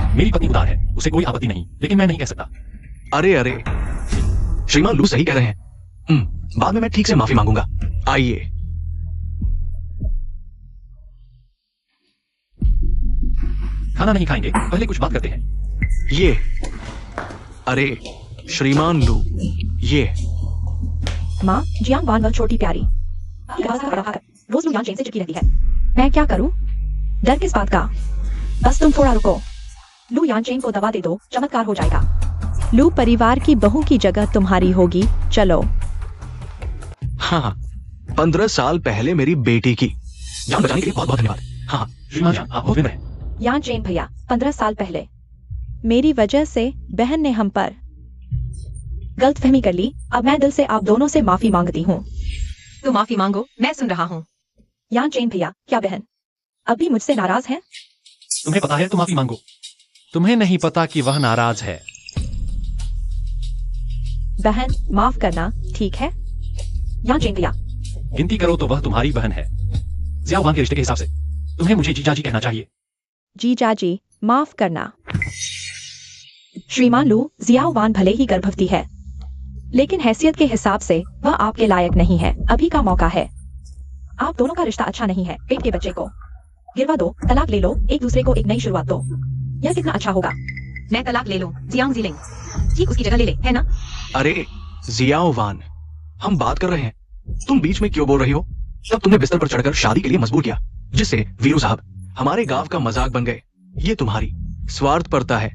[SPEAKER 4] मेरी पत्नी उदार है, उसे कोई आपत्ति नहीं, लेकिन मैं नहीं कह सकता।
[SPEAKER 2] अरे श्रीमान लू सही कह रहे हैं। बाद में मैं ठीक से माफी मांगूंगा। आइए।
[SPEAKER 4] खाना नहीं खाएंगे, पहले कुछ बात करते हैं।
[SPEAKER 2] ये अरे श्रीमान लू, ये
[SPEAKER 3] माँ, जियांग वान वह छोटी प्यारी रोज लू यानचेन से चिपकी रहती है। मैं क्या करूं? डर किस बात का? बस तुम थोड़ा रुको। लू यानचेन को दवा दे दो, चमत्कार हो जाएगा। लू परिवार की बहू की जगह तुम्हारी होगी। चलो।
[SPEAKER 2] हाँ, 15 साल पहले मेरी बेटी की जान बचाने के लिए बहुत बहुत धन्यवाद। हाँ
[SPEAKER 4] श्रीमान जान, आप बहुत हैं।
[SPEAKER 3] यानचेन भैया, 15 साल पहले मेरी वजह से बहन ने हम पर गलतफहमी कर ली। अब मैं दिल से आप दोनों से माफी मांगती हूँ।
[SPEAKER 1] तो माफी मांगो, मैं सुन रहा हूँ।
[SPEAKER 3] यानचेन भैया, क्या बहन अब भी मुझसे नाराज है?
[SPEAKER 4] तुम्हें पता है तो माफी मांगो। तुम्हें नहीं पता कि वह नाराज है।
[SPEAKER 3] बहन, माफ करना, ठीक है? यानचेन भैया,
[SPEAKER 4] गिनती करो तो वह तुम्हारी बहन है। जियाओ वान के रिश्ते के हिसाब से तुम्हें मुझे जीजाजी कहना चाहिए।
[SPEAKER 3] जीजाजी, माफ करना। श्रीमान लू, जियाओ वान भले ही गर्भवती है, लेकिन हैसियत के हिसाब से वह आपके लायक नहीं है। अभी का मौका है। आप दोनों का रिश्ता अच्छा नहीं है। पेट के बच्चे को गिरवा दो, तलाक ले लो, एक दूसरे को एक नई शुरुआत दो। यह कितना अच्छा होगा।
[SPEAKER 1] मैं तलाक ले लूं, जियांग जीलिंग ठीक उसकी जगह ले ले, है ना?
[SPEAKER 2] अरे जियाओ वान, हम बात कर रहे हैं, तुम बीच में क्यों बोल रही हो? तब तुमने बिस्तर पर चढ़कर शादी के लिए मजबूर किया, जिससे वीरू साहब हमारे गांव का मजाक बन गए। ये तुम्हारी स्वार्थपरता है।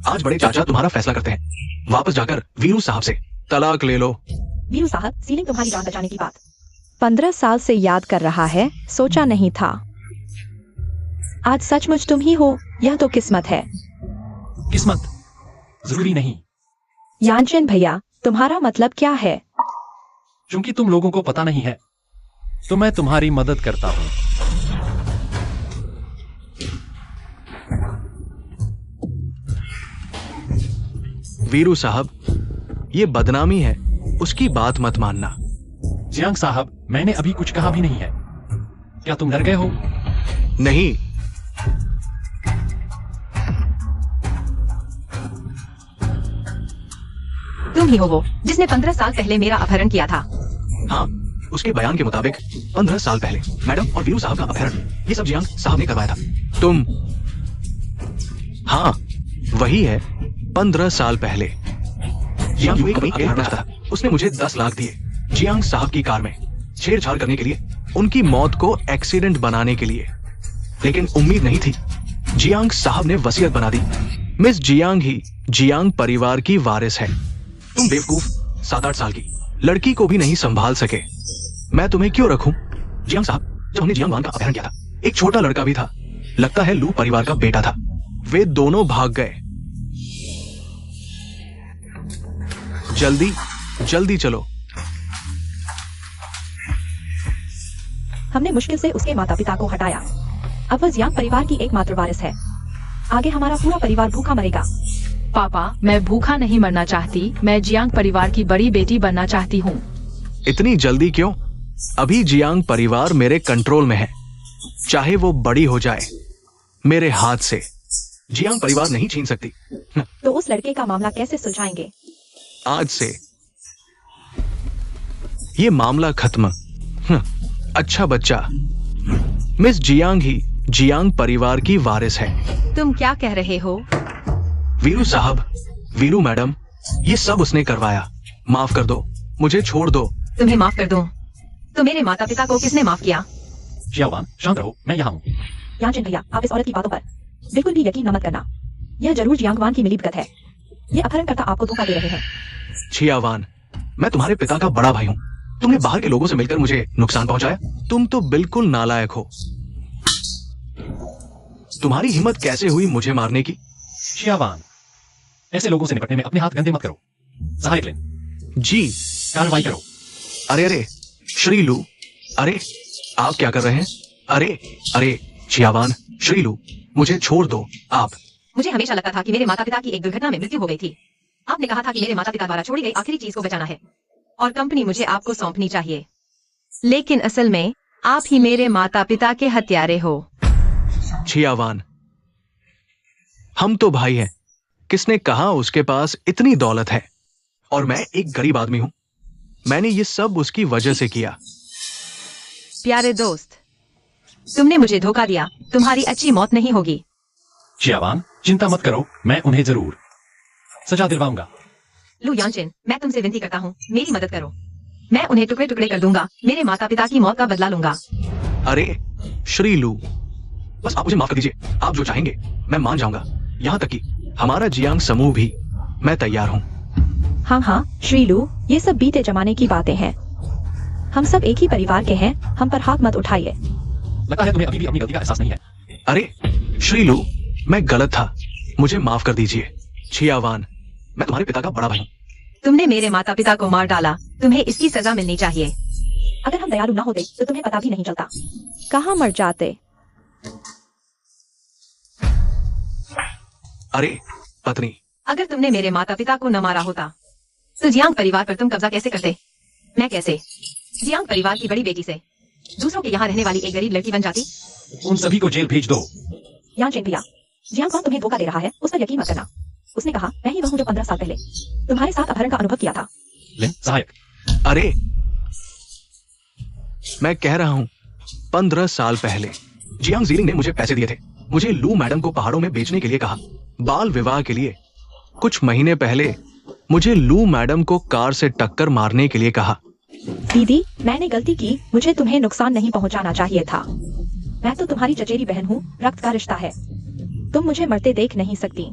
[SPEAKER 2] आज बड़े चाचा तुम्हारा फैसला करते हैं। वापस जाकर वीरू साहब से तलाक ले लो।
[SPEAKER 3] वीरू साहब, सीलिंग तुम्हारी जान बचाने की बात 15 साल से याद कर रहा है। सोचा नहीं था आज सचमुच तुम ही हो। यह तो किस्मत है।
[SPEAKER 4] किस्मत जरूरी नहीं।
[SPEAKER 3] यानचेन भैया, तुम्हारा मतलब क्या है?
[SPEAKER 4] क्योंकि तुम लोगों को पता नहीं है, तो मैं तुम्हारी मदद करता हूं।
[SPEAKER 2] वीरू साहब, ये बदनामी है, उसकी बात मत मानना।
[SPEAKER 4] जियांग साहब, मैंने अभी कुछ कहा भी नहीं है। क्या तुम डर गए हो?
[SPEAKER 2] नहीं,
[SPEAKER 1] तुम तुम ही हो वो जिसने 15 साल पहले मेरा अपहरण किया था।
[SPEAKER 2] हाँ, उसके बयान के मुताबिक 15 साल पहले मैडम और वीरू साहब का अपहरण ये सब जियांग साहब ने करवाया था। तुम? हाँ, वही है, 15 साल पहले। जियांग को एक अपहरण था। उसने मुझे 10 लाख दिए जियांग साहब की कार में छेड़छाड़ करने के लिए, उनकी मौत को एक्सीडेंट बनाने के लिए। लेकिन उम्मीद नहीं थी, जियांग साहब ने वसीयत बना दी। मिस जियांग ही जियांग परिवार की वारिस है। तुम बेवकूफ 7-8 साल की लड़की को भी नहीं संभाल सके। मैं तुम्हें क्यों रखूं? जियांग साहब, जब हमने जियांग वान का अपहरण किया था, एक छोटा लड़का भी था, लगता है लू परिवार का बेटा था। वे दोनों भाग गए। जल्दी जल्दी चलो।
[SPEAKER 3] हमने मुश्किल से उसके माता पिता को हटाया। अब वह जियांग परिवार की एकमात्र वारिस है। आगे हमारा पूरा परिवार भूखा मरेगा।
[SPEAKER 5] पापा, मैं भूखा नहीं मरना चाहती, मैं जियांग परिवार की बड़ी बेटी बनना चाहती हूँ।
[SPEAKER 2] इतनी जल्दी क्यों? अभी जियांग परिवार मेरे कंट्रोल में है, चाहे वो बड़ी हो जाए मेरे हाथ से। जियांग परिवार नहीं छीन सकती।
[SPEAKER 3] तो उस लड़के का मामला कैसे सुलझाएंगे?
[SPEAKER 2] आज से ये मामला खत्म। अच्छा बच्चा, मिस जियांग ही जियांग परिवार की वारिस है।
[SPEAKER 1] तुम क्या कह रहे हो?
[SPEAKER 2] वीरू साहब, वीरू मैडम, ये सब उसने करवाया। माफ कर दो, मुझे छोड़ दो।
[SPEAKER 1] तुम्हें माफ कर दूं? तो मेरे माता पिता को किसने माफ किया?
[SPEAKER 4] जियावान, शांत रहो, मैं यहाँ हूँ।
[SPEAKER 3] यानचेन भैया, आप इस औरत की बातों पर बिल्कुल भी यकीन न मत करना। यह जरूर जियांग वान की मिलीभगत है। ये अपहरणकर्ता आपको धोखा दे रहे हैं।
[SPEAKER 2] छियावान, मैं तुम्हारे पिता का बड़ा भाई हूँ। तुमने बाहर के लोगों से मिलकर मुझे नुकसान पहुंचाया। तुम तो बिल्कुल नालायक हो। तुम्हारी हिम्मत कैसे हुई मुझे मारने की?
[SPEAKER 4] जियावान, ऐसे लोगों से निपटने में अपने हाथ गंदे मत करो। सहायक लेन,
[SPEAKER 2] जी।
[SPEAKER 4] कार्रवाई करो।
[SPEAKER 2] अरे अरे, श्रीलू, अरे आप क्या कर रहे हैं? अरे अरे, छियावान, श्रीलू, मुझे छोड़ दो। आप।
[SPEAKER 1] मुझे हमेशा लगता था कि मेरे माता पिता की एक दुर्घटना में मृत्यु हो गई थी। आपने कहा था कि मेरे माता पिता द्वारा छोड़ी गई आखिरी चीज को बचाना है और कंपनी मुझे आपको सौंपनी चाहिए। लेकिन असल में आप ही मेरे माता पिता के हत्यारे हो।
[SPEAKER 2] छियावान, हम तो भाई हैं। किसने कहा उसके पास इतनी दौलत है? और मैं एक गरीब आदमी हूं। मैंने ये सब उसकी वजह से किया।
[SPEAKER 1] प्यारे दोस्त, तुमने मुझे धोखा दिया। तुम्हारी अच्छी मौत नहीं होगी।
[SPEAKER 4] जियावान, चिंता मत करो, मैं उन्हें जरूर सजा दिलवाऊंगा।
[SPEAKER 1] लू यानचेन, मैं तुमसे विनती करता हूँ, मेरी मदद करो। मैं उन्हें टुकड़े टुकड़े कर दूंगा। मेरे माता पिता की मौत का बदला लूंगा।
[SPEAKER 2] अरे श्रीलू, बस आप मुझे माफ कर दीजिए। आप जो चाहेंगे मैं मान जाऊंगा, यहाँ तक कि हमारा जियांग समूह भी। मैं तैयार हूँ।
[SPEAKER 3] हाँ हाँ श्रीलू, ये सब बीते जमाने की बातें हैं। हम सब एक ही परिवार के हैं। हम पर हाथ मत उठाइए।
[SPEAKER 4] लगता है तुम्हें अभी भी अपनी गलती का एहसास नहीं है।
[SPEAKER 2] अरे श्रीलू, मैं गलत था, मुझे माफ कर दीजिए। छियावान, मैं तुम्हारे पिता का बड़ा भाई हूँ।
[SPEAKER 1] तुमने मेरे माता पिता को मार डाला। तुम्हें इसकी सजा मिलनी चाहिए।
[SPEAKER 3] अगर हम दयालु न होते तो तुम्हें पता भी नहीं चलता। कहाँ मर जाते।
[SPEAKER 2] अरे पत्नी,
[SPEAKER 1] अगर तुमने मेरे माता पिता को न मारा होता तो जियांग परिवार पर तुम कब्जा कैसे करते? मैं कैसे जियांग परिवार की बड़ी बेटी से दूसरों के यहाँ रहने वाली एक गरीब लड़की बन जाती?
[SPEAKER 4] उन सभी को जेल भेज दो।
[SPEAKER 3] यानचेन भैया, जियांग वान तुम्हें धोखा दे रहा है, उस पर यकीन मत करना। उसने कहा मैं ही वह हूँ जो 15 साल पहले तुम्हारे साथ अपहरण का अनुभव किया था।
[SPEAKER 4] लेन, सहायक।
[SPEAKER 2] अरे मैं कह रहा हूँ 15 साल पहले जियांग जीलिंग ने मुझे पैसे दिए थे। मुझे लू मैडम को पहाड़ों में बेचने के लिए कहा, बाल विवाह के लिए। कुछ महीने पहले मुझे लू मैडम को कार से टक्कर मारने के लिए कहा।
[SPEAKER 3] दीदी, मैंने गलती की। मुझे तुम्हें नुकसान नहीं पहुंचाना चाहिए था। मैं तो तुम्हारी चचेरी बहन हूँ, रक्त का रिश्ता है। तुम मुझे मरते देख नहीं सकती।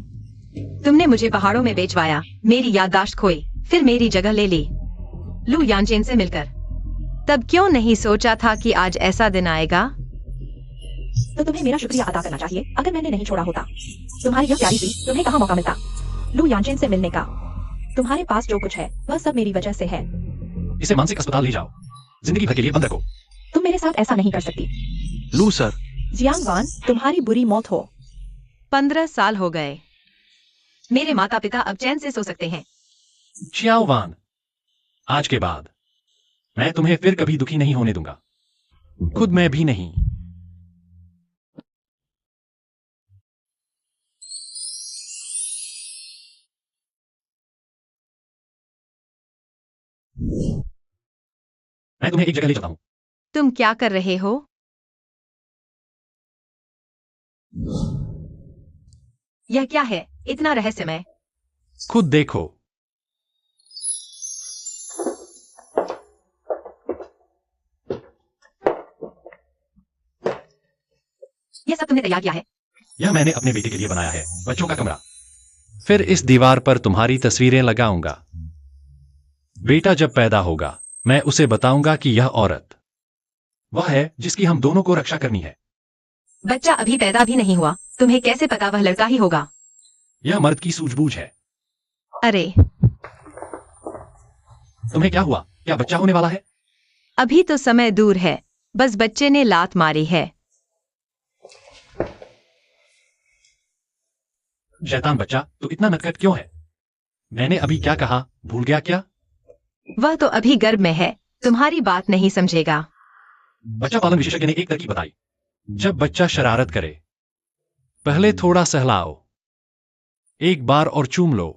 [SPEAKER 1] तुमने मुझे पहाड़ों में बेचवाया, मेरी याददाश्त खोई, फिर मेरी जगह ले ली लू यानचेन से मिलकर। तब क्यों नहीं सोचा था कि आज ऐसा दिन आएगा?
[SPEAKER 3] तो तुम्हें मेरा शुक्रिया अदा करना चाहिए। अगर मैंने नहीं छोड़ा होता तुम्हारी यह प्यारी सी, तुम्हें कहाँ मौका मिलता लू यानचेन से मिलने का। तुम्हारे पास जो कुछ है वह सब मेरी वजह से है।
[SPEAKER 4] इसे मानसिक अस्पताल ले जाओ, जिंदगी भर के लिए बंद रखो।
[SPEAKER 3] तुम मेरे साथ ऐसा नहीं कर सकती।
[SPEAKER 2] लू सर।
[SPEAKER 3] जियांग वान, तुम्हारी बुरी मौत हो।
[SPEAKER 1] 15 साल हो गए। मेरे माता पिता अब चैन से सो सकते हैं।
[SPEAKER 4] जियावान, आज के बाद मैं तुम्हें फिर कभी दुखी नहीं होने दूंगा, खुद मैं भी नहीं। मैं तुम्हें एक जगह ले जाता हूँ।
[SPEAKER 1] तुम क्या कर रहे हो? यह क्या है? इतना रहस्यमय।
[SPEAKER 4] खुद देखो।
[SPEAKER 1] यह सब तुमने तैयार किया है?
[SPEAKER 4] यह मैंने अपने बेटे के लिए बनाया है, बच्चों का कमरा। फिर इस दीवार पर तुम्हारी तस्वीरें लगाऊंगा। बेटा जब पैदा होगा मैं उसे बताऊंगा कि यह औरत वह है जिसकी हम दोनों को रक्षा करनी है।
[SPEAKER 1] बच्चा अभी पैदा भी नहीं हुआ, तुम्हें कैसे पता वह लड़का ही होगा?
[SPEAKER 4] यह मर्द की सूझबूझ है।
[SPEAKER 1] अरे,
[SPEAKER 4] तुम्हें क्या हुआ? क्या बच्चा होने वाला है?
[SPEAKER 1] अभी तो समय दूर है, बस बच्चे ने लात मारी है।
[SPEAKER 4] शैतान बच्चा, तू इतना नटखट क्यों है? मैंने अभी क्या कहा, भूल गया क्या?
[SPEAKER 1] वह तो अभी गर्भ में है, तुम्हारी बात नहीं समझेगा।
[SPEAKER 4] बच्चा पालन विशेषज्ञ ने एक तरकीब बताई। जब बच्चा शरारत करे, पहले थोड़ा सहलाओ, एक बार और चूम लो।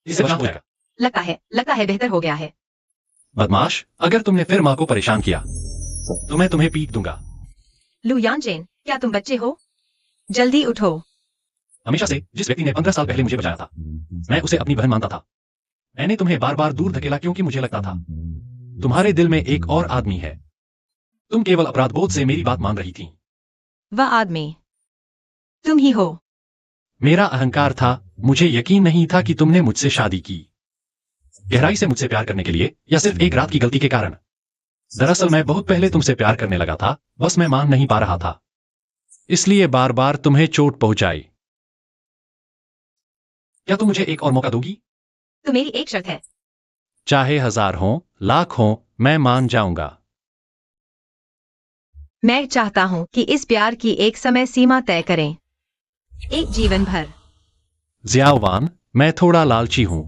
[SPEAKER 4] इससे बचा हो जाएगा।
[SPEAKER 1] लगता है बेहतर हो गया है।
[SPEAKER 4] बदमाश, अगर तुमने फिर मां को परेशान किया तो मैं तुम्हें पीट दूंगा।
[SPEAKER 1] लू यानचेन, क्या तुम बच्चे हो? जल्दी उठो।
[SPEAKER 4] हमेशा से जिस व्यक्ति ने 15 साल पहले मुझे बचाया था, मैं उसे अपनी बहन मानता था। मैंने तुम्हें बार बार दूर धकेला क्योंकि मुझे लगता था तुम्हारे दिल में एक और आदमी है। तुम केवल अपराध बोध से मेरी बात मान रही थी।
[SPEAKER 1] वह आदमी तुम ही हो।
[SPEAKER 4] मेरा अहंकार था, मुझे यकीन नहीं था कि तुमने मुझसे शादी की। गहराई से मुझसे प्यार करने के लिए या सिर्फ एक रात की गलती के कारण? दरअसल मैं बहुत पहले तुमसे प्यार करने लगा था, बस मैं मान नहीं पा रहा था, इसलिए बार बार तुम्हें चोट पहुंचाई। क्या तुम मुझे एक और मौका दोगी?
[SPEAKER 1] तो मेरी एक शर्त है।
[SPEAKER 4] चाहे 1000 हो, लाख हो, मैं मान जाऊंगा।
[SPEAKER 1] मैं चाहता हूं कि इस प्यार की एक समय सीमा तय करें, एक जीवन भर।
[SPEAKER 4] जियावान, मैं थोड़ा लालची हूं।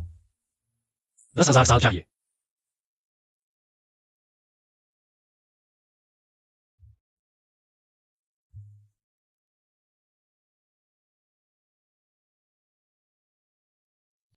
[SPEAKER 4] 10,000 साल चाहिए।